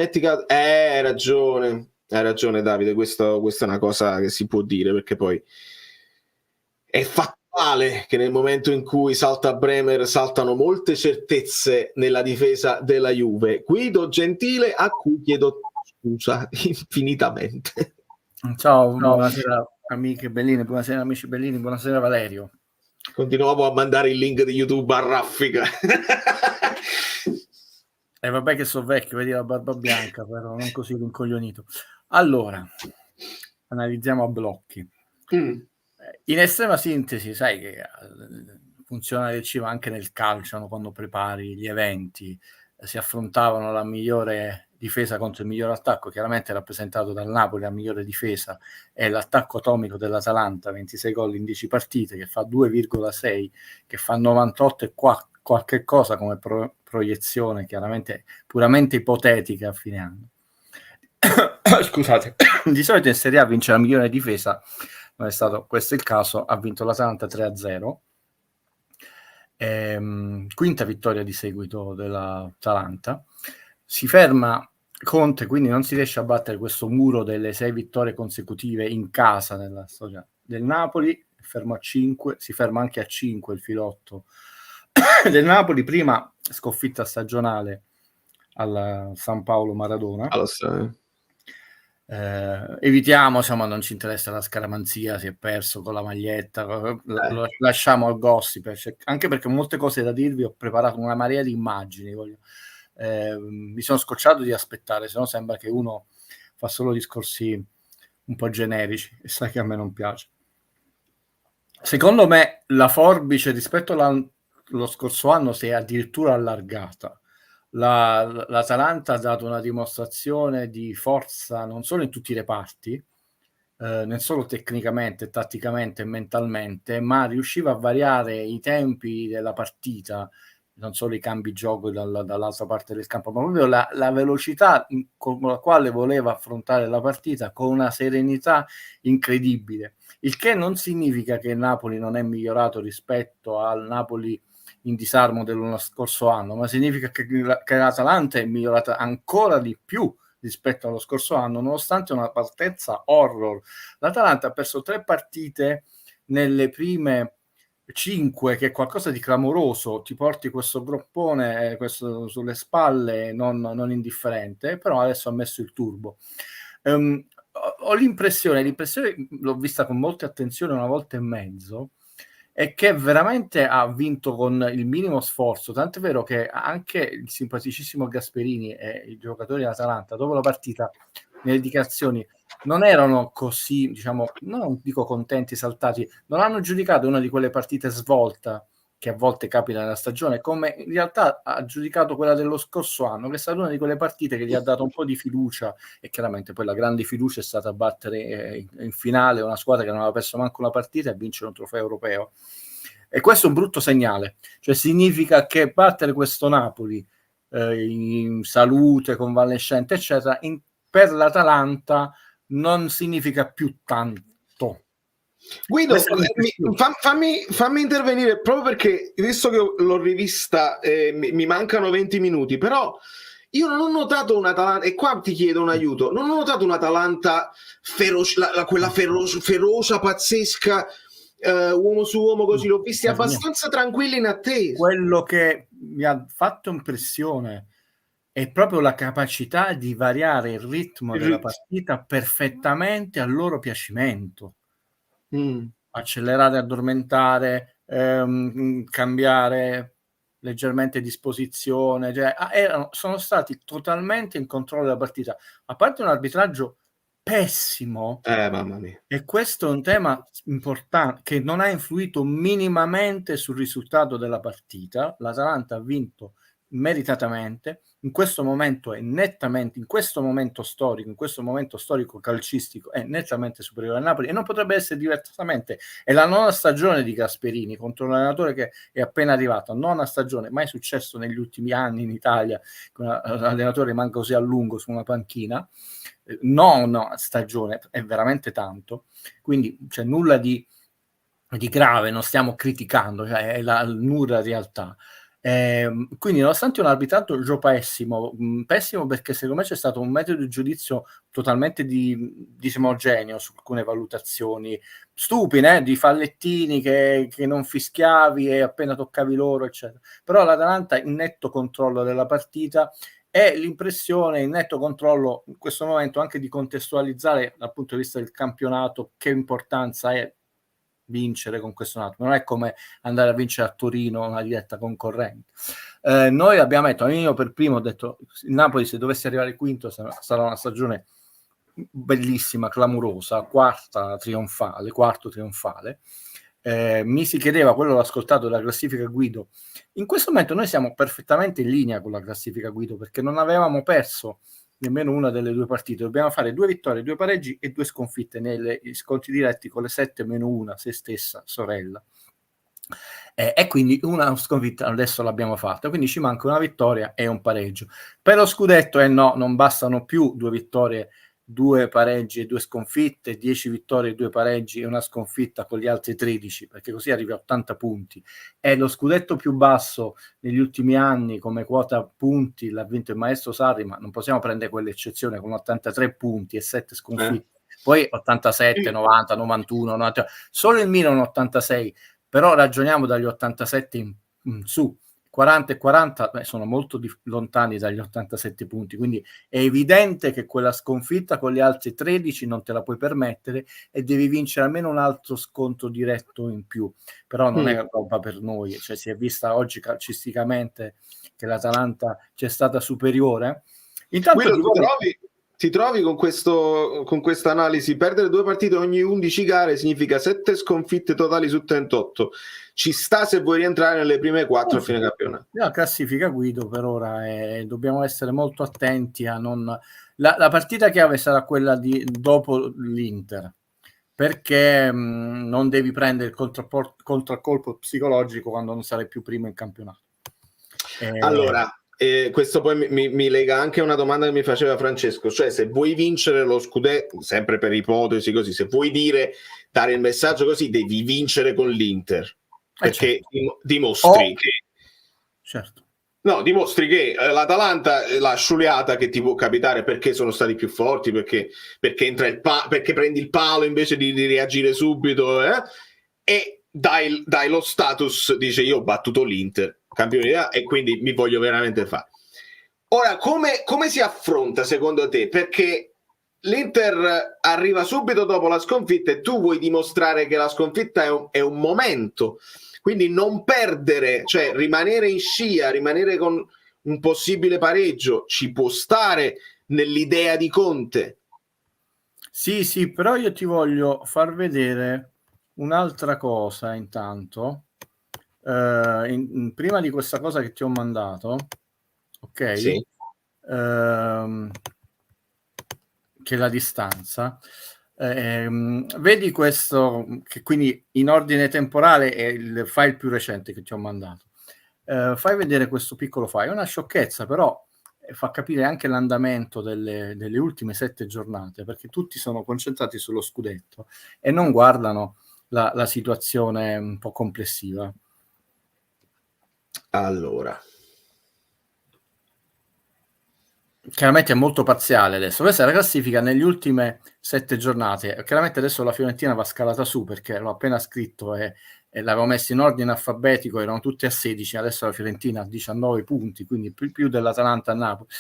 hai ragione Davide, questa è una cosa che si può dire, perché poi è fattuale che nel momento in cui salta Bremer saltano molte certezze nella difesa della Juve. Guido Gentile, a cui chiedo scusa infinitamente. Ciao, buonasera amiche belline, buonasera amici bellini, buonasera Valerio. Continuavo a mandare il link di YouTube a raffica. Vabbè che so vecchio, vedi la barba bianca, però non così rincoglionito. Allora, analizziamo a blocchi. In estrema sintesi, sai che funziona del cibo anche nel calcio, no? Quando prepari gli eventi, si affrontavano la migliore difesa contro il miglior attacco, chiaramente rappresentato dal Napoli. La migliore difesa è l'attacco atomico dell'Atalanta, 26 gol in 10 partite, che fa 2,6, che fa 98 e qualche cosa come proiezione, chiaramente puramente ipotetica a fine anno. Scusate, di solito in Serie A vince la migliore difesa, non è stato questo il caso, ha vinto l'Atalanta 3-0. Quinta vittoria di seguito dell'Atalanta. Si ferma Conte, quindi non si riesce a battere questo muro delle 6 vittorie consecutive in casa nella storia del Napoli. Fermo a 5, si ferma anche a 5 il filotto del Napoli. Prima sconfitta stagionale al San Paolo Maradona. Evitiamo, insomma, non ci interessa la scaramanzia, si è perso con la maglietta, lo lasciamo al gossip, anche perché molte cose da dirvi, ho preparato una marea di immagini, mi sono scocciato di aspettare, se no sembra che uno fa solo discorsi un po' generici, e sai che a me non piace. Secondo me la forbice rispetto allo scorso anno si è addirittura allargata. L'Atalanta ha dato una dimostrazione di forza non solo in tutti i reparti, non solo tecnicamente, tatticamente e mentalmente, ma riusciva a variare i tempi della partita, non solo i cambi gioco dall'altra parte del campo, ma proprio la velocità con la quale voleva affrontare la partita, con una serenità incredibile. Il che non significa che il Napoli non è migliorato rispetto al Napoli in disarmo dello scorso anno, ma significa che l'Atalanta è migliorata ancora di più rispetto allo scorso anno, nonostante una partenza horror. L'Atalanta ha perso 3 partite nelle prime 5, che è qualcosa di clamoroso, ti porti questo groppone questo sulle spalle non indifferente, però adesso ha messo il turbo. Ho l'impressione, l'ho vista con molta attenzione una volta e mezzo, è che veramente ha vinto con il minimo sforzo, tant'è vero che anche il simpaticissimo Gasperini e i giocatori dell'Atalanta dopo la partita nelle dichiarazioni non erano così, diciamo, non dico contenti, esaltati, non hanno giudicato una di quelle partite svolta che a volte capita nella stagione, come in realtà ha giudicato quella dello scorso anno, che è stata una di quelle partite che gli ha dato un po' di fiducia, e chiaramente poi la grande fiducia è stata battere in finale una squadra che non aveva perso manco una partita e vincere un trofeo europeo. E questo è un brutto segnale, cioè significa che battere questo Napoli in salute, convalescente, eccetera, per l'Atalanta non significa più tanto. Guido, fammi intervenire proprio perché, visto che l'ho rivista, mi mancano 20 minuti, però io non ho notato un'Atalanta, e qua ti chiedo un aiuto, non ho notato un'Atalanta quella ferocia, pazzesca, uomo su uomo, così l'ho visti abbastanza tranquilli in attesa. Quello che mi ha fatto impressione è proprio la capacità di variare il ritmo della partita perfettamente al loro piacimento. Accelerare, addormentare, cambiare leggermente disposizione, cioè, sono stati totalmente in controllo della partita, a parte un arbitraggio pessimo, mamma mia. E questo è un tema importante che non ha influito minimamente sul risultato della partita. L'Atalanta ha vinto meritatamente, in questo momento è nettamente, in questo momento storico calcistico, è nettamente superiore al Napoli, e non potrebbe essere diversamente. È la 9ª stagione di Gasperini contro un allenatore che è appena arrivato, 9ª stagione, mai successo negli ultimi anni in Italia che un allenatore rimanga così a lungo su una panchina. No, stagione, è veramente tanto, quindi c'è nulla di grave, non stiamo criticando, cioè è la nuda realtà. Quindi nonostante un arbitraggio pessimo perché secondo me c'è stato un metodo di giudizio totalmente disomogeneo su alcune valutazioni stupide, di fallettini che non fischiavi e appena toccavi loro, eccetera. Però l'Atalanta in netto controllo della partita, e l'impressione in netto controllo in questo momento anche di contestualizzare dal punto di vista del campionato che importanza è vincere con questo Napoli. Non è come andare a vincere a Torino una diretta concorrente. Noi abbiamo detto, io per primo ho detto, il Napoli se dovesse arrivare quinto sarà una stagione bellissima, clamorosa, quarto trionfale. Mi si chiedeva, quello l'ho ascoltato dalla classifica Guido, in questo momento noi siamo perfettamente in linea con la classifica Guido, perché non avevamo perso nemmeno una delle 2 partite, dobbiamo fare 2 vittorie, 2 pareggi e 2 sconfitte negli scontri diretti con le 7-1 se stessa sorella, e quindi una sconfitta adesso l'abbiamo fatta, quindi ci manca una vittoria e un pareggio per lo scudetto. No, non bastano più 2 vittorie, 2 pareggi e 2 sconfitte, 10 vittorie, 2 pareggi e una sconfitta con gli altri 13, perché così arrivi a 80 punti. È lo scudetto più basso negli ultimi anni come quota punti, l'ha vinto il maestro Sarri, ma non possiamo prendere quell'eccezione con 83 punti e 7 sconfitte. Poi 87, 90, 91, 90, solo il Milan 86, però ragioniamo dagli 87 in su. 40 e 40 sono molto lontani dagli 87 punti, quindi è evidente che quella sconfitta con gli altri 13 non te la puoi permettere e devi vincere almeno un altro scontro diretto in più, però non è roba per noi, cioè si è vista oggi calcisticamente che l'Atalanta c'è stata superiore. Intanto Ti trovi con questa analisi? Perdere 2 partite ogni 11 gare significa 7 sconfitte totali su 38. Ci sta se vuoi rientrare nelle prime 4 a fine campionato. La classifica, Guido, per ora dobbiamo essere molto attenti a non... La partita chiave sarà quella dopo l'Inter, perché non devi prendere il contraccolpo psicologico quando non sarai più primo in campionato. Allora, questo poi mi lega anche a una domanda che mi faceva Francesco, cioè se vuoi vincere lo scudetto, sempre per ipotesi così, se vuoi dare il messaggio così, devi vincere con l'Inter, perché certo. Dimostri che... Certo. No, dimostri che l'Atalanta, la sciuliata che ti può capitare perché sono stati più forti, perché entra perché prendi il palo invece di reagire subito, e dai lo status, dice io ho battuto l'Inter, campione, e quindi mi voglio veramente fare. Ora, come si affronta secondo te? Perché l'Inter arriva subito dopo la sconfitta e tu vuoi dimostrare che la sconfitta è un momento. Quindi non perdere, cioè rimanere in scia, rimanere con un possibile pareggio, ci può stare nell'idea di Conte. Sì, però io ti voglio far vedere un'altra cosa intanto. Prima di questa cosa che ti ho mandato, ok? Sì. Che è la distanza. Vedi questo, che quindi in ordine temporale è il file più recente che ti ho mandato. Fai vedere questo piccolo file, è una sciocchezza, però fa capire anche l'andamento delle ultime 7 giornate, perché tutti sono concentrati sullo scudetto e non guardano la situazione un po' complessiva. Allora, chiaramente è molto parziale adesso. Questa è la classifica negli ultime 7 giornate. Chiaramente adesso la Fiorentina va scalata su, perché l'ho appena scritto e l'avevo messo in ordine alfabetico, erano tutti a 16, adesso la Fiorentina ha 19 punti, quindi più dell'Atalanta a Napoli.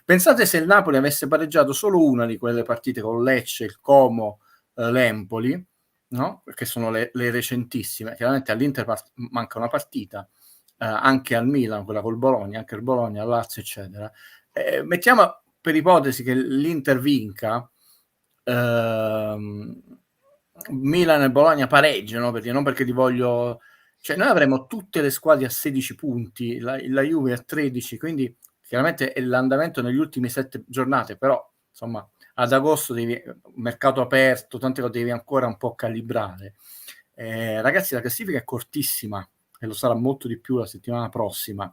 Pensate se il Napoli avesse pareggiato solo una di quelle partite con Lecce, il Como, l'Empoli, no? Perché sono le recentissime. Chiaramente all'Inter manca una partita, anche al Milan, quella col Bologna, anche il Bologna, al Lazio, eccetera. Mettiamo per ipotesi che l'Inter vinca, Milan e Bologna pareggiano, perché non perché ti voglio, cioè noi avremo tutte le squadre a 16 punti, la Juve a 13, quindi chiaramente è l'andamento negli ultimi 7 giornate, però insomma ad agosto devi, mercato aperto, tante cose devi ancora un po' calibrare. Ragazzi, la classifica è cortissima e lo sarà molto di più la settimana prossima.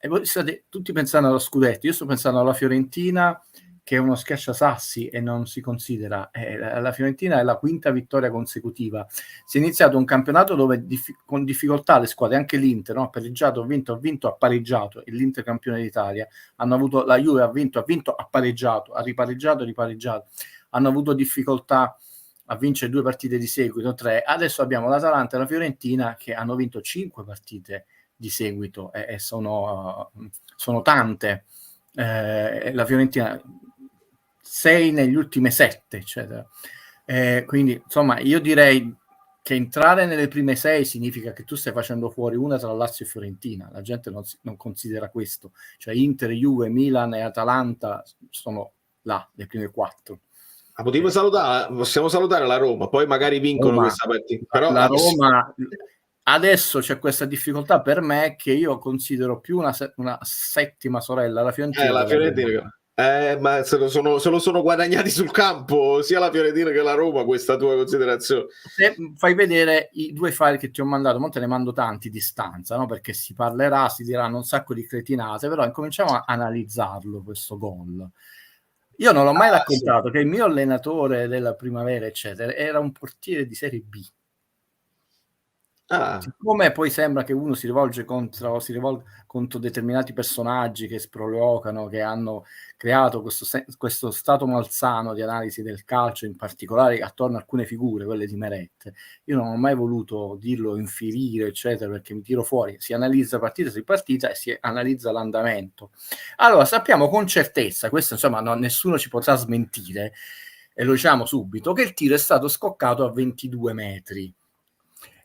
E voi state tutti pensando allo scudetto, io sto pensando alla Fiorentina, che è uno schiacciasassi e non si considera. La Fiorentina è la 5ª vittoria consecutiva. Si è iniziato un campionato dove con difficoltà le squadre, anche l'Inter, no? Ha pareggiato, ha vinto, ha pareggiato, e l'Inter campione d'Italia. Hanno avuto, la Juve ha vinto, ha pareggiato, ha ripareggiato. Hanno avuto difficoltà a vincere 2 partite di seguito, 3. Adesso abbiamo l'Atalanta e la Fiorentina che hanno vinto 5 partite di seguito e sono tante. La Fiorentina 6 negli ultimi 7, eccetera. Quindi insomma io direi che entrare nelle prime 6 significa che tu stai facendo fuori una tra Lazio e Fiorentina. La gente non considera questo, cioè Inter, Juve, Milan e Atalanta sono là, le prime 4. Possiamo salutare la Roma, poi magari vincono questa partita. Però la Roma adesso c'è questa difficoltà per me, che io considero più una settima sorella, la Fiorentina. La Fiorentina. Ma se lo sono guadagnati sul campo sia la Fiorentina che la Roma, questa tua considerazione. Se fai vedere i 2 file che ti ho mandato, ma te ne mando tanti di stanza, no? Perché si parlerà, si diranno un sacco di cretinate, però incominciamo a analizzarlo questo gol. Io non l'ho mai raccontato, che il mio allenatore della primavera, eccetera, era un portiere di Serie B. Siccome poi sembra che uno si rivolge contro determinati personaggi che sproloquano, che hanno creato questo stato malsano di analisi del calcio, in particolare attorno a alcune figure, quelle di Meret, io non ho mai voluto dirlo, infierire, eccetera, perché mi tiro fuori, si analizza partita su partita e si analizza l'andamento. Allora sappiamo con certezza, questo insomma nessuno ci potrà smentire, e lo diciamo subito, che il tiro è stato scoccato a 22 metri.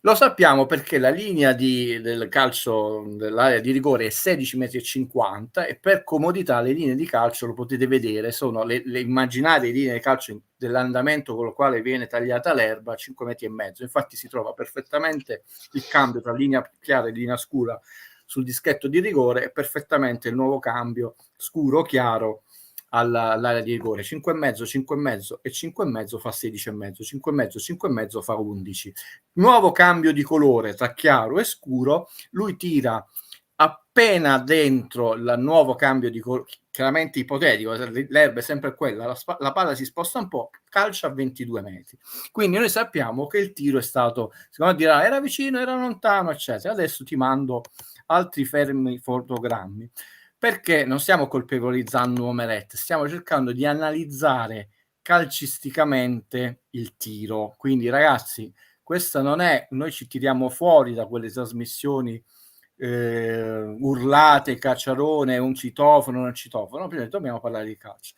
Lo sappiamo perché la linea del calcio dell'area di rigore è 16,50 metri, e per comodità le linee di calcio, lo potete vedere, sono le immaginarie linee di calcio dell'andamento con lo quale viene tagliata l'erba, 5,5 metri. Infatti si trova perfettamente il cambio tra linea chiara e linea scura sul dischetto di rigore, e perfettamente il nuovo cambio scuro chiaro all'area di rigore. 5,5, 5,5 e 5,5 fa 16,5, 5,5, 5,5 fa 11. Nuovo cambio di colore tra chiaro e scuro, lui tira appena dentro il nuovo cambio di colore, chiaramente ipotetico, l'erba è sempre quella, la palla si sposta un po', calcia a 22 metri. Quindi noi sappiamo che il tiro è stato, secondo me dirà, era vicino, era lontano, eccetera. Adesso ti mando altri fermi fotogrammi, perché non stiamo colpevolizzando Omelet, stiamo cercando di analizzare calcisticamente il tiro. Quindi ragazzi, questa non è, noi ci tiriamo fuori da quelle trasmissioni urlate, cacciarone, un citofono, non citofono, prima dobbiamo parlare di calcio.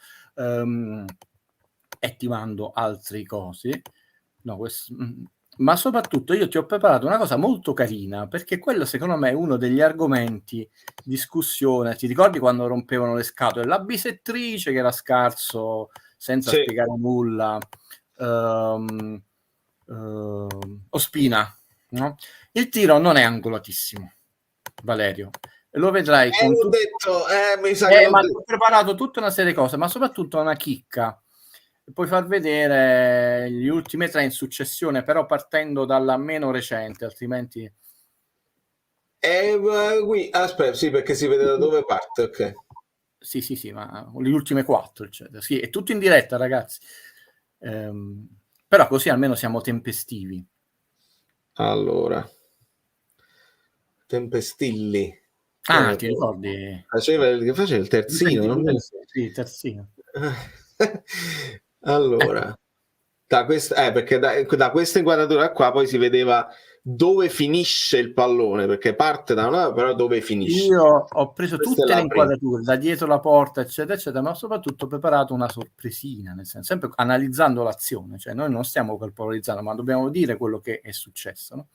E ti mando altre cose, no, ma soprattutto io ti ho preparato una cosa molto carina, perché quello secondo me è uno degli argomenti discussione. Ti ricordi quando rompevano le scatole? La bisettrice che era scarso senza spiegare nulla, Ospina, no? Il tiro non è angolatissimo, Valerio, e lo vedrai con mi sa che ma ho preparato tutta una serie di cose, ma soprattutto una chicca. Puoi far vedere gli ultimi 3 in successione, però partendo dalla meno recente, altrimenti qui aspetta, sì, perché si vede da dove parte, ok. Sì, ma le ultime 4, eccetera. Sì, è tutto in diretta, ragazzi. Però così almeno siamo tempestivi. Allora, tempestilli. Ti ricordi? Faceva il terzino, non è? Sì, il terzino. Allora, da questa, perché da questa inquadratura qua poi si vedeva dove finisce il pallone, perché parte da una, però dove finisce. Io ho preso tutte le inquadrature da dietro la porta, eccetera, eccetera, ma soprattutto ho preparato una sorpresina, nel senso, sempre analizzando l'azione, cioè noi non stiamo colpevolizzando, ma dobbiamo dire quello che è successo, no?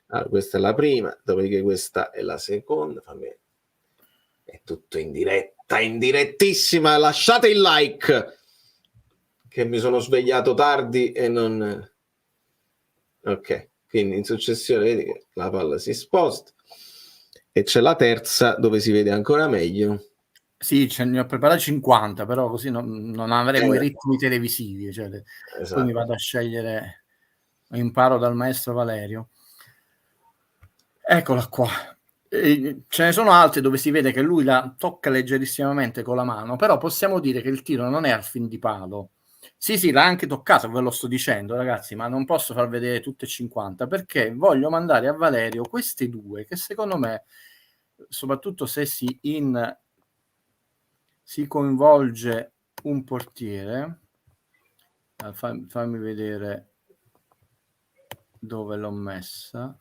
Allora, questa è la prima, dopodiché questa è la seconda. È tutto in diretta, in direttissima. Lasciate il like, che mi sono svegliato tardi e non... Ok, quindi in successione vedi che la palla si sposta, e c'è la terza dove si vede ancora meglio. Sì, ne ho preparato 50, però così non avremo i ritmi televisivi, cioè, esatto. Poi mi vado a scegliere, imparo dal maestro Valerio. Eccola qua. Ce ne sono altre dove si vede che lui la tocca leggerissimamente con la mano, però possiamo dire che il tiro non è al fin di palo. Sì, l'ha anche toccato, ve lo sto dicendo, ragazzi, ma non posso far vedere tutte e 50, perché voglio mandare a Valerio queste due che secondo me, soprattutto se si coinvolge un portiere, fammi vedere dove l'ho messa,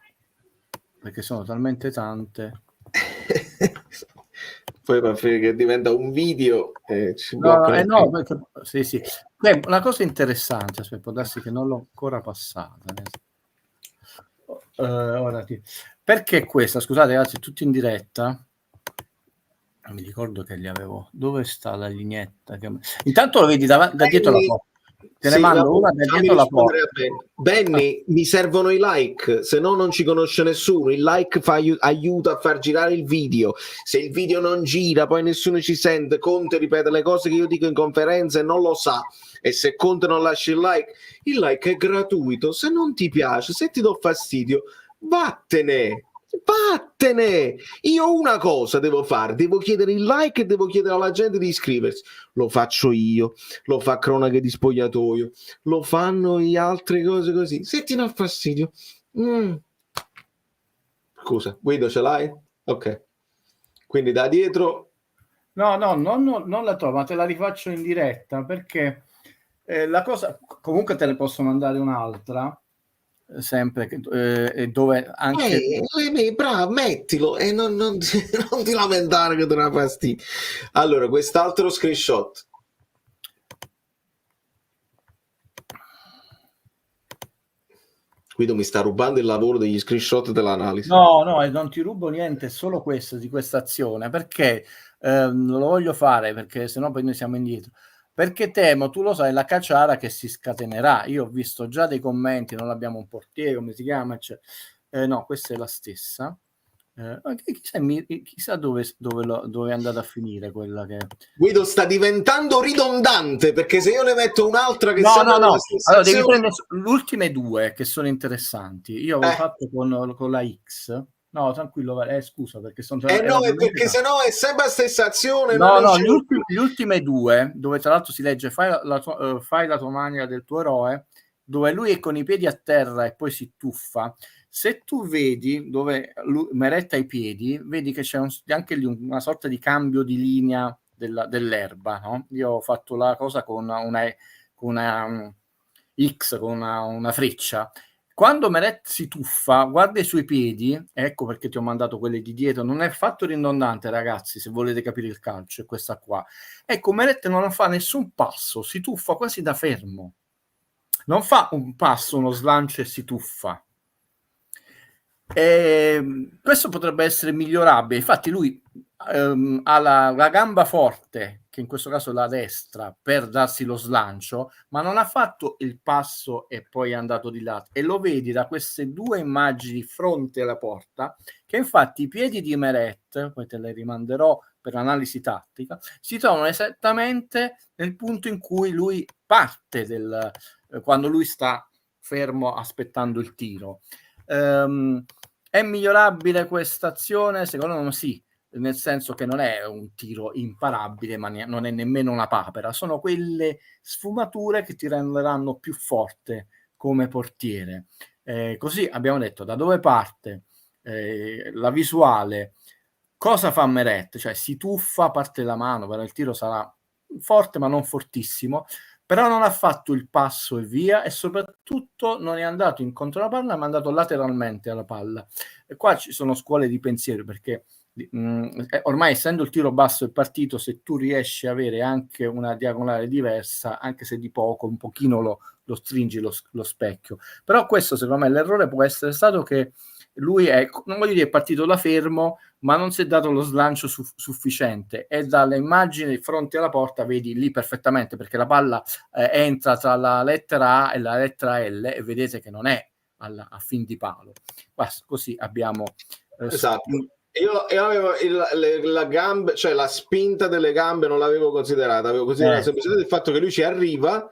perché sono talmente tante. Poi che diventa un video ci no, perché, sì. Una cosa interessante, aspetta, può darsi che non l'ho ancora passata. Perché questa, scusate ragazzi, tutto in diretta. Non mi ricordo che li avevo. Dove sta la lineetta? Intanto lo vedi da dietro la porta. Te ne mando una da dietro la porta. Benny, mi servono i like, se no non ci conosce nessuno. Il like aiuta a far girare il video. Se il video non gira, poi nessuno ci sente. Conte ripete le cose che io dico in conferenza e non lo sa. E se Conte non lascia il like è gratuito. Se non ti piace, se ti do fastidio, vattene. Io una cosa devo fare, devo chiedere il like e devo chiedere alla gente di iscriversi. Lo faccio io, lo fa Cronache di Spogliatoio, lo fanno gli altre cose così. Se ti dà fastidio, scusa, Guido, ce l'hai? Ok, quindi da dietro no, non la trovo, ma te la rifaccio in diretta, perché la cosa, comunque te ne posso mandare un'altra sempre, dove anche bravo, mettilo e non ti lamentare che ti dà fastidio. Allora, quest'altro screenshot, Guido mi sta rubando il lavoro degli screenshot dell'analisi. No, non ti rubo niente, è solo questo, di questa azione, perché lo voglio fare, perché sennò poi noi siamo indietro. Perché temo, tu lo sai, la cacciara che si scatenerà. Io ho visto già dei commenti, non abbiamo un portiere, come si chiama? No, questa è la stessa. Chissà dove è andata a finire quella che... Guido sta diventando ridondante, perché se io ne metto un'altra che no. Allora azione... devi prendere le ultime due che sono interessanti. Io avevo fatto con la X. No, tranquillo, scusa, perché sono... no, è perché sennò è sempre la stessa azione. No, gli ultime due, dove tra l'altro si legge fai la tua mania del tuo eroe, dove lui è con i piedi a terra e poi si tuffa. Se tu vedi dove Meret ha i piedi, vedi che c'è anche lì una sorta di cambio di linea dell'erba, no? Io ho fatto la cosa con una X, con una freccia. Quando Meret si tuffa, guarda i suoi piedi, ecco perché ti ho mandato quelle di dietro, non è affatto ridondante, ragazzi, se volete capire il calcio, è questa qua. Ecco, Meret non fa nessun passo, si tuffa quasi da fermo. Non fa un passo, uno slancio e si tuffa. Questo potrebbe essere migliorabile. Infatti lui ha la gamba forte, che in questo caso è la destra, per darsi lo slancio, ma non ha fatto il passo e poi è andato di lato. E lo vedi da queste due immagini fronte alla porta, che infatti i piedi di Meret, poi te le rimanderò per l'analisi tattica, si trovano esattamente nel punto in cui lui parte quando lui sta fermo aspettando il tiro. È migliorabile questa azione? Secondo me sì, nel senso che non è un tiro imparabile, ma non è nemmeno una papera, sono quelle sfumature che ti renderanno più forte come portiere. Così abbiamo detto da dove parte, la visuale, cosa fa Meret, cioè si tuffa, parte la mano, però il tiro sarà forte ma non fortissimo, però non ha fatto il passo e via, e soprattutto non è andato incontro alla palla, ma è andato lateralmente alla palla. E qua ci sono scuole di pensiero, perché ormai essendo il tiro basso e partito, se tu riesci a avere anche una diagonale diversa, anche se di poco, un pochino lo stringi lo specchio. Però questo secondo me l'errore può essere stato che lui non voglio dire è partito da fermo, ma non si è dato lo slancio sufficiente, e dalle immagini di fronte alla porta vedi lì perfettamente, perché la palla entra tra la lettera A e la lettera L e vedete che non è a fin di palo. Basta, così abbiamo esatto. Io avevo la gamba, cioè la spinta delle gambe non l'avevo considerata, avevo considerato semplicemente il fatto che lui ci arriva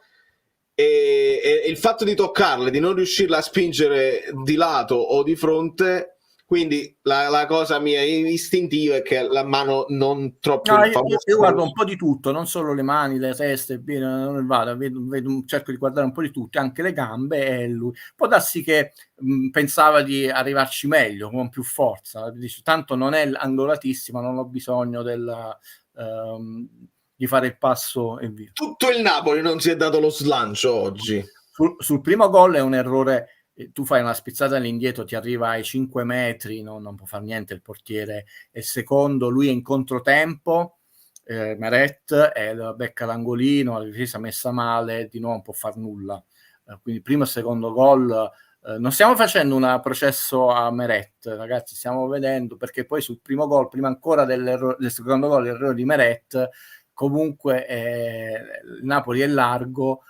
e il fatto di toccarle, di non riuscirla a spingere di lato o di fronte. Quindi la cosa mia istintiva è che la mano non troppo... No, io guardo un po' di tutto, non solo le mani, le teste, cerco di guardare un po' di tutto, anche le gambe, e lui può darsi che pensava di arrivarci meglio, con più forza. Dice, tanto non è angolatissima, non ho bisogno di fare il passo e via. Tutto il Napoli non si è dato lo slancio oggi. Sul primo gol è un errore. Tu fai una spizzata all'indietro, ti arriva ai 5 metri, non può fare niente il portiere. E secondo, lui è in controtempo, Meret, e becca l'angolino, la difesa messa male, di nuovo non può far nulla. Quindi primo e secondo gol, non stiamo facendo un processo a Meret, ragazzi, stiamo vedendo, perché poi sul primo gol, prima ancora del secondo gol, l'errore di Meret, comunque il Napoli è largo,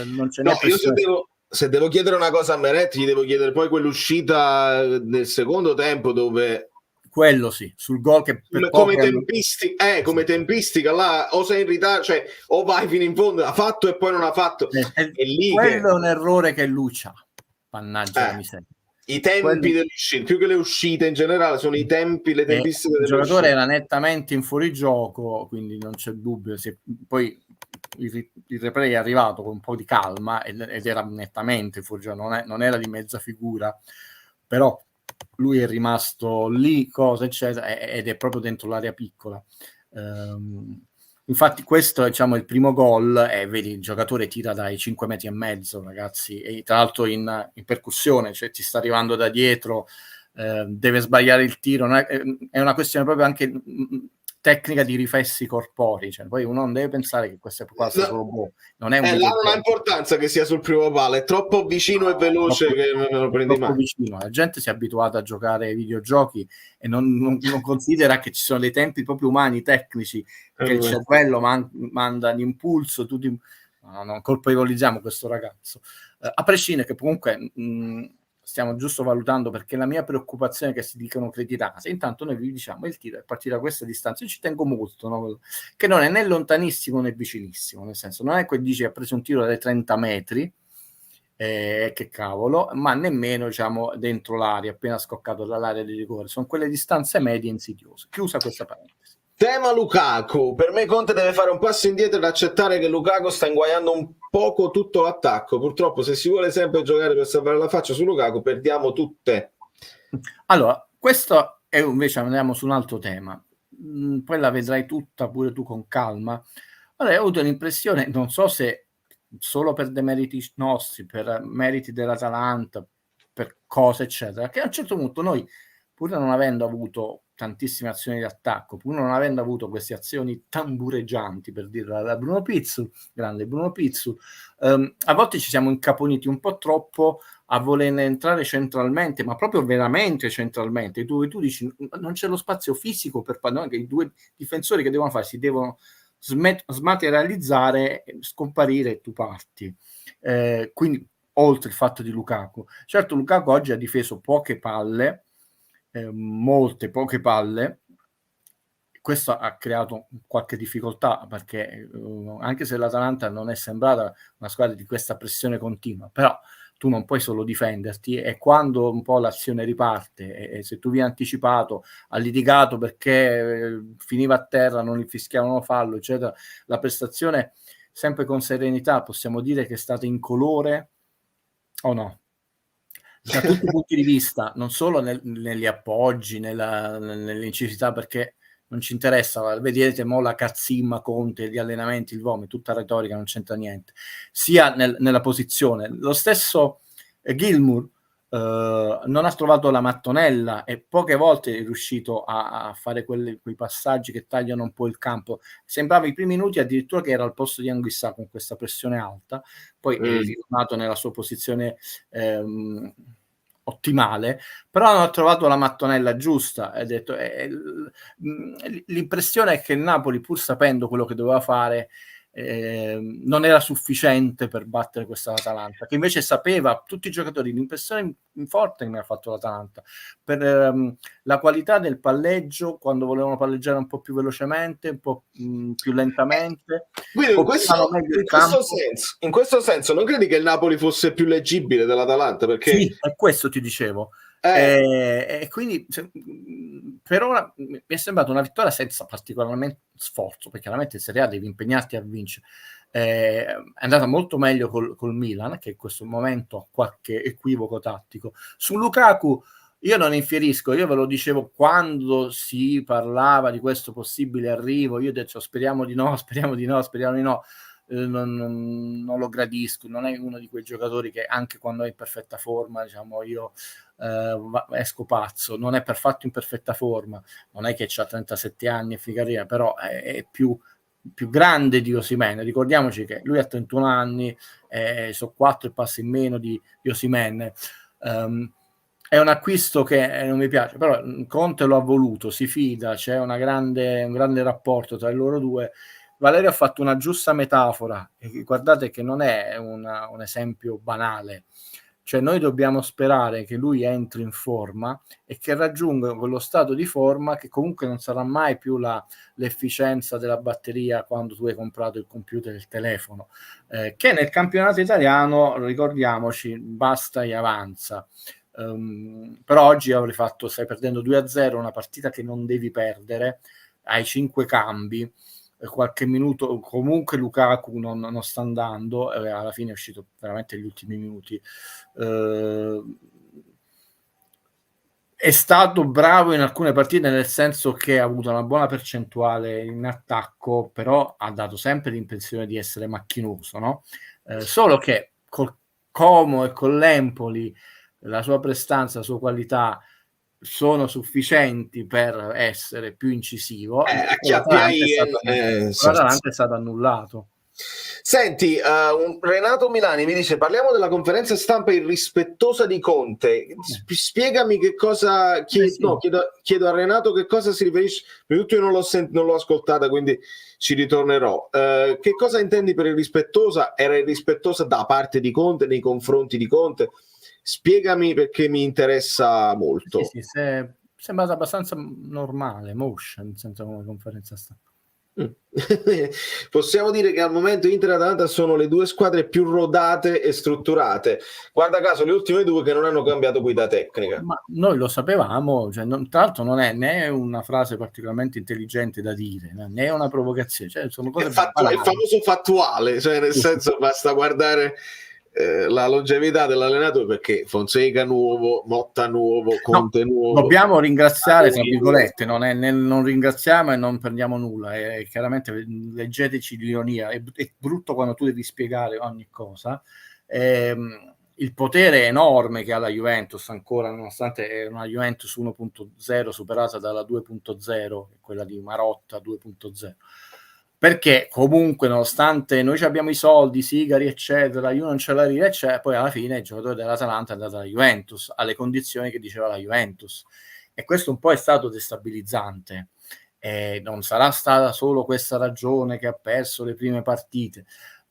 non ce n'è se devo chiedere una cosa a Meret, gli devo chiedere poi quell'uscita nel secondo tempo, dove quello sì, sul gol che come tempistica là, o sei in ritardo, cioè o vai fino in fondo, ha fatto e poi non ha fatto, è lì quello è un errore che lui c'ha, mannaggia la miseria. I tempi delle uscite, più che le uscite in generale, sono i tempi, le tempistiche il giocatore era nettamente in fuorigioco, quindi non c'è dubbio. Poi il replay è arrivato con un po' di calma ed era nettamente fuorigioco, non era di mezza figura, però lui è rimasto lì, cosa eccetera, ed è proprio dentro l'area piccola. Infatti questo è, diciamo, il primo gol, e vedi il giocatore tira dai 5 metri e mezzo, ragazzi, e tra l'altro in percussione, cioè ti sta arrivando da dietro, deve sbagliare il tiro, è una questione proprio anche tecnica di riflessi corporei, cioè, poi uno non deve pensare che questo qua sia solo non è un là non ha importanza che sia sul primo palo, è troppo vicino e veloce che non lo prendi mai. Vicino. La gente si è abituata a giocare ai videogiochi e non considera che ci sono dei tempi proprio umani, tecnici, che il cervello manda l'impulso, non colpevolizziamo questo ragazzo, a prescindere che comunque stiamo giusto valutando, perché la mia preoccupazione è che si dicano cretinate. Intanto noi vi diciamo il tiro è partito da questa distanza. Io ci tengo molto, no? Che non è né lontanissimo né vicinissimo, nel senso non è che dici ha preso un tiro dai 30 metri, che cavolo, ma nemmeno diciamo dentro l'aria, appena scoccato dall'area di rigore. Sono quelle distanze medie insidiose. Chiusa questa parentesi. Tema Lukaku, per me Conte deve fare un passo indietro ed accettare che Lukaku sta inguaiando un poco tutto l'attacco. Purtroppo se si vuole sempre giocare per salvare la faccia su Lukaku perdiamo tutte. Allora, questo è invece, andiamo su un altro tema, poi la vedrai tutta pure tu con calma. Allora, ho avuto l'impressione, non so se solo per demeriti nostri, per meriti dell'Atalanta, per cose eccetera, che a un certo punto noi, pur non avendo avuto tantissime azioni di attacco, pur non avendo avuto queste azioni tambureggianti, per dirla da Bruno Pizzul, grande Bruno Pizzul, a volte ci siamo incaponiti un po' troppo a voler entrare centralmente, ma proprio veramente centralmente, dove tu dici non c'è lo spazio fisico per che i due difensori che devono fare si devono smaterializzare, scomparire e tu parti. Quindi oltre il fatto di Lukaku, certo Lukaku oggi ha difeso poche palle, molte poche palle. Questo ha creato qualche difficoltà, perché anche se l'Atalanta non è sembrata una squadra di questa pressione continua, però tu non puoi solo difenderti, e quando un po' l'azione riparte e se tu vieni anticipato, ha litigato perché finiva a terra, non gli fischiavano fallo eccetera, la prestazione sempre con serenità possiamo dire che è stata incolore o no? Da tutti i punti di vista, non solo negli appoggi, nell'incisità, perché non ci interessa, vedete mo la cazzimma Conte, gli allenamenti, il vomito, tutta retorica, non c'entra niente, sia nella posizione. Lo stesso Gilmour non ha trovato la mattonella e poche volte è riuscito a fare quei passaggi che tagliano un po' il campo. Sembrava i primi minuti addirittura che era al posto di Anguissà con questa pressione alta, poi è ritornato nella sua posizione ottimale, però non ha trovato la mattonella giusta. Ha detto, l'impressione è che il Napoli, pur sapendo quello che doveva fare, non era sufficiente per battere questa Atalanta, che invece sapeva, tutti i giocatori, l'impressione forte che mi ha fatto l'Atalanta per la qualità del palleggio, quando volevano palleggiare un po' più velocemente, un po' più lentamente. Quindi in questo senso non credi che il Napoli fosse più leggibile dell'Atalanta? Perché sì, è questo ti dicevo. E quindi per ora mi è sembrata una vittoria senza particolarmente sforzo, perché chiaramente in Serie A devi impegnarti a vincere. È andata molto meglio col Milan, che in questo momento ha qualche equivoco tattico. Su Lukaku io non infierisco, io ve lo dicevo quando si parlava di questo possibile arrivo, io detto speriamo di no, non lo gradisco, non è uno di quei giocatori che anche quando è in perfetta forma, diciamo, io esco pazzo. Non è per fatto in perfetta forma, non è che c'ha 37 anni e figaria, però è più grande di Osimhen. Ricordiamoci che lui ha 31 anni, sono 4 e passi in meno di Osimhen. È un acquisto che non mi piace, però Conte lo ha voluto, si fida, c'è un grande rapporto tra loro due. Valerio ha fatto una giusta metafora, e guardate che non è un esempio banale, cioè noi dobbiamo sperare che lui entri in forma e che raggiunga quello stato di forma che comunque non sarà mai più l'efficienza della batteria quando tu hai comprato il computer e il telefono, che nel campionato italiano, ricordiamoci, basta e avanza. Però oggi stai perdendo 2-0, una partita che non devi perdere, hai 5 cambi, qualche minuto, comunque Lukaku non sta andando, alla fine è uscito veramente negli ultimi minuti. È stato bravo in alcune partite, nel senso che ha avuto una buona percentuale in attacco, però ha dato sempre l'impressione di essere macchinoso, no? Solo che col Como e con l'Empoli la sua prestanza, la sua qualità sono sufficienti per essere più incisivo. L'Atalanta è stato annullato. Senti, Renato Milani mi dice: parliamo della conferenza stampa irrispettosa di Conte. Spiegami che cosa chiedo a Renato che cosa si riferisce. Per tutto io non l'ho ascoltata, quindi ci ritornerò. Che cosa intendi per irrispettosa? Era irrispettosa da parte di Conte, nei confronti di Conte? Spiegami, perché mi interessa molto. Sì, sembra abbastanza normale, motion, senza come conferenza stampa. Possiamo dire che al momento Inter e Atalanta sono le due squadre più rodate e strutturate. Guarda caso le ultime due che non hanno cambiato guida tecnica. Ma noi lo sapevamo, cioè, tra l'altro non è né una frase particolarmente intelligente da dire, né una provocazione, cioè, sono cose è il famoso fattuale, cioè nel senso basta guardare la longevità dell'allenatore, perché Fonseca nuovo, Motta nuovo, Conte nuovo. Dobbiamo ringraziare, tra virgolette, non ringraziamo e non prendiamo nulla, chiaramente leggeteci l'ironia, è brutto quando tu devi spiegare ogni cosa. Il potere enorme che ha la Juventus ancora, nonostante è una Juventus 1.0 superata dalla 2.0, quella di Marotta 2.0. Perché comunque, nonostante noi abbiamo i soldi, Sigari eccetera, io non ce la ride, poi alla fine il giocatore dell'Atalanta è andato alla Juventus alle condizioni che diceva la Juventus, e questo un po' è stato destabilizzante. Non sarà stata solo questa ragione che ha perso le prime partite,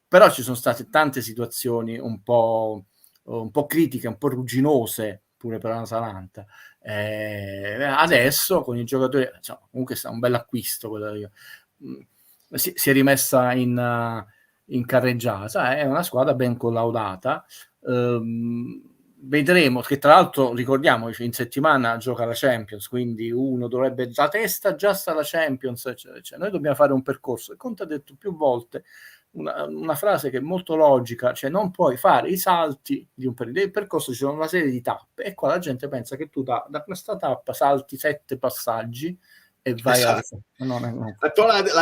però ci sono state tante situazioni un po' critiche, un po' rugginose pure per l'Atalanta. Adesso con i giocatori, comunque è un bel acquisto quello. Si è rimessa in carreggiata, è una squadra ben collaudata. Vedremo, che tra l'altro ricordiamo in settimana gioca la Champions, quindi uno dovrebbe, la testa già sta la Champions, cioè noi dobbiamo fare un percorso, e Conte ha detto più volte una frase che è molto logica, cioè non puoi fare i salti di un periodo, del percorso ci sono una serie di tappe, e qua la gente pensa che tu da questa tappa salti 7 passaggi e vai l'ha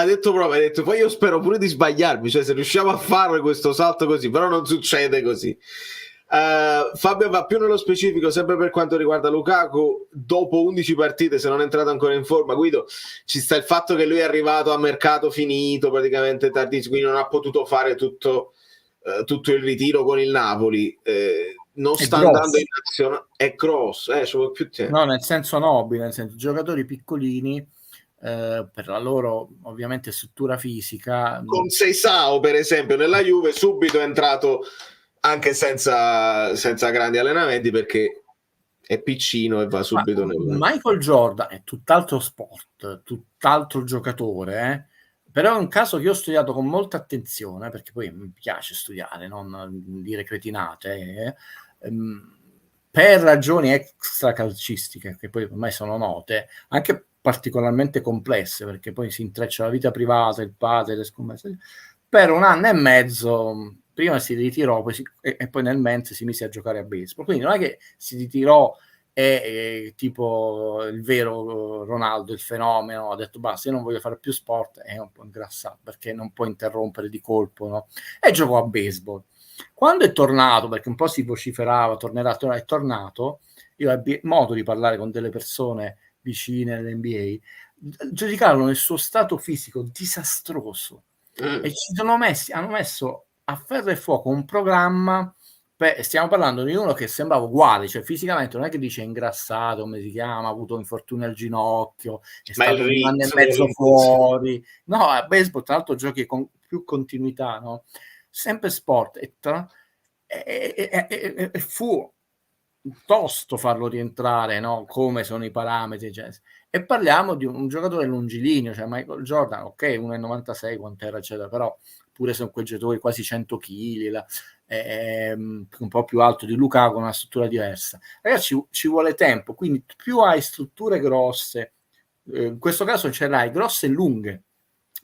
detto proprio, ha detto poi io spero pure di sbagliarmi, cioè se riusciamo a fare questo salto così, però non succede così. Fabio va più nello specifico sempre per quanto riguarda Lukaku. Dopo 11 partite, se non è entrato ancora in forma, Guido, ci sta il fatto che lui è arrivato a mercato finito praticamente tardissimo, quindi non ha potuto fare tutto il ritiro con il Napoli. Non sta andando in nazionale, è grosso, ci vuole più tempo. No, nel senso nobile, nel senso giocatori piccolini, per la loro ovviamente struttura fisica. Con Seisao per esempio nella Juve subito è entrato anche senza grandi allenamenti, perché è piccino e va subito Michael Jordan è tutt'altro sport, tutt'altro giocatore, però è un caso che io ho studiato con molta attenzione, perché poi mi piace studiare, non dire cretinate, per ragioni extra calcistiche, che poi ormai sono note, anche particolarmente complesse, perché poi si intreccia la vita privata, il padre, le scommesse. Per 1 anno e mezzo prima si ritirò e poi nel mentre si mise a giocare a baseball, quindi non è che si ritirò tipo il vero Ronaldo, il fenomeno, ha detto basta, io non voglio fare più sport, è un po' ingrassato perché non può interrompere di colpo, no? E giocò a baseball. Quando è tornato, perché un po' si vociferava è tornato, io ebbi modo di parlare con delle persone vicine all'NBA, giudicarono il suo stato fisico disastroso e hanno messo a ferro e fuoco un programma. Stiamo parlando di uno che sembrava uguale, cioè fisicamente non è che dice ingrassato, come si chiama, ha avuto infortunio al ginocchio, è stato 1 anno e mezzo fuori. No, a baseball tra l'altro giochi con più continuità, no? Sempre sport, e fu tosto farlo rientrare, no? Come sono i parametri, cioè. E parliamo di un giocatore longilineo, cioè Michael Jordan, ok, 1,96 quant'era, eccetera, però pure sono quei giocatori quasi 100 kg, un po' più alto di Lukaku, con una struttura diversa. Ragazzi, ci vuole tempo, quindi più hai strutture grosse, in questo caso ce l'hai grosse e lunghe,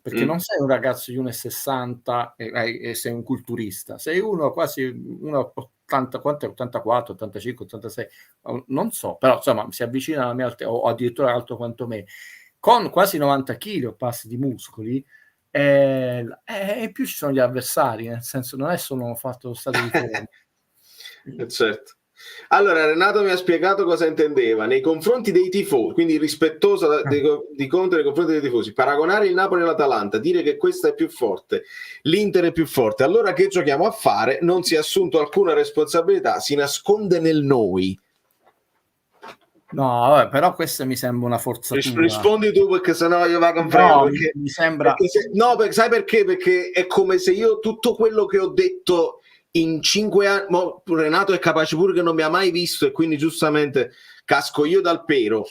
perché non sei un ragazzo di 1,60 e sei un culturista, sei uno quasi 1,80, 84, 85, 86, non so, però insomma si avvicina alla mia altezza, o addirittura alto quanto me, con quasi 90 kg o passi di muscoli, e più ci sono gli avversari, nel senso non è solo un fatto stato di forma. Certo. Allora, Renato mi ha spiegato cosa intendeva nei confronti dei tifosi, quindi rispettosa di Conte nei confronti dei tifosi. Paragonare il Napoli all'Atalanta, dire che questa è più forte, l'Inter è più forte, allora che giochiamo a fare? Non si è assunto alcuna responsabilità, si nasconde nel noi. No, vabbè, però questa mi sembra una forzatura. Rispondi tu, perché sennò io vado a frego. No, perché mi sembra... sai perché? Perché è come se io tutto quello che ho detto in 5 anni, Renato è capace pure che non mi ha mai visto e quindi giustamente casco io dal pero,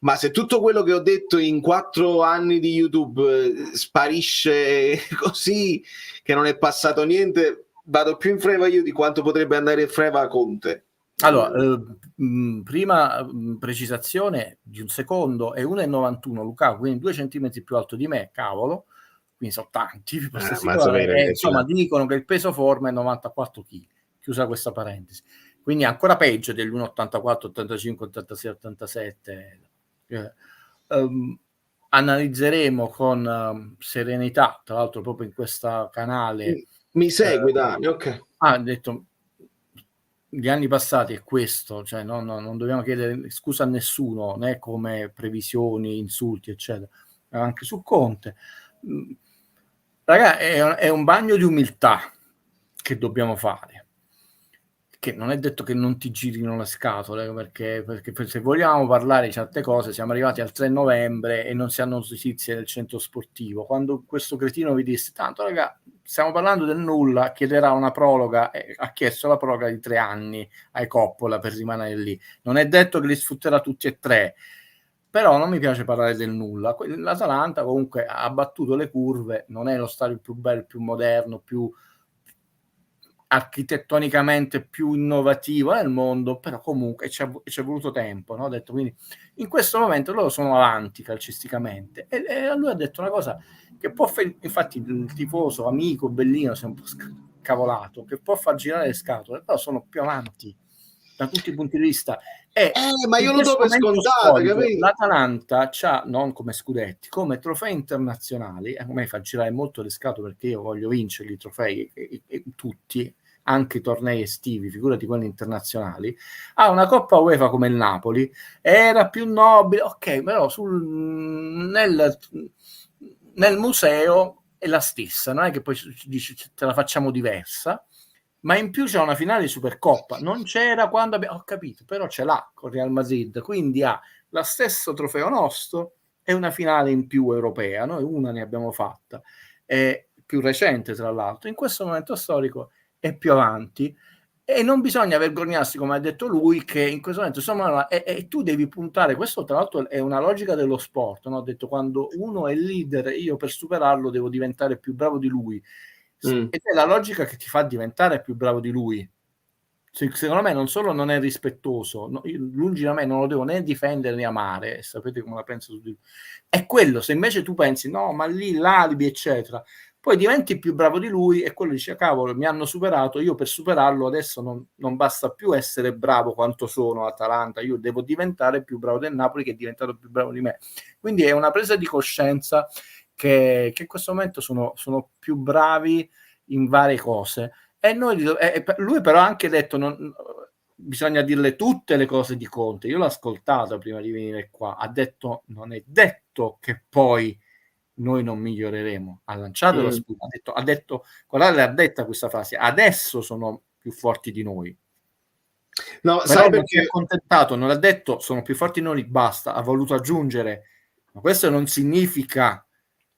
ma se tutto quello che ho detto in 4 anni di YouTube sparisce così che non è passato niente, vado più in freva io di quanto potrebbe andare in freva Conte. Allora, prima precisazione di un secondo, è 1,91 Lukaku, quindi 2 centimetri più alto di me, cavolo, quindi sono tanti, insomma dicono che il peso forma è 94 kg, chiusa questa parentesi, quindi ancora peggio dell'1,84, 85, 86, 87. Analizzeremo con serenità, tra l'altro proprio in questo canale. Mi segui, Dani? Ok. Ha detto gli anni passati è questo, cioè non dobbiamo chiedere scusa a nessuno, né come previsioni, insulti, eccetera, anche su Conte. Raga, è un bagno di umiltà che dobbiamo fare, che non è detto che non ti girino le scatole, perché se vogliamo parlare di certe cose siamo arrivati al 3 novembre e non si hanno notizie del centro sportivo, quando questo cretino vi disse tanto raga, stiamo parlando del nulla, chiederà una proroga, ha chiesto la proroga di 3 anni ai Coppola per rimanere lì, non è detto che li sfrutterà tutti e 3, però non mi piace parlare del nulla. L'Atalanta comunque ha battuto le curve, non è lo stadio più bello, più moderno, più architettonicamente più innovativo nel mondo, però comunque ci è voluto tempo, no? Ho detto, quindi in questo momento loro sono avanti calcisticamente e lui ha detto una cosa che può infatti il tifoso amico bellino si è un po' scavolato, che può far girare le scatole, però sono più avanti da tutti i punti di vista. Ma io lo do per scontato, capito? L'Atalanta c'ha, non come scudetti, come trofei internazionali, a me fa girare molto le scatole perché io voglio vincere i trofei tutti, anche i tornei estivi, figurati quelli internazionali. Ha una Coppa UEFA come il Napoli, era più nobile, ok, però nel museo è la stessa, non è che poi dici te la facciamo diversa, ma in più c'è una finale di Supercoppa, non c'era quando ho capito, però ce l'ha con Real Madrid, quindi ha lo stesso trofeo nostro e una finale in più europea, noi una ne abbiamo fatta, è più recente tra l'altro, in questo momento storico è più avanti e non bisogna vergognarsi, come ha detto lui, che in questo momento insomma e tu devi puntare, questo tra l'altro è una logica dello sport, no? Ho detto quando uno è leader io per superarlo devo diventare più bravo di lui. Ed è la logica che ti fa diventare più bravo di lui. Secondo me non solo non è rispettoso, lungi da me non lo devo né difendere né amare, sapete come la penso su di lui. È quello, se invece tu pensi no, ma lì l'alibi eccetera, poi diventi più bravo di lui e quello dice cavolo mi hanno superato, io per superarlo adesso non basta più essere bravo quanto sono Atalanta, io devo diventare più bravo del Napoli che è diventato più bravo di me. Quindi è una presa di coscienza che in questo momento sono più bravi in varie cose e lui però ha anche detto bisogna dirle tutte le cose di Conte, io l'ho ascoltato prima di venire qua, ha detto non è detto che poi noi non miglioreremo, ha lanciato la sputa, ha detto guardate, l'ha detta questa frase, adesso sono più forti di noi. No, però sai perché si è accontentato, non ha detto sono più forti di noi, basta, ha voluto aggiungere, ma questo non significa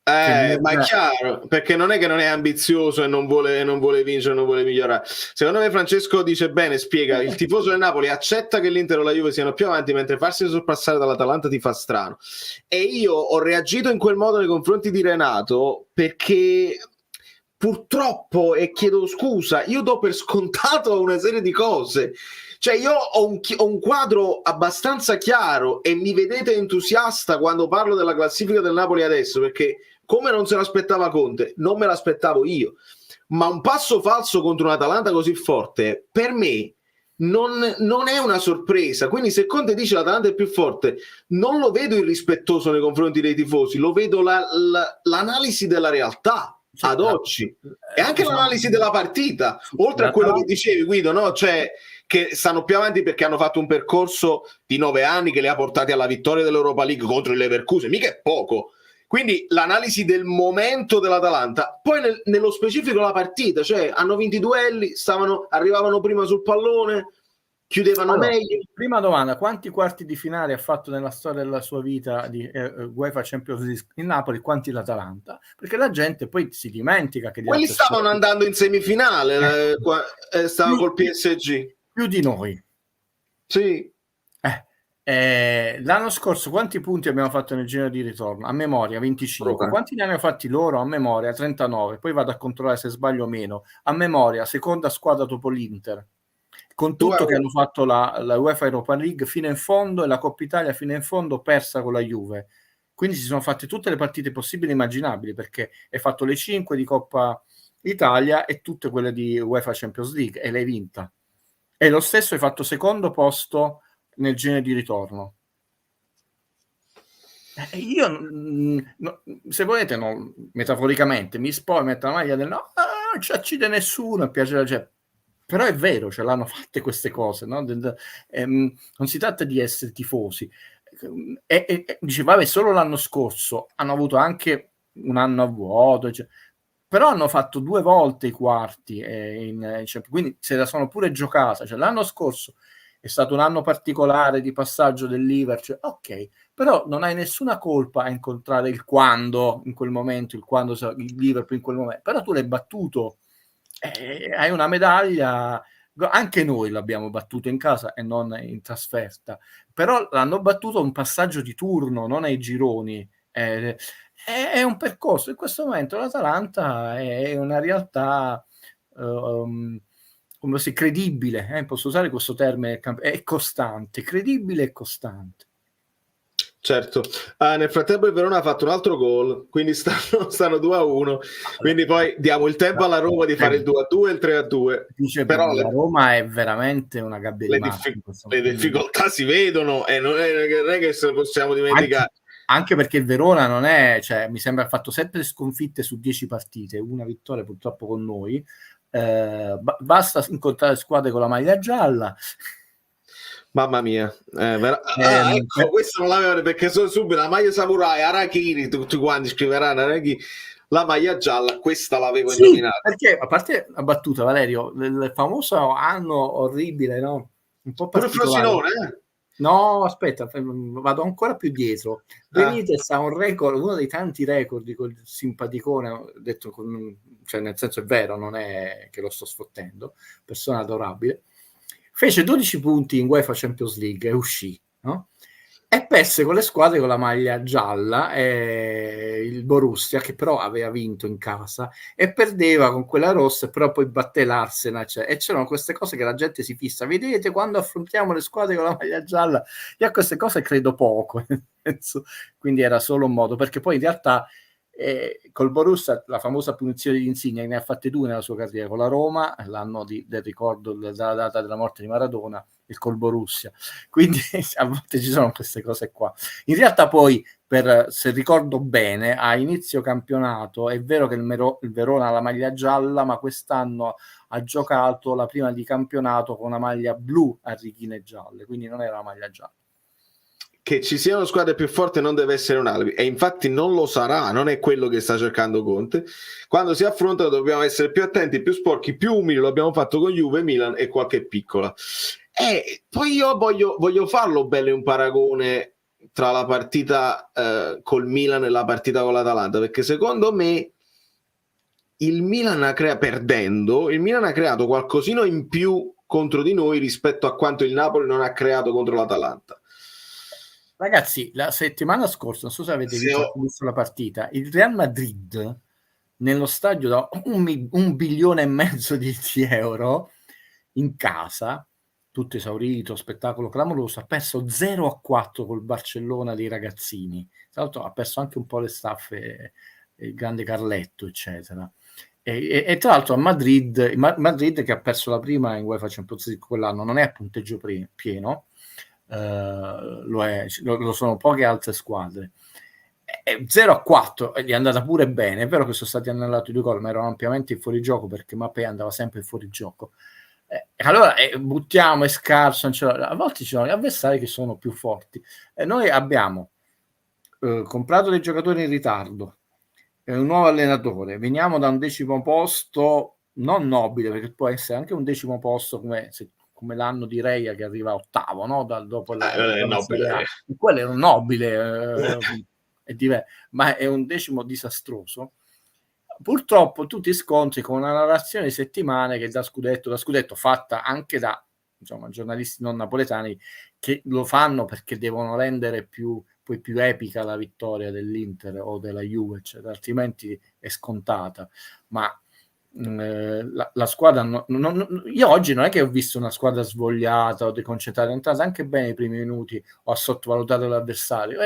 ma è chiaro, perché non è che non è ambizioso e non vuole vincere, non vuole migliorare. Secondo me Francesco dice bene, spiega, il tifoso del Napoli accetta che l'Inter o la Juve siano più avanti mentre farsi sorpassare dall'Atalanta ti fa strano. E io ho reagito in quel modo nei confronti di Renato perché purtroppo, e chiedo scusa, io do per scontato una serie di cose. Cioè io ho un quadro abbastanza chiaro e mi vedete entusiasta quando parlo della classifica del Napoli adesso, perché come non se l'aspettava Conte, non me l'aspettavo io, ma un passo falso contro un'Atalanta così forte per me non è una sorpresa. Quindi se Conte dice l'Atalanta è più forte, non lo vedo irrispettoso nei confronti dei tifosi, lo vedo l'analisi della realtà ad oggi e anche l'analisi della partita, oltre a quello che dicevi Guido, no? Cioè che stanno più avanti perché hanno fatto un percorso di 9 anni che li ha portati alla vittoria dell'Europa League contro il Leverkusen, mica è poco. Quindi l'analisi del momento dell'Atalanta, poi nello specifico la partita, cioè hanno vinto i duelli, arrivavano prima sul pallone, chiudevano meglio. Prima domanda: quanti quarti di finale ha fatto nella storia della sua vita di UEFA Champions League in Napoli, quanti l'Atalanta? Perché la gente poi si dimentica che quelli stavano andando in semifinale, stava col PSG. Più di noi. Sì. L'anno scorso quanti punti abbiamo fatto nel giro di ritorno? A memoria 25. Quanti ne hanno fatti loro? A memoria 39. Poi vado a controllare se sbaglio o meno. A memoria, seconda squadra dopo l'Inter, con tutto che hanno fatto la UEFA Europa League fino in fondo e la Coppa Italia fino in fondo, persa con la Juve. Quindi si sono fatte tutte le partite possibili e immaginabili, perché hai fatto le 5 di Coppa Italia e tutte quelle di UEFA Champions League e l'hai vinta. E lo stesso hai fatto secondo posto nel girone di ritorno. Io se volete, metaforicamente mi metto la maglia del no, non ci accide nessuno, piace, cioè, però è vero, ce l'hanno fatte queste cose, no? Non si tratta di essere tifosi. Dice, vabbè, solo l'anno scorso hanno avuto anche un anno a vuoto, cioè, però hanno fatto 2 volte i quarti, quindi se la sono pure giocata. Cioè, l'anno scorso è stato un anno particolare di passaggio del Liverpool, cioè, ok, però non hai nessuna colpa a incontrare il quando in quel momento, il Liverpool in quel momento, però tu l'hai battuto, hai una medaglia. Anche noi l'abbiamo battuto in casa e non in trasferta, però l'hanno battuto un passaggio di turno, non ai gironi. È un percorso. In questo momento l'Atalanta è una realtà come si credibile, posso usare questo termine, è costante, credibile e costante. Certo. Nel frattempo il Verona ha fatto un altro gol, quindi stanno 2-1, quindi poi diamo il tempo alla Roma di fare il 2-2 e il 3-2. Dice, però la Roma è veramente una gabbia di matti. Le difficoltà si vedono e non è che se possiamo dimenticare. Anche perché il Verona non è, cioè, mi sembra ha fatto 7 sconfitte su 10 partite, una vittoria purtroppo con noi. Basta incontrare squadre con la maglia gialla. Mamma mia, ecco, questo non l'avevo, perché sono subito la maglia samurai, Arachiri, tutti quanti scriveranno Arachiri, la maglia gialla, questa l'avevo indovinata. Perché, a parte la battuta, Valerio, il famoso anno orribile, no? Un po' particolare. Pure Frosinone, No, aspetta, vado ancora più dietro. Benitez ha un record, uno dei tanti record col simpaticone, detto cioè nel senso è vero, non è che lo sto sfottendo, persona adorabile. Fece 12 punti in UEFA Champions League e uscì, no? E perse con le squadre con la maglia gialla, il Borussia, che però aveva vinto in casa, e perdeva con quella rossa, però poi batté l'Arsenal, cioè, e c'erano queste cose che la gente si fissa. Vedete, quando affrontiamo le squadre con la maglia gialla, io a queste cose credo poco. Quindi era solo un modo, perché poi in realtà col Borussia la famosa punizione di Insigne ne ha fatte 2 nella sua carriera, con la Roma l'anno del ricordo della data della morte di Maradona, e col Borussia. Quindi a volte ci sono queste cose qua. In realtà poi, se ricordo bene, a inizio campionato è vero che il Verona ha la maglia gialla, ma quest'anno ha giocato la prima di campionato con una maglia blu a righine gialle, quindi non era la maglia gialla. Che ci siano squadre più forti non deve essere un alibi, e infatti non lo sarà, non è quello che sta cercando Conte. Quando si affrontano dobbiamo essere più attenti, più sporchi, più umili. Lo abbiamo fatto con Juve, Milan e qualche piccola. E poi io voglio farlo bene un paragone tra la partita col Milan e la partita con l'Atalanta, perché secondo me il Milan perdendo, il Milan ha creato qualcosino in più contro di noi rispetto a quanto il Napoli non ha creato contro l'Atalanta. Ragazzi, la settimana scorsa, non so se avete visto la partita, il Real Madrid nello stadio da 1,5 bilioni di euro in casa, tutto esaurito, spettacolo clamoroso, ha perso 0-4 col Barcellona dei ragazzini. Tra l'altro ha perso anche un po' le staffe, il grande Carletto, eccetera. E tra l'altro a Madrid che ha perso la prima in UEFA Champions League quell'anno, non è a punteggio pieno, lo sono poche altre squadre. 0-4 gli è andata pure bene. È vero che sono stati annullati 2 gol, ma erano ampiamente in fuorigioco, perché Mbappé andava sempre in fuorigioco. Allora buttiamo, è scarso, a volte ci sono gli avversari che sono più forti. Noi abbiamo comprato dei giocatori in ritardo, un nuovo allenatore, veniamo da un 10° posto non nobile, perché può essere anche un 10° posto come l'anno di Reia che arriva 8º, no? Dopo nobile. Quello è un nobile, ma è un 10° disastroso. Purtroppo tu ti scontri con una narrazione di settimane che da scudetto fatta anche da giornalisti non napoletani che lo fanno perché devono rendere più epica la vittoria dell'Inter o della Juve, eccetera, altrimenti è scontata. Ma la squadra io oggi non è che ho visto una squadra svogliata o deconcentrata, è entrata anche bene i primi minuti, o ha sottovalutato l'avversario.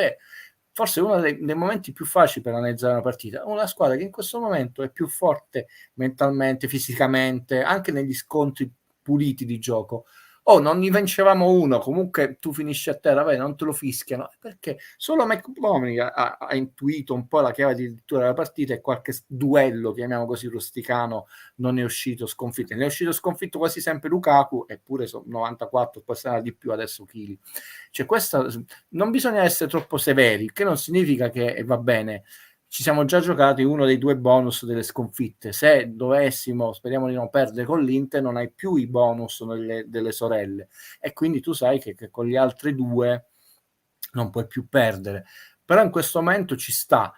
Forse uno dei momenti più facili per analizzare una partita, una squadra che in questo momento è più forte mentalmente, fisicamente, anche negli scontri puliti di gioco. Non ne vincevamo uno, comunque tu finisci a terra, non te lo fischiano, perché solo McMonagle ha intuito un po' la chiave di lettura della partita, e qualche duello, chiamiamo così, rusticano, non è uscito sconfitto. Ne è uscito sconfitto quasi sempre Lukaku, eppure sono 94, poi sarà di più adesso chili. Non bisogna essere troppo severi, che non significa che va bene. Ci siamo già giocati uno dei 2 bonus delle sconfitte. Se dovessimo, speriamo di non perdere con l'Inter, non hai più i bonus delle sorelle, e quindi tu sai che con gli altri 2 non puoi più perdere. Però in questo momento ci sta.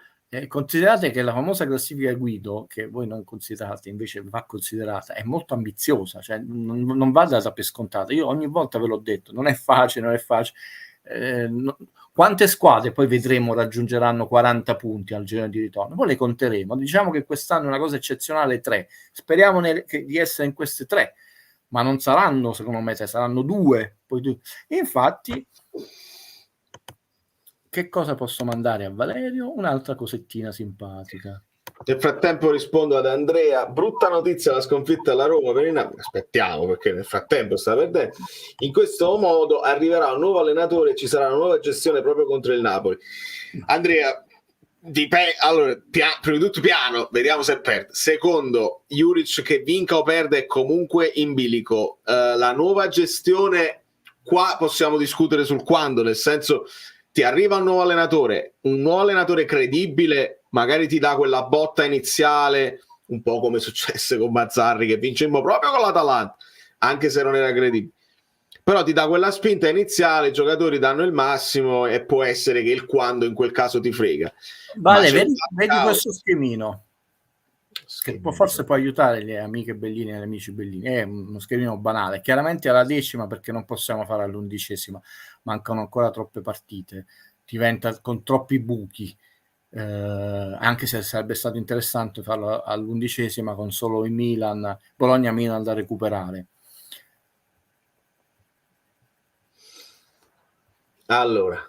Considerate che la famosa classifica Guido, che voi non considerate, invece va considerata, è molto ambiziosa, cioè non va data per scontata. Io ogni volta ve l'ho detto, non è facile. Quante squadre poi vedremo raggiungeranno 40 punti al girone di ritorno? Poi le conteremo. Diciamo che quest'anno è una cosa eccezionale, 3. Speriamo di essere in queste 3, ma non saranno, secondo me, 3, saranno 2. Poi 2. Infatti, che cosa posso mandare a Valerio? Un'altra cosettina simpatica. Nel frattempo rispondo ad Andrea: brutta notizia la sconfitta alla Roma per il Napoli. Aspettiamo, perché nel frattempo sta perdendo. In questo modo arriverà un nuovo allenatore e ci sarà una nuova gestione proprio contro il Napoli. Andrea, allora, prima di tutto piano, vediamo se perde. Secondo, Juric che vinca o perde è comunque in bilico. La nuova gestione, qua possiamo discutere sul quando, nel senso, ti arriva un nuovo allenatore credibile, magari ti dà quella botta iniziale, un po' come successe con Mazzarri che vincemmo proprio con l'Atalanta, anche se non era credibile, però ti dà quella spinta iniziale, i giocatori danno il massimo e può essere che il quando in quel caso ti frega. Vale, vedi questo schemino che forse può aiutare le amiche Bellini e gli amici Bellini. È uno schemino banale, chiaramente alla 10ª, perché non possiamo fare all'11ª, mancano ancora troppe partite, diventa con troppi buchi, anche se sarebbe stato interessante farlo all'11ª con solo il Bologna-Milan da recuperare. Allora,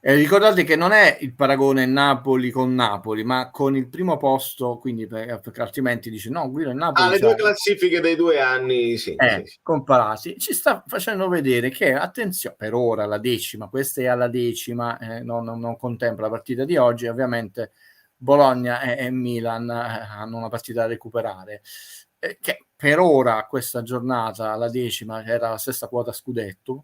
ricordate che non è il paragone Napoli con Napoli, ma con il primo posto, quindi perché altrimenti dice no, Guido il Napoli. Le 2 classifiche dei 2 anni, sì. Comparati, ci sta facendo vedere che, attenzione, per ora la 10ª, questa è alla 10ª, non contempla la partita di oggi, ovviamente Bologna e Milan hanno una partita da recuperare, che per ora questa giornata, la 10ª, era la stessa quota scudetto,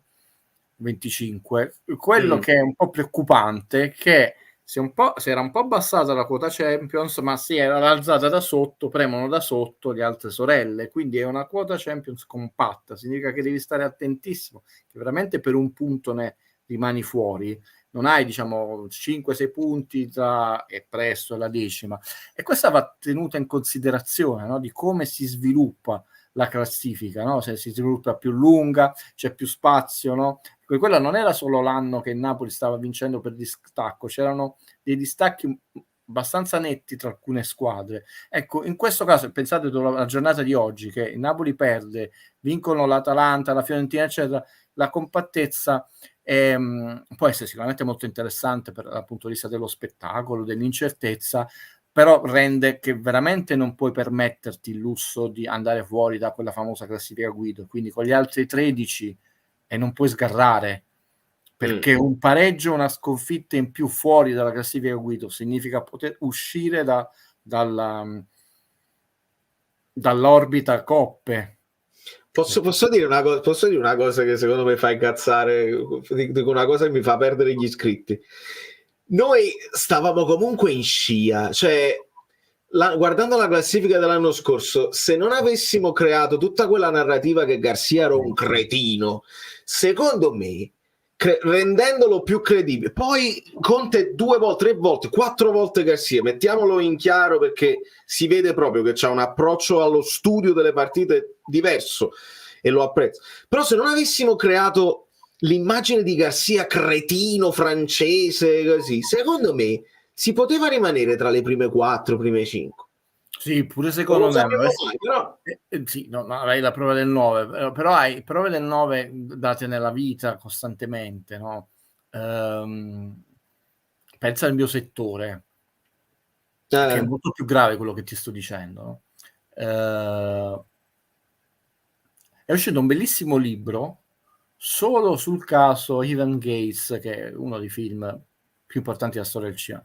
25. Quello che è un po' preoccupante è che si era un po' abbassata la quota Champions, ma si era alzata da sotto, premono da sotto le altre sorelle, quindi è una quota Champions compatta. Significa che devi stare attentissimo, che veramente per un punto ne rimani fuori, non hai 5-6 punti è presto, è la 10ª, e questa va tenuta in considerazione, no? Di come si sviluppa la classifica, no? Se si sviluppa più lunga, c'è più spazio, no? Quello non era solo l'anno che il Napoli stava vincendo per distacco, c'erano dei distacchi abbastanza netti tra alcune squadre. Ecco, in questo caso, pensate alla giornata di oggi, che il Napoli perde, vincono l'Atalanta, la Fiorentina, eccetera, la compattezza può essere sicuramente molto interessante dal punto di vista dello spettacolo, dell'incertezza, però rende che veramente non puoi permetterti il lusso di andare fuori da quella famosa classifica Guido, quindi con gli altri 13 e non puoi sgarrare, perché un pareggio, una sconfitta in più fuori dalla classifica Guido significa poter uscire dall'orbita coppe. Posso dire una cosa che secondo me fa incazzare, dico una cosa che mi fa perdere gli iscritti. Noi stavamo comunque in scia, cioè guardando la classifica dell'anno scorso, se non avessimo creato tutta quella narrativa che Garcia era un cretino, secondo me, rendendolo più credibile, poi Conte 2 volte, 3 volte, 4 volte Garcia, mettiamolo in chiaro perché si vede proprio che c'ha un approccio allo studio delle partite diverso e lo apprezzo. Però se non avessimo creato l'immagine di Garcia cretino francese così, secondo me si poteva rimanere tra le prime 4, prime 5. Sì, pure secondo me. Però... sì, no, avevi la prova del 9, però hai prove del 9 date nella vita costantemente, no? Pensa al mio settore, che è molto più grave quello che ti sto dicendo, no? È uscito un bellissimo libro solo sul caso Evan Gates, che è uno dei film più importanti della storia del cinema.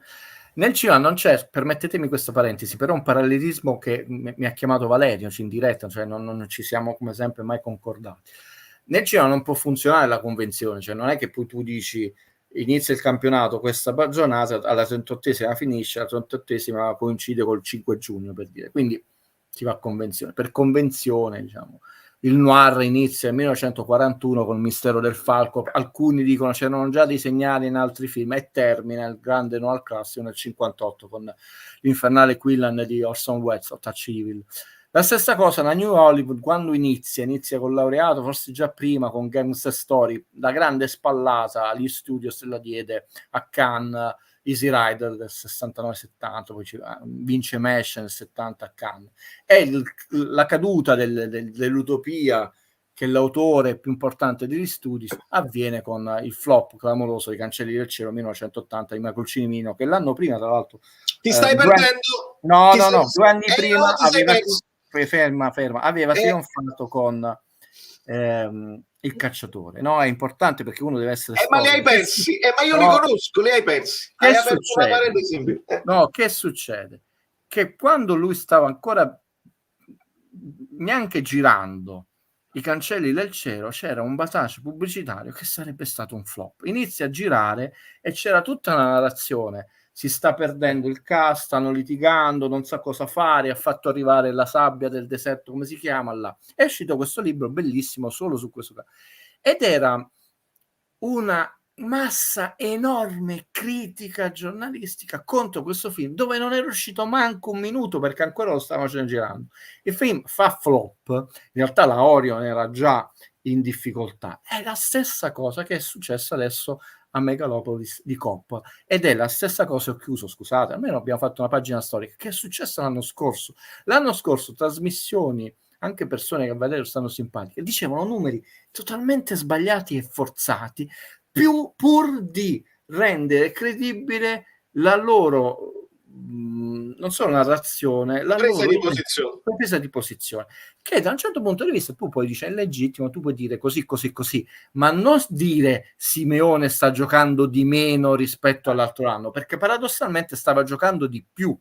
Nel cinema non c'è, permettetemi questa parentesi, però un parallelismo che mi ha chiamato Valerio in diretta, cioè non ci siamo come sempre mai concordati. Nel cinema non può funzionare la convenzione, cioè non è che poi tu dici inizia il campionato questa giornata, alla 38esima finisce, la 38esima coincide col 5 giugno, per dire. Quindi si va a convenzione. Per convenzione, diciamo, il noir inizia nel 1941 col Mistero del Falco, alcuni dicono c'erano già dei segnali in altri film, e termina il grande noir classico nel 1958 con l'Infernale Quillan di Orson Welles o Touch Evil. La stessa cosa la New Hollywood quando inizia col laureato, forse già prima con Gangster Story, la grande spallata agli studios la diede a Cannes Easy Rider del 69-70, poi vince Mesh nel 70 a Cannes. È la caduta dell'utopia che l'autore più importante degli studi avviene con il flop clamoroso di Cancelli del Cielo 1980 di Michael Cimino, che l'anno prima tra l'altro ti stai perdendo? No, 2 anni prima aveva trionfato con Il Cacciatore. No, è importante perché uno deve essere ma li hai persi, ma io li conosco, li hai persi. Che succede? No, che succede? Che quando lui stava ancora neanche girando I Cancelli del Cielo c'era un bataccio pubblicitario che sarebbe stato un flop. Inizia a girare e c'era tutta una narrazione, si sta perdendo il cast, stanno litigando, non sa cosa fare, ha fatto arrivare la sabbia del deserto, come si chiama là. È uscito questo libro bellissimo solo su questo caso. Ed era una massa enorme critica giornalistica contro questo film, dove non era uscito manco un minuto perché ancora lo stavano girando. Il film fa flop, in realtà la Orion era già in difficoltà. È la stessa cosa che è successa adesso a Megalopolis di Coppola, ed è la stessa cosa, ho chiuso, scusate, almeno abbiamo fatto una pagina storica, che è successa l'anno scorso. L'anno scorso trasmissioni, anche persone che a Valerio stanno simpatiche, dicevano numeri totalmente sbagliati e forzati, pur di rendere credibile la loro non solo narrazione, la presa di posizione, che da un certo punto di vista tu puoi dire è legittimo, tu puoi dire così, ma non dire Simeone sta giocando di meno rispetto all'altro anno, perché paradossalmente stava giocando di più,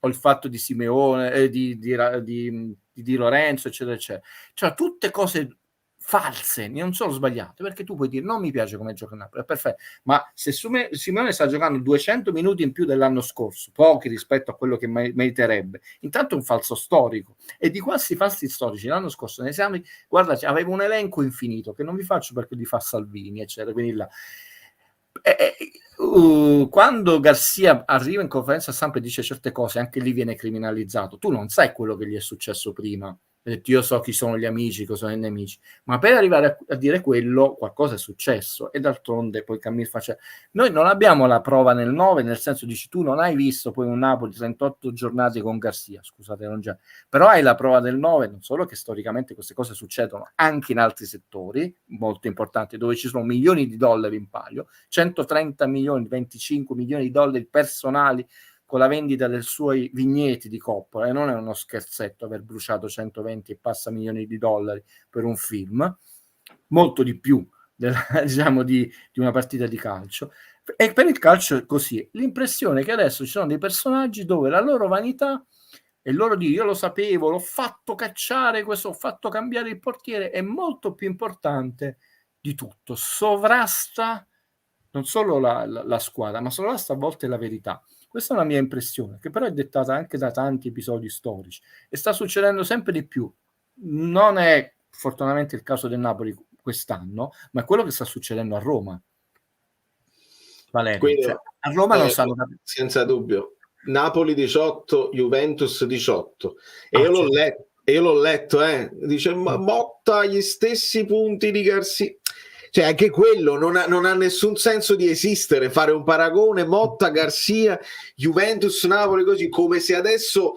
o il fatto di Simeone, di Lorenzo, eccetera, eccetera. Cioè tutte cose false, non sono sbagliate, perché tu puoi dire non mi piace come gioca Napoli, è perfetto, ma se Simeone sta giocando 200 minuti in più dell'anno scorso, pochi rispetto a quello che meriterebbe, intanto è un falso storico, e di questi falsi storici l'anno scorso nei esami, guardate, avevo un elenco infinito che non vi faccio perché li fa Salvini, eccetera, quindi là. Quando Garcia arriva in conferenza stampa e dice certe cose, anche lì viene criminalizzato. Tu non sai quello che gli è successo prima. Io so chi sono gli amici, cosa sono i nemici, ma per arrivare a dire quello qualcosa è successo, e d'altronde poi Camille face. Noi non abbiamo la prova nel 9, nel senso dici tu non hai visto poi un Napoli 38 giornate con Garcia, scusate, non già, però hai la prova del 9, non solo che storicamente queste cose succedono anche in altri settori molto importanti dove ci sono milioni di dollari in palio, 130 milioni, 25 milioni di dollari personali con la vendita dei suoi vigneti di Coppola, e non è uno scherzetto aver bruciato 120 e passa milioni di dollari per un film, molto di più diciamo di una partita di calcio. E per il calcio è così, l'impressione è che adesso ci sono dei personaggi dove la loro vanità e loro dicono io lo sapevo, l'ho fatto cacciare questo, ho fatto cambiare il portiere, è molto più importante di tutto, sovrasta non solo la squadra, ma sovrasta a volte la verità. Questa è una mia impressione, che però è dettata anche da tanti episodi storici e sta succedendo sempre di più. Non è fortunatamente il caso del Napoli quest'anno, ma è quello che sta succedendo a Roma. Valerio, Quindi, cioè, a Roma non sanno senza dubbio. Napoli 18, Juventus 18 e io l'ho letto, dice Motta gli stessi punti di Garcia, cioè anche quello non ha nessun senso di esistere, fare un paragone Motta, Garcia, Juventus, Napoli, così come se adesso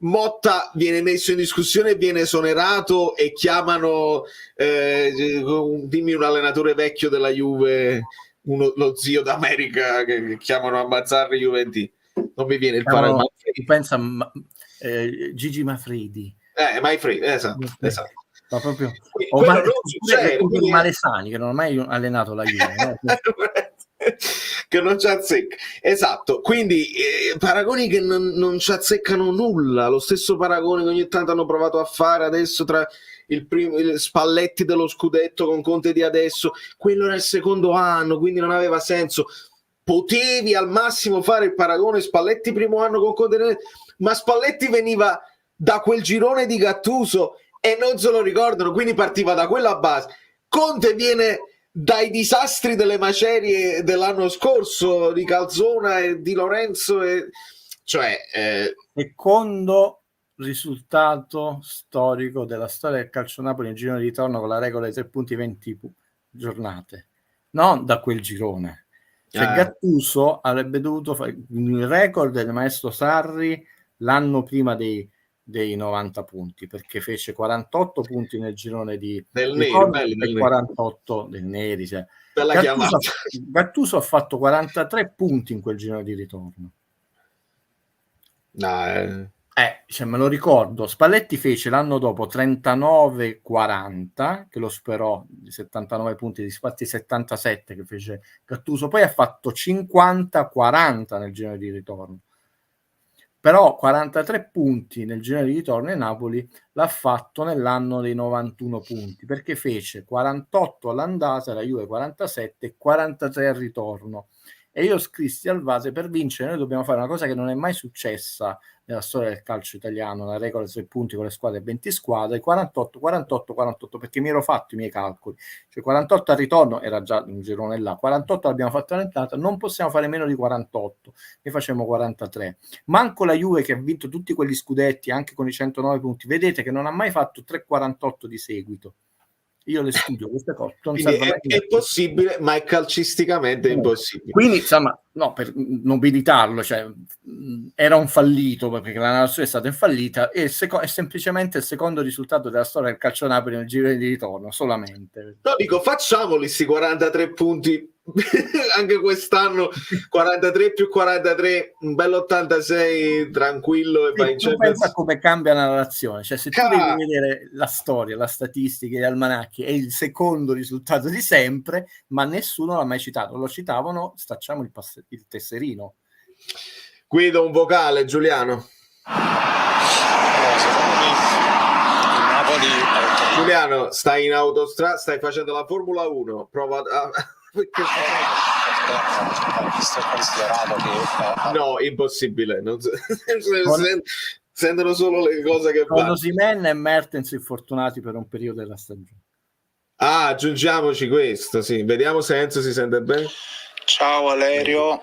Motta viene messo in discussione e viene esonerato e chiamano dimmi un allenatore vecchio della Juve, lo zio d'America che chiamano a Mazzarri Juventini. Non mi viene il paragone. Pensa Gigi Manfredi. Manfredi, esatto. Ma proprio quindi Malesani che non ha mai allenato la Juve, no? Che non ci azzecca, esatto, quindi paragoni che non ci azzeccano nulla. Lo stesso paragone che ogni tanto hanno provato a fare adesso tra il Spalletti dello scudetto con Conte di adesso, quello era il secondo anno, quindi non aveva senso. Potevi al massimo fare il paragone Spalletti primo anno con Conte, ma Spalletti veniva da quel girone di Gattuso e non se lo ricordano, quindi partiva da quella base. Conte viene dai disastri delle macerie dell'anno scorso di Calzona e di Lorenzo secondo risultato storico della storia del calcio Napoli nel girone di ritorno con la regola dei 3 punti 20 giornate, non da quel girone. Gattuso avrebbe dovuto fare il record del maestro Sarri l'anno prima dei 90 punti, perché fece 48 punti nel girone del Neri, 48 del Neri. Cioè. Gattuso ha fatto 43 punti in quel girone di ritorno. Cioè, me lo ricordo. Spalletti fece l'anno dopo 39-40, che lo superò di 79 punti, di fatti 77 che fece Gattuso, poi ha fatto 50-40 nel girone di ritorno. Però 43 punti nel girone di ritorno in Napoli l'ha fatto nell'anno dei 91 punti, perché fece 48 all'andata, la Juve 47 e 43 al ritorno. E io scrissi al Vase: per vincere noi dobbiamo fare una cosa che non è mai successa nella storia del calcio italiano, la regola dei 3 punti con le squadre 20 squadre, 48, perché mi ero fatto i miei calcoli, cioè 48 al ritorno era già un girone là, 48 l'abbiamo fatto all'entrata, non possiamo fare meno di 48, ne facciamo 43. Manco la Juve, che ha vinto tutti quegli scudetti anche con i 109 punti, vedete che non ha mai fatto 3,48 di seguito. Io le studio queste cose. È possibile, ma è calcisticamente impossibile. Quindi, insomma, no, per nobilitarlo, cioè, era un fallito, perché la narrazione è stata fallita, e è semplicemente il secondo risultato della storia del calcio Napoli nel giro di ritorno, solamente. No, dico, facciamoli questi 43 punti anche quest'anno, 43 più 43, un bel 86 tranquillo, e vai in Champions. Pensa come cambia la narrazione, cioè se tu devi vedere la storia, la statistica, gli almanacchi, è il secondo risultato di sempre, ma nessuno l'ha mai citato. Lo citavano, stacciamo il tesserino. Guido, un vocale, Giuliano. Giuliano, stai in autostrada, stai facendo la Formula 1, prova a... No, impossibile, sentono solo le cose che fanno. Osimhen e Mertens infortunati per un periodo della stagione. Aggiungiamoci questo, sì. Vediamo se Enzo si sente bene. Ciao Valerio,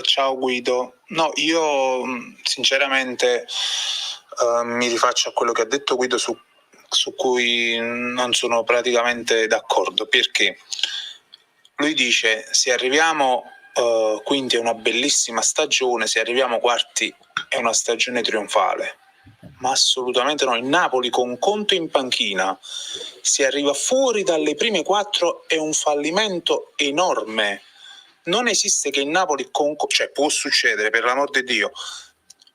ciao Guido. No, io sinceramente mi rifaccio a quello che ha detto Guido, su cui non sono praticamente d'accordo, perché lui dice: se arriviamo quinti è una bellissima stagione, se arriviamo quarti è una stagione trionfale. Ma assolutamente no. Il Napoli con Conte in panchina, se arriva fuori dalle prime 4 è un fallimento enorme. Non esiste che il Napoli cioè può succedere, per l'amor di Dio,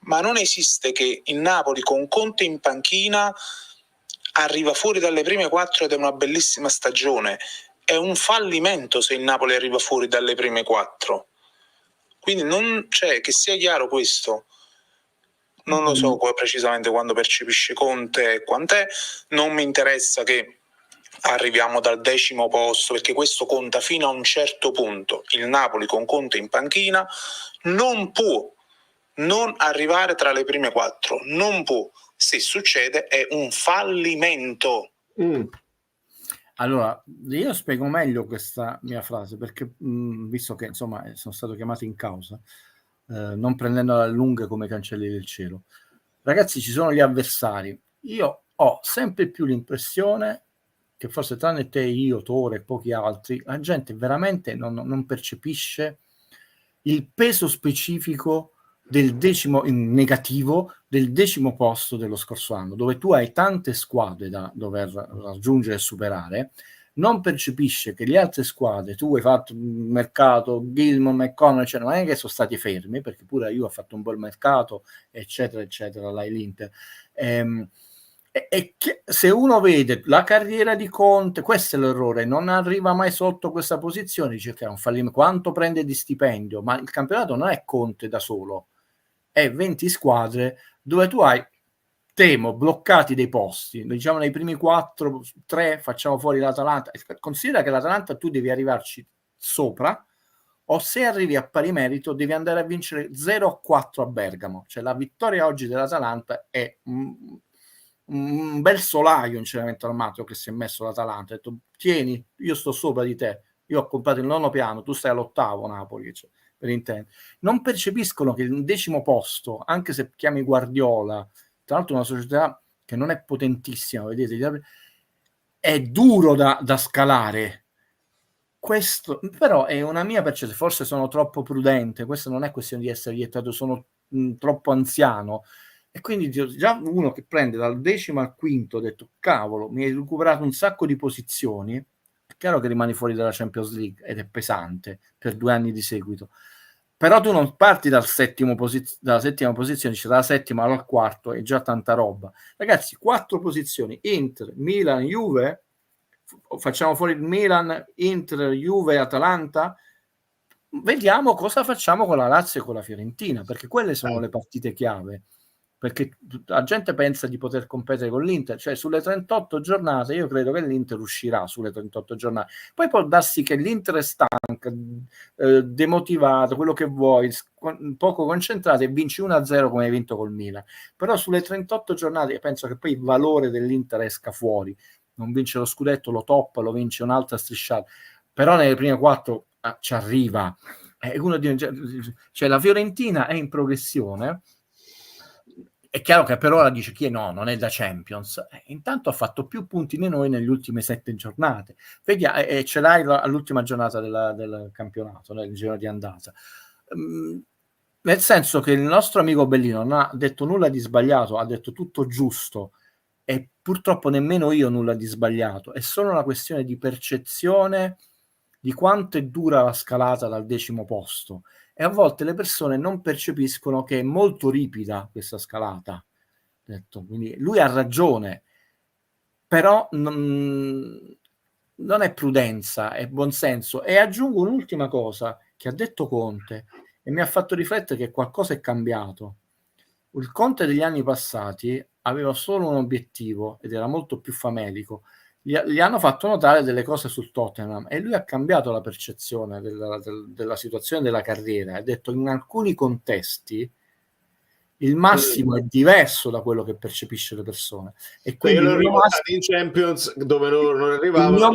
ma non esiste che il Napoli con Conte in panchina arriva fuori dalle prime 4 ed è una bellissima stagione. È un fallimento se il Napoli arriva fuori dalle prime 4. Quindi che sia chiaro questo. non lo so precisamente quando percepisce Conte e quant'è, non mi interessa che arriviamo dal 10° posto, perché questo conta fino a un certo punto. Il Napoli con Conte in panchina non può non arrivare tra le prime 4, non può. Se succede è un fallimento. Allora, io spiego meglio questa mia frase, perché visto che insomma sono stato chiamato in causa, non prendendola a lunghe come cancelli del cielo. Ragazzi, ci sono gli avversari. Io ho sempre più l'impressione che forse tranne te, io, Tore e pochi altri, la gente veramente non percepisce il peso specifico del in negativo del 10° posto dello scorso anno, dove tu hai tante squadre da dover raggiungere e superare. Non percepisce che le altre squadre, tu hai fatto un mercato, Gilmour, McConnell, cioè non è che sono stati fermi, perché pure io ho fatto un bel mercato, eccetera, eccetera, l'Inter. E che, se uno vede la carriera di Conte, questo è l'errore, non arriva mai sotto questa posizione, dice che è un fallimento, quanto prende di stipendio, ma il campionato non è Conte da solo, è 20 squadre dove tu hai, temo, bloccati dei posti, diciamo nei primi 4, 3 facciamo fuori l'Atalanta, considera che l'Atalanta tu devi arrivarci sopra, o se arrivi a pari merito devi andare a vincere 0-4 a Bergamo, cioè la vittoria oggi dell'Atalanta è un bel solaio in ceramento armato che si è messo l'Atalanta, ha detto tieni, io sto sopra di te, io ho comprato il 9° piano, tu stai all'8° Napoli, cioè, per intendere. Non percepiscono che il 10° posto, anche se chiami Guardiola, tra l'altro una società che non è potentissima, vedete, è duro da scalare. Questo però è una mia percezione, forse sono troppo prudente, questa non è questione di essere iettato, sono troppo anziano. E quindi già uno che prende dal 10° al 5° ha detto cavolo, mi hai recuperato un sacco di posizioni, è chiaro che rimani fuori dalla Champions League ed è pesante per 2 anni di seguito, però tu non parti dalla 7ª posizione, cioè dalla 7ª al 4° è già tanta roba. Ragazzi, 4 posizioni, Inter, Milan, Juve, facciamo fuori il Milan, Inter, Juve, Atalanta, vediamo cosa facciamo con la Lazio e con la Fiorentina, perché quelle sono le partite chiave, perché la gente pensa di poter competere con l'Inter, cioè sulle 38 giornate io credo che l'Inter uscirà sulle 38 giornate, poi può darsi che l'Inter è stanca, demotivato, quello che vuoi, poco concentrato e vinci 1-0 come hai vinto col Milan, però sulle 38 giornate io penso che poi il valore dell'Inter esca fuori, non vince lo scudetto, lo toppa, lo vince un'altra strisciata, però nelle prime 4 ci arriva, cioè la Fiorentina è in progressione. È chiaro che per ora dice chi no, non è da Champions. Intanto ha fatto più punti di noi negli ultime 7 giornate. Vediamo, e ce l'hai all'ultima giornata del campionato, nel giro di andata. Nel senso che il nostro amico Bellino non ha detto nulla di sbagliato, ha detto tutto giusto, e purtroppo nemmeno io nulla di sbagliato. È solo una questione di percezione di quanto è dura la scalata dal 10° posto. E a volte le persone non percepiscono che è molto ripida questa scalata. Quindi lui ha ragione, però non è prudenza, è buonsenso. E aggiungo un'ultima cosa che ha detto Conte e mi ha fatto riflettere che qualcosa è cambiato. Il Conte degli anni passati aveva solo un obiettivo ed era molto più famelico. Gli hanno fatto notare delle cose sul Tottenham e lui ha cambiato la percezione della situazione della carriera. Ha detto in alcuni contesti il massimo è diverso da quello che percepisce le persone. E quindi io lo in Champions dove non arrivavano,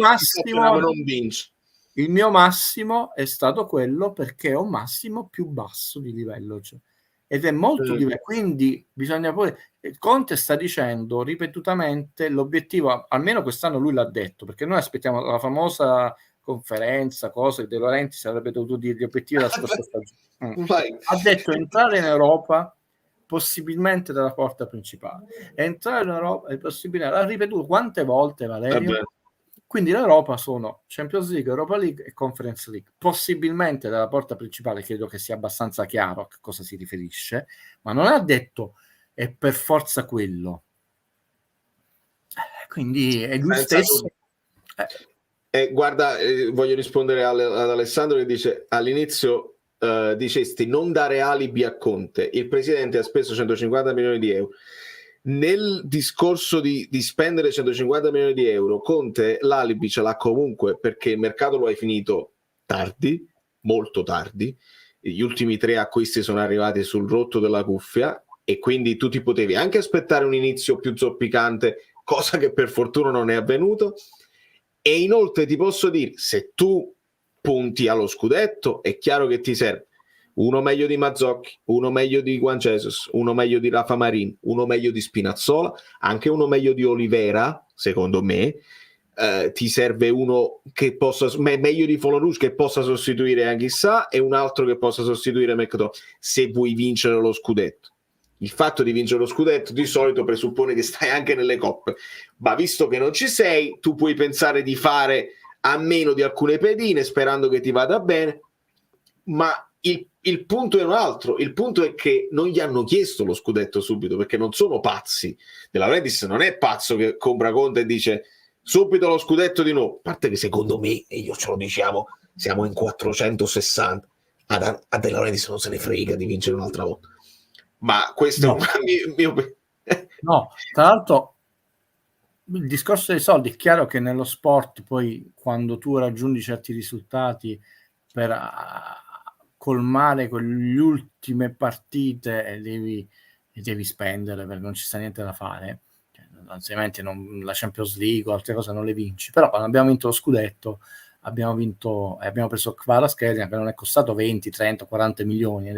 il mio massimo è stato quello perché è un massimo più basso di livello. Cioè, ed è molto diverso, quindi bisogna poi Conte sta dicendo ripetutamente l'obiettivo, almeno quest'anno lui l'ha detto, perché noi aspettiamo la famosa conferenza, cosa che De Laurentiis avrebbe dovuto dire gli obiettivi della scorsa stagione. Ha detto entrare in Europa possibilmente dalla porta principale, entrare in Europa è possibile, l'ha ripetuto quante volte Valerio? Quindi l'Europa sono Champions League, Europa League e Conference League. Possibilmente dalla porta principale credo che sia abbastanza chiaro a che cosa si riferisce, ma non ha detto è per forza quello. Quindi è lui stesso. Guarda, voglio rispondere ad Alessandro che dice all'inizio dicesti non dare alibi a Conte, il presidente ha speso 150 milioni di euro. Nel discorso di spendere 150 milioni di euro, Conte l'alibi ce l'ha comunque, perché il mercato lo hai finito tardi, molto tardi. Gli ultimi 3 acquisti sono arrivati sul rotto della cuffia e quindi tu ti potevi anche aspettare un inizio più zoppicante, cosa che per fortuna non è avvenuto. E inoltre ti posso dire, se tu punti allo scudetto, è chiaro che ti serve uno meglio di Mazzocchi, uno meglio di Juan Jesus, uno meglio di Rafa Marin, uno meglio di Spinazzola, anche uno meglio di Olivera, secondo me. Ti serve uno che possa meglio di Folorus, che possa sostituire Anghissà, e un altro che possa sostituire McDonald, se vuoi vincere lo scudetto. Il fatto di vincere lo scudetto di solito presuppone che stai anche nelle coppe, ma visto che non ci sei, tu puoi pensare di fare a meno di alcune pedine sperando che ti vada bene, ma il punto è un altro. Il punto è che non gli hanno chiesto lo scudetto subito, perché non sono pazzi. De Laurentiis non è pazzo che compra Conte e dice subito lo scudetto di nuovo, a parte che secondo me, e io ce lo diciamo, siamo in 460, a De Laurentiis non se ne frega di vincere un'altra volta, ma questo no. è il mio no, tra l'altro il discorso dei soldi è chiaro che nello sport poi quando tu raggiungi certi risultati per colmare quelle ultime partite devi spendere, perché non ci sta niente da fare, altrimenti la Champions League o altre cose non le vinci. Però quando abbiamo vinto lo scudetto abbiamo preso Kvaratskhelia, che non è costato 20, 30, 40 milioni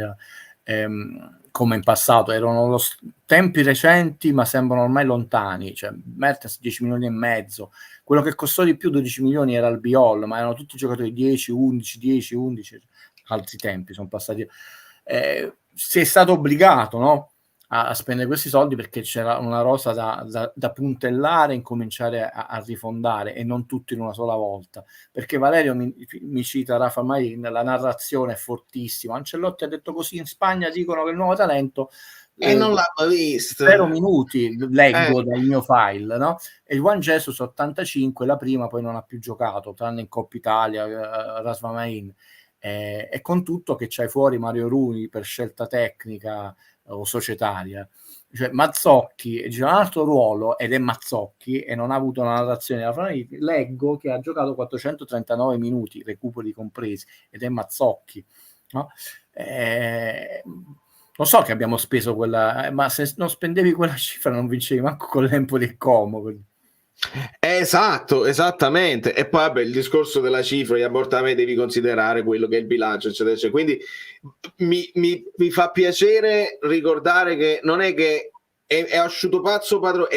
come in passato. Erano tempi recenti ma sembrano ormai lontani, cioè Mertens 10 milioni e mezzo, quello che costò di più 12 milioni era il Biol, ma erano tutti giocatori 10, 11, altri tempi sono passati. Si è stato obbligato, no, a spendere questi soldi perché c'era una rosa da puntellare e incominciare a rifondare, e non tutto in una sola volta, perché Valerio mi cita Rafa Marin, la narrazione è fortissima. Ancelotti ha detto così, in Spagna dicono che il nuovo talento e non l'hanno visto. 0 minuti leggo dal mio file, no? E Juan Jesus 85, la prima poi non ha più giocato tranne in Coppa Italia, Rafa Marin, e con tutto che c'hai fuori Mario Rui per scelta tecnica o societaria, cioè Mazzocchi gioca un altro ruolo ed è Mazzocchi e non ha avuto una narrazione. Leggo che ha giocato 439 minuti, recuperi compresi, ed è Mazzocchi, no? Lo so che abbiamo speso quella, ma se non spendevi quella cifra non vincevi manco con l'Empoli e Como. Esatto, esattamente. E poi vabbè, il discorso della cifra, gli ammortamenti, devi considerare quello che è il bilancio, eccetera, eccetera. Quindi mi fa piacere ricordare che non è che è asciutto pazzo padrone,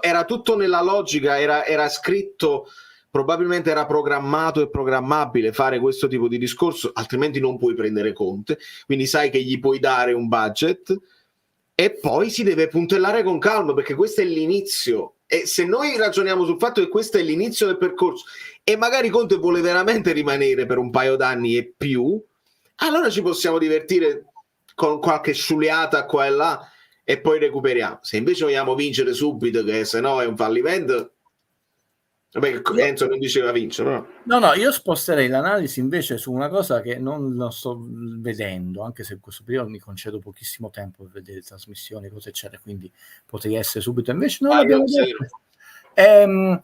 era tutto nella logica, era scritto, probabilmente era programmato e programmabile fare questo tipo di discorso, altrimenti non puoi prendere Conte, quindi sai che gli puoi dare un budget e poi si deve puntellare con calma, perché questo è l'inizio. E se noi ragioniamo sul fatto che questo è l'inizio del percorso e magari Conte vuole veramente rimanere per un paio d'anni e più, allora ci possiamo divertire con qualche sciuliata qua e là e poi recuperiamo. Se invece vogliamo vincere subito, che se no è un fallimento, vabbè, Enzo non diceva vincere, no, io sposterei l'analisi invece su una cosa che non lo sto vedendo, anche se in questo periodo mi concedo pochissimo tempo per vedere trasmissioni, cose eccetera, quindi potrei essere subito, invece non l'abbiamo detto.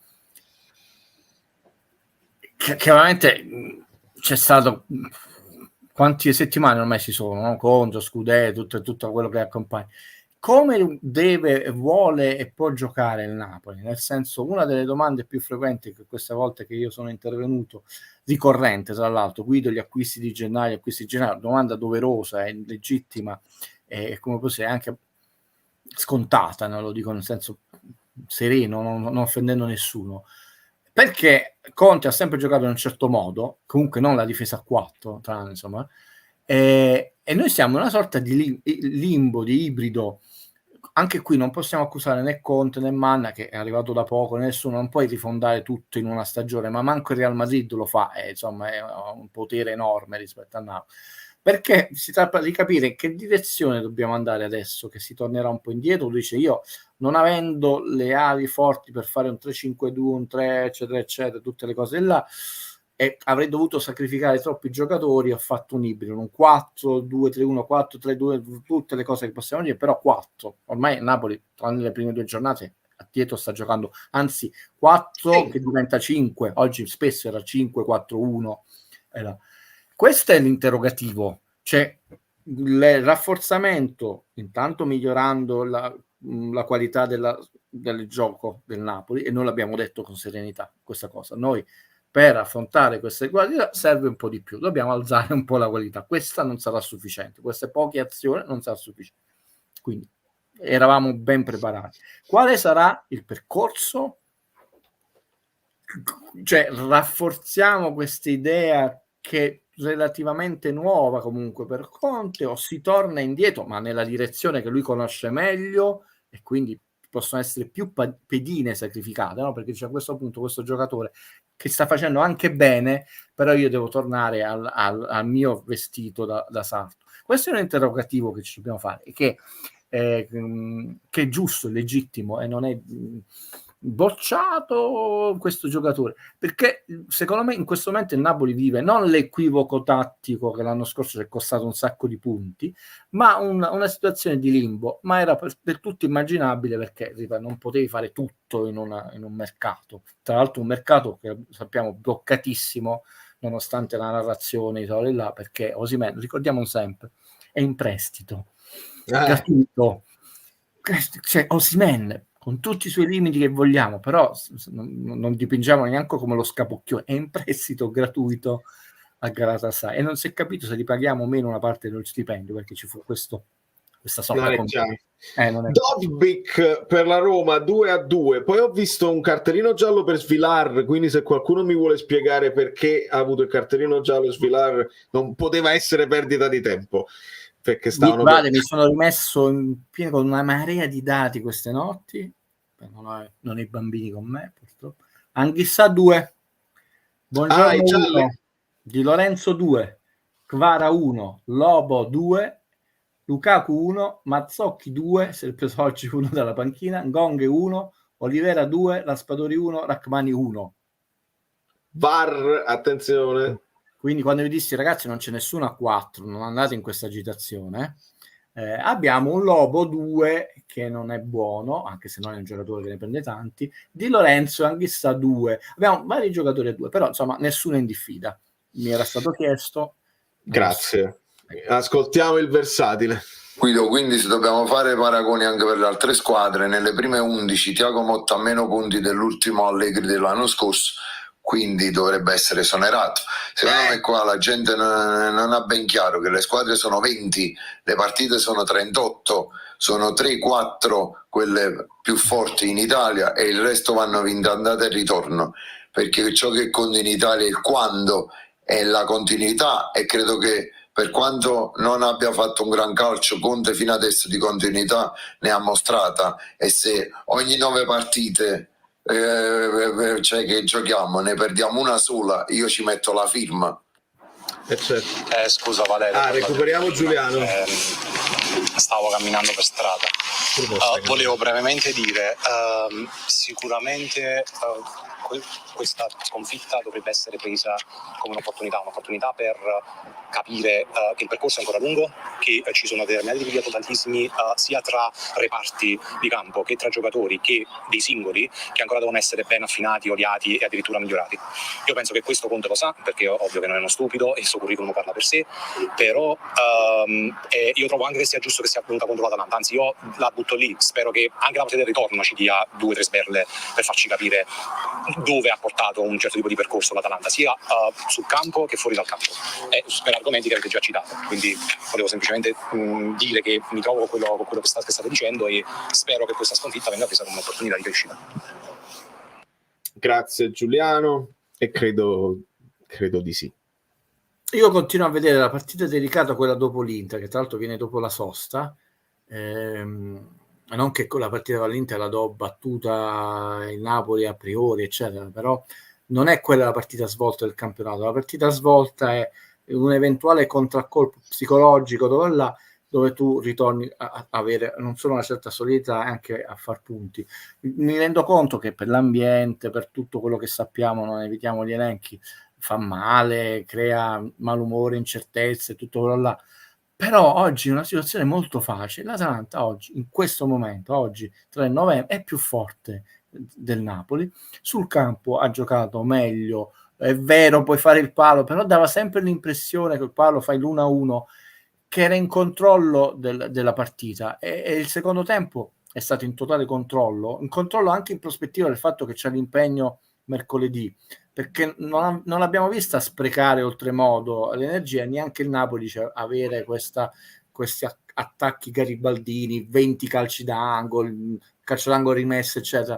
Chiaramente c'è stato, quante settimane ormai si sono, no? Contro, Scudetto, tutto quello che accompagna. Come deve, vuole e può giocare il Napoli? Nel senso, una delle domande più frequenti che queste volte che io sono intervenuto, ricorrente tra l'altro, Guido, gli acquisti di gennaio, domanda doverosa e legittima, e come posso dire anche scontata, non lo dico nel senso sereno, non offendendo nessuno, perché Conte ha sempre giocato in un certo modo, comunque non la difesa a 4, insomma, e noi siamo in una sorta di limbo, di ibrido. Anche qui non possiamo accusare né Conte né Manna, che è arrivato da poco, nessuno, non puoi rifondare tutto in una stagione, ma manco il Real Madrid lo fa, insomma è un potere enorme rispetto a Napoli, perché si tratta di capire in che direzione dobbiamo andare adesso, che si tornerà un po' indietro. Dice, io non avendo le ali forti per fare un 3-5-2, un 3 eccetera eccetera, tutte le cose là, e avrei dovuto sacrificare troppi giocatori, ho fatto un ibrido, un 4-2-3-1, 4-3-2, tutte le cose che possiamo dire, però 4. Ormai Napoli, tranne le prime 2 giornate, dietro sta giocando, anzi 4 che diventa 5, oggi spesso era 5-4-1. Questo è l'interrogativo, cioè il rafforzamento, intanto migliorando la qualità del gioco del Napoli, e noi l'abbiamo detto con serenità questa cosa, noi per affrontare queste qualità serve un po' di più, dobbiamo alzare un po' la qualità, questa non sarà sufficiente, queste poche azioni non sarà sufficiente, quindi eravamo ben preparati. Quale sarà il percorso? Cioè rafforziamo questa idea che è relativamente nuova comunque per Conte, o si torna indietro ma nella direzione che lui conosce meglio, e quindi possono essere più pedine sacrificate, no? Perché c'è a questo punto questo giocatore che sta facendo anche bene, però io devo tornare al mio vestito da sarto. Questo è un interrogativo che ci dobbiamo fare, e che è giusto, è legittimo, e non è bocciato questo giocatore, perché secondo me in questo momento il Napoli vive non l'equivoco tattico che l'anno scorso ci è costato un sacco di punti, ma una situazione di limbo, ma era per tutti immaginabile, perché non potevi fare tutto in un mercato, tra l'altro un mercato che sappiamo bloccatissimo nonostante la narrazione di là, perché Osimhen, ricordiamo sempre, è in prestito gratuito, cioè Osimhen con tutti i suoi limiti che vogliamo, però non dipingiamo neanche come lo scapocchione, è in prestito gratuito a Galatasaray, e non si è capito se ripaghiamo o meno una parte dello stipendio, perché ci fu questa sorta Dovbyk per la Roma 2-2. Poi ho visto un cartellino giallo per Svilar, quindi se qualcuno mi vuole spiegare perché ha avuto il cartellino giallo Svilar, non poteva essere perdita di tempo, perché stavano mi sono rimesso in pieno con una marea di dati queste notti, non ho i bambini con me purtroppo. Anghissà 2, Buongiorno 1, Di Lorenzo 2, Kvara 1, Lobo 2, Lukaku 1, Mazzocchi 2, si è preso oggi uno dalla panchina, Gong 1, Olivera 2, Raspadori 1, Rachmani 1. VAR, attenzione. Quindi quando vi dissi ragazzi non c'è nessuno a 4, non andate in questa agitazione, abbiamo un Lobo 2 che non è buono, anche se non è un giocatore che ne prende tanti, Di Lorenzo Anghissà 2, abbiamo vari giocatori a 2, però insomma nessuno in diffida, mi era stato chiesto. Grazie, ascoltiamo il versatile Guido. Quindi se dobbiamo fare paragoni anche per le altre squadre, nelle prime 11 Thiago Motta ha meno punti dell'ultimo Allegri dell'anno scorso, quindi dovrebbe essere esonerato. Secondo me qua la gente non ha ben chiaro che le squadre sono 20, le partite sono 38, sono 3-4 quelle più forti in Italia e il resto vanno vinte andata e ritorno, perché ciò che conta in Italia è il quando e la continuità, e credo che per quanto non abbia fatto un gran calcio, Conte fino adesso di continuità ne ha mostrata, e se ogni 9 partite cioè che giochiamo ne perdiamo una sola, io ci metto la firma. Scusa Valerio, recuperiamo Giuliano. Stavo camminando per strada. Volevo brevemente dire, sicuramente questa sconfitta dovrebbe essere presa come un'opportunità per capire che il percorso è ancora lungo, che ci sono determinati tipi di automatismi sia tra reparti di campo che tra giocatori che dei singoli, che ancora devono essere ben affinati, odiati e addirittura migliorati. Io penso che questo Conte lo sa, perché è ovvio che non è uno stupido e il suo curriculum parla per sé, però io trovo anche che sia giusto che sia venuta contro l'Atalanta, anzi io la butto lì, spero che anche la partita del ritorno ci dia 2 o 3 sberle per farci capire dove ha portato un certo tipo di percorso l'Atalanta, sia sul campo che fuori dal campo, e per argomenti che avete già citato. Quindi volevo semplicemente dire che mi trovo con quello che state dicendo, e spero che questa sconfitta venga presa come un'opportunità di crescita. Grazie Giuliano, e credo di sì. Io continuo a vedere la partita dedicata a quella dopo l'Inter, che tra l'altro viene dopo la sosta, non che la partita con l'Inter la do battuta il Napoli a priori eccetera, però non è quella la partita svolta del campionato. La partita svolta è un eventuale contraccolpo psicologico dove tu ritorni a avere non solo una certa solidità, anche a far punti. Mi rendo conto che per l'ambiente, per tutto quello che sappiamo, non evitiamo gli elenchi, fa male, crea malumore, incertezze, tutto quello là. Però oggi è una situazione molto facile. L'Atalanta oggi, in questo momento, oggi 3 novembre, è più forte del Napoli. Sul campo ha giocato meglio, è vero, puoi fare il palo, però dava sempre l'impressione che il palo fai l'1-1, che era in controllo della partita, e il secondo tempo è stato in totale controllo anche in prospettiva del fatto che c'è l'impegno mercoledì, perché non l'abbiamo vista sprecare oltremodo l'energia, neanche il Napoli, cioè, avere questi attacchi garibaldini, 20 calci d'angolo, calcio d'angolo rimesso, eccetera.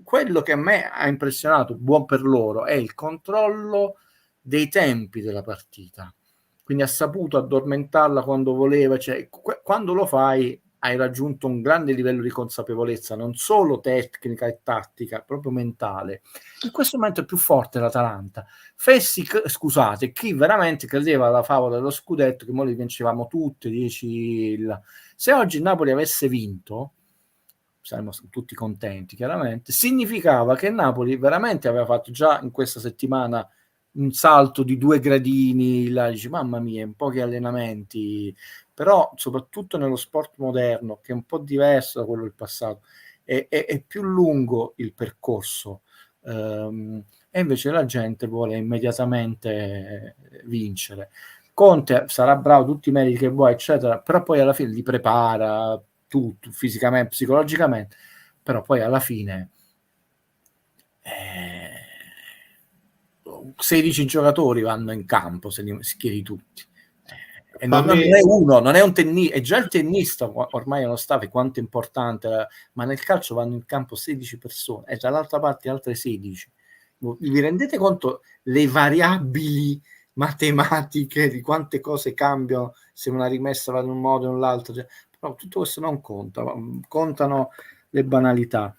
Quello che a me ha impressionato, buon per loro, è il controllo dei tempi della partita. Quindi ha saputo addormentarla quando voleva, cioè, quando lo fai hai raggiunto un grande livello di consapevolezza, non solo tecnica e tattica, proprio mentale. In questo momento è più forte l'Atalanta. Scusate, chi veramente credeva alla favola dello scudetto, che noi li vincevamo tutti, 10 se oggi il Napoli avesse vinto, saremmo tutti contenti chiaramente, significava che il Napoli veramente aveva fatto già in questa settimana un salto di 2 gradini, là dici mamma mia, in pochi allenamenti, però soprattutto nello sport moderno, che è un po' diverso da quello del passato, è più lungo il percorso, e invece la gente vuole immediatamente vincere. Conte sarà bravo, tutti i meriti che vuoi, eccetera, però poi alla fine li prepara tutto, fisicamente, psicologicamente, però poi alla fine 16 giocatori vanno in campo, se li schieri tutti. E non è uno, non è un tennista, è già il tennista ormai non sta, quanto è importante, ma nel calcio vanno in campo 16 persone e dall'altra parte altre 16. Vi rendete conto le variabili matematiche di quante cose cambiano se una rimessa va in un modo o nell'altro? Cioè, però tutto questo non conta, contano le banalità.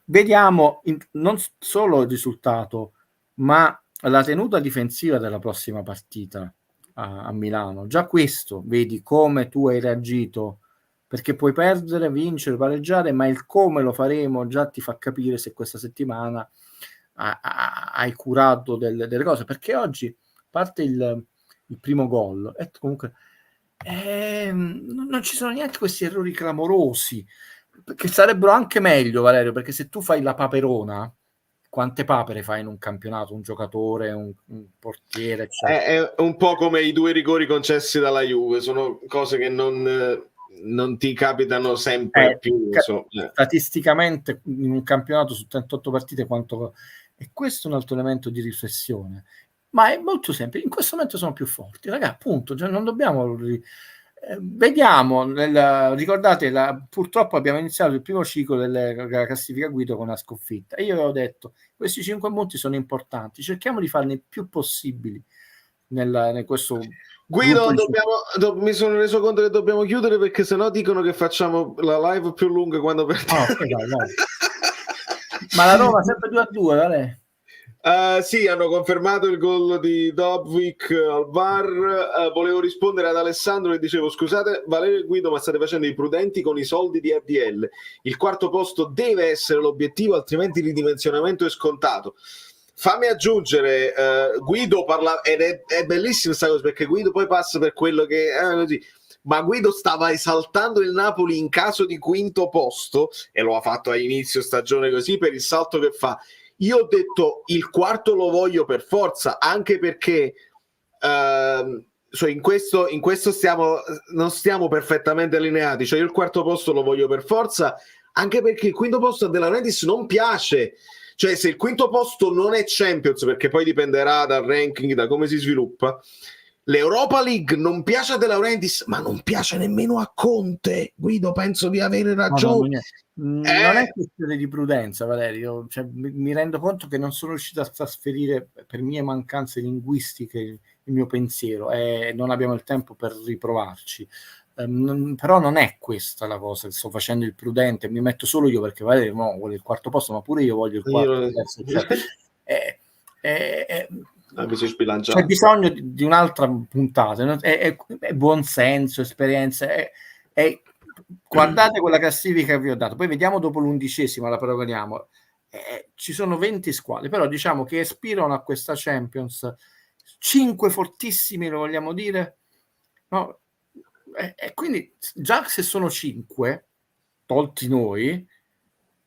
Vediamo non solo il risultato, ma la tenuta difensiva della prossima partita a Milano. Già questo, vedi come tu hai reagito, perché puoi perdere, vincere, pareggiare, ma il come lo faremo già ti fa capire se questa settimana hai curato delle cose, perché oggi parte il primo gol e comunque non ci sono neanche questi errori clamorosi, che sarebbero anche meglio, Valerio, perché se tu fai la paperona, quante papere fai in un campionato, un giocatore, un portiere, eccetera. È un po' come i 2 rigori concessi dalla Juve, sono cose che non ti capitano sempre più. Statisticamente in un campionato su 38 partite quanto... E questo è un altro elemento di riflessione, ma è molto semplice. In questo momento sono più forti, ragazzi, appunto, cioè non dobbiamo... vediamo, ricordate, purtroppo abbiamo iniziato il primo ciclo della classifica Guido con una sconfitta e io avevo detto questi 5 punti sono importanti, cerchiamo di farne il più possibili nel questo Guido. Mi sono reso conto che dobbiamo chiudere, perché sennò dicono che facciamo la live più lunga quando perdiamo. Dai. Ma la Roma sempre 2-2, vale? Sì, hanno confermato il gol di Dobvik al VAR. Volevo rispondere ad Alessandro e dicevo: scusate Valerio e Guido, ma state facendo i prudenti con i soldi di RDL. Il 4º posto deve essere l'obiettivo, altrimenti il ridimensionamento è scontato. Fammi aggiungere, Guido parla, ed è bellissimo questa cosa, perché Guido poi passa per quello che così. Ma Guido stava esaltando il Napoli in caso di 5º posto, e lo ha fatto a inizio stagione così, per il salto che fa. Io ho detto il 4º lo voglio per forza, anche perché in questo non stiamo perfettamente allineati. Cioè io il 4º posto lo voglio per forza, anche perché il 5º posto a De Laurentiis non piace. Cioè se il 5º posto non è Champions, perché poi dipenderà dal ranking, da come si sviluppa, l'Europa League non piace a De Laurentiis, ma non piace nemmeno a Conte. Guido, penso di avere ragione. Non è questione di prudenza, Valerio, cioè, mi rendo conto che non sono riuscito a trasferire per mie mancanze linguistiche il mio pensiero e non abbiamo il tempo per riprovarci, però non è questa la cosa, sto facendo il prudente, mi metto solo io perché Valerio vuole il 4º posto, ma pure io voglio il 4º. C'è bisogno di un'altra puntata, è buon senso, esperienza, guardate quella classifica che vi ho dato, poi vediamo dopo l'11ª, la paragoniamo. ci sono 20 squadre, però diciamo che aspirano a questa Champions 5 fortissimi, lo vogliamo dire, no? E quindi già se sono 5 tolti noi,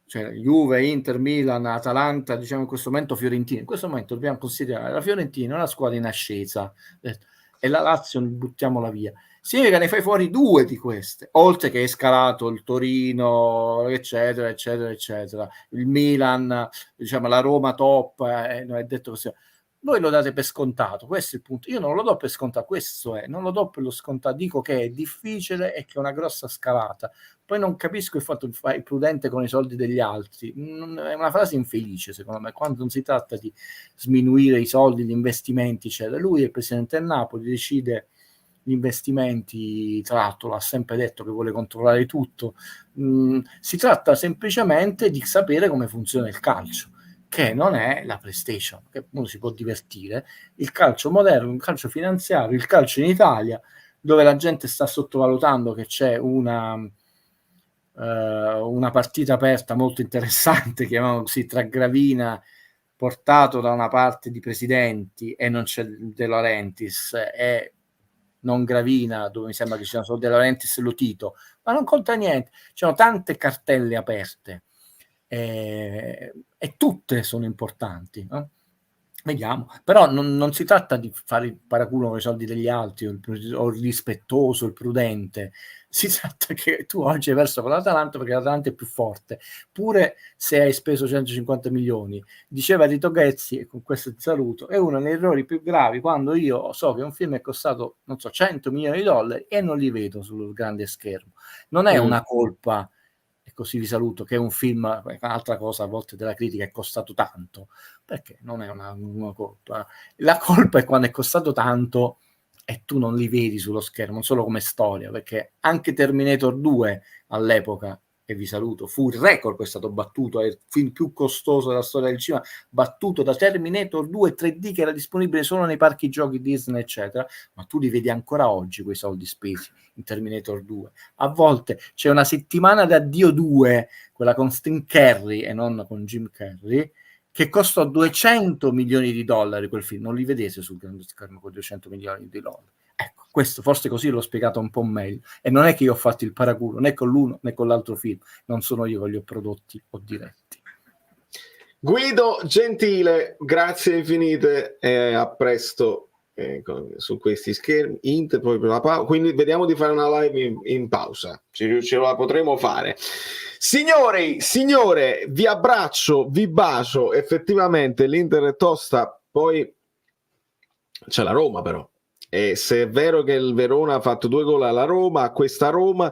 cioè Juve, Inter, Milan, Atalanta, diciamo in questo momento Fiorentina, in questo momento dobbiamo considerare la Fiorentina una squadra in ascesa e la Lazio buttiamola via. Significa che ne fai fuori 2 di queste, oltre che è scalato il Torino, eccetera, eccetera, eccetera, il Milan, diciamo la Roma top, non è detto così. Voi lo date per scontato, questo è il punto. Io non lo do per scontato, questo è, non lo do per lo scontato, dico che è difficile e che è una grossa scalata. Poi non capisco il fatto di fare prudente con i soldi degli altri, è una frase infelice secondo me, quando non si tratta di sminuire i soldi, gli investimenti, eccetera. Lui è il presidente del Napoli, decide gli investimenti, tra l'altro l'ha sempre detto che vuole controllare tutto, si tratta semplicemente di sapere come funziona il calcio, che non è la PlayStation, che uno si può divertire, il calcio moderno, il calcio finanziario, il calcio in Italia, dove la gente sta sottovalutando che c'è una partita aperta molto interessante, chiamiamolo così, tra Gravina, portato da una parte di presidenti, e non c'è De Laurentiis, e non Gravina, dove mi sembra che ci siano solo De Laurentiis e Lotito, ma non conta niente, ci sono tante cartelle aperte. E tutte sono importanti, no? Vediamo, però non si tratta di fare il paraculo con i soldi degli altri o il rispettoso, il prudente, si tratta che tu oggi hai perso con l'Atalanta perché l'Atalanta è più forte, pure se hai speso 150 milioni, diceva Rito Ghezzi, e con questo ti saluto, è uno degli errori più gravi quando io so che un film è costato, non so, 100 milioni di dollari e non li vedo sul grande schermo. Non è una colpa, e così vi saluto, che un film, un'altra cosa a volte della critica, è costato tanto, perché non è una colpa. La colpa è quando è costato tanto e tu non li vedi sullo schermo, non solo come storia, perché anche Terminator 2 all'epoca, e vi saluto, fu il record, poi è stato battuto, è il film più costoso della storia del cinema, battuto da Terminator 2 3D che era disponibile solo nei parchi giochi Disney, eccetera, ma tu li vedi ancora oggi quei soldi spesi in Terminator 2. A volte c'è una settimana d'addio 2, quella con Steve Carell e non con Jim Carrey, che costò 200 milioni di dollari quel film, non li vedete sul grande schermo con 200 milioni di dollari. Ecco, questo forse così l'ho spiegato un po' meglio, e non è che io ho fatto il paraculo né con l'uno né con l'altro film, non sono io che li ho prodotti o diretti. Guido Gentile, grazie infinite e a presto su questi schermi. Inter poi per la pausa, quindi vediamo di fare una live in pausa, ce la potremo fare. Signori, signore, vi abbraccio, vi bacio, effettivamente l'Inter è tosta, poi c'è la Roma però, e se è vero che il Verona ha fatto 2 gol alla Roma, a questa Roma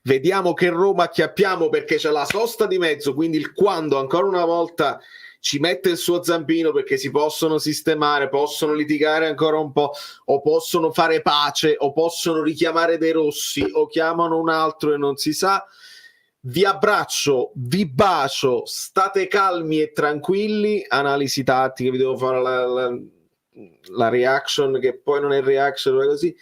vediamo che Roma acchiappiamo, perché c'è la sosta di mezzo, quindi il quando ancora una volta ci mette il suo zampino, perché si possono sistemare, possono litigare ancora un po', o possono fare pace, o possono richiamare dei rossi, o chiamano un altro e non si sa. Vi abbraccio, vi bacio, state calmi e tranquilli. Analisi tattiche, vi devo fare la reaction, che poi non è reaction, così.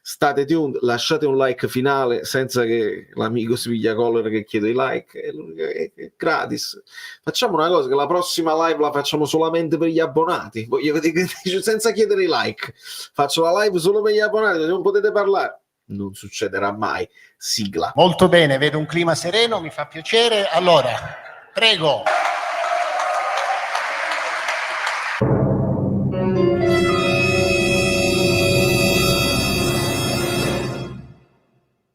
State tuned, lasciate un like finale senza che l'amico Svigliacolor che chiede i like, è gratis. Facciamo una cosa, che la prossima live la facciamo solamente per gli abbonati, voglio vedere, senza chiedere i like, faccio la live solo per gli abbonati, non potete parlare, non succederà mai. Sigla. Molto bene, vedo un clima sereno, mi fa piacere. Allora, prego.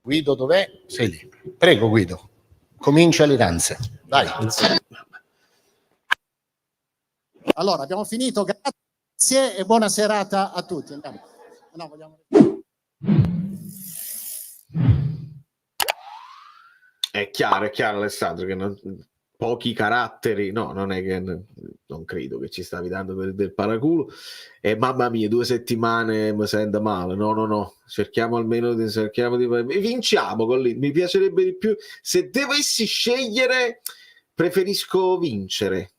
Guido, dov'è? Sei lì. Prego, Guido. Comincia le danze. Vai. Allora, abbiamo finito. Grazie e buona serata a tutti. Andiamo. No, vogliamo... È chiaro Alessandro che pochi caratteri, no, non è che non credo che ci stavi dando del paraculo, e mamma mia 2 settimane mi sento male, no, cerchiamo almeno di vinciamo con lì, mi piacerebbe di più, se dovessi scegliere preferisco vincere,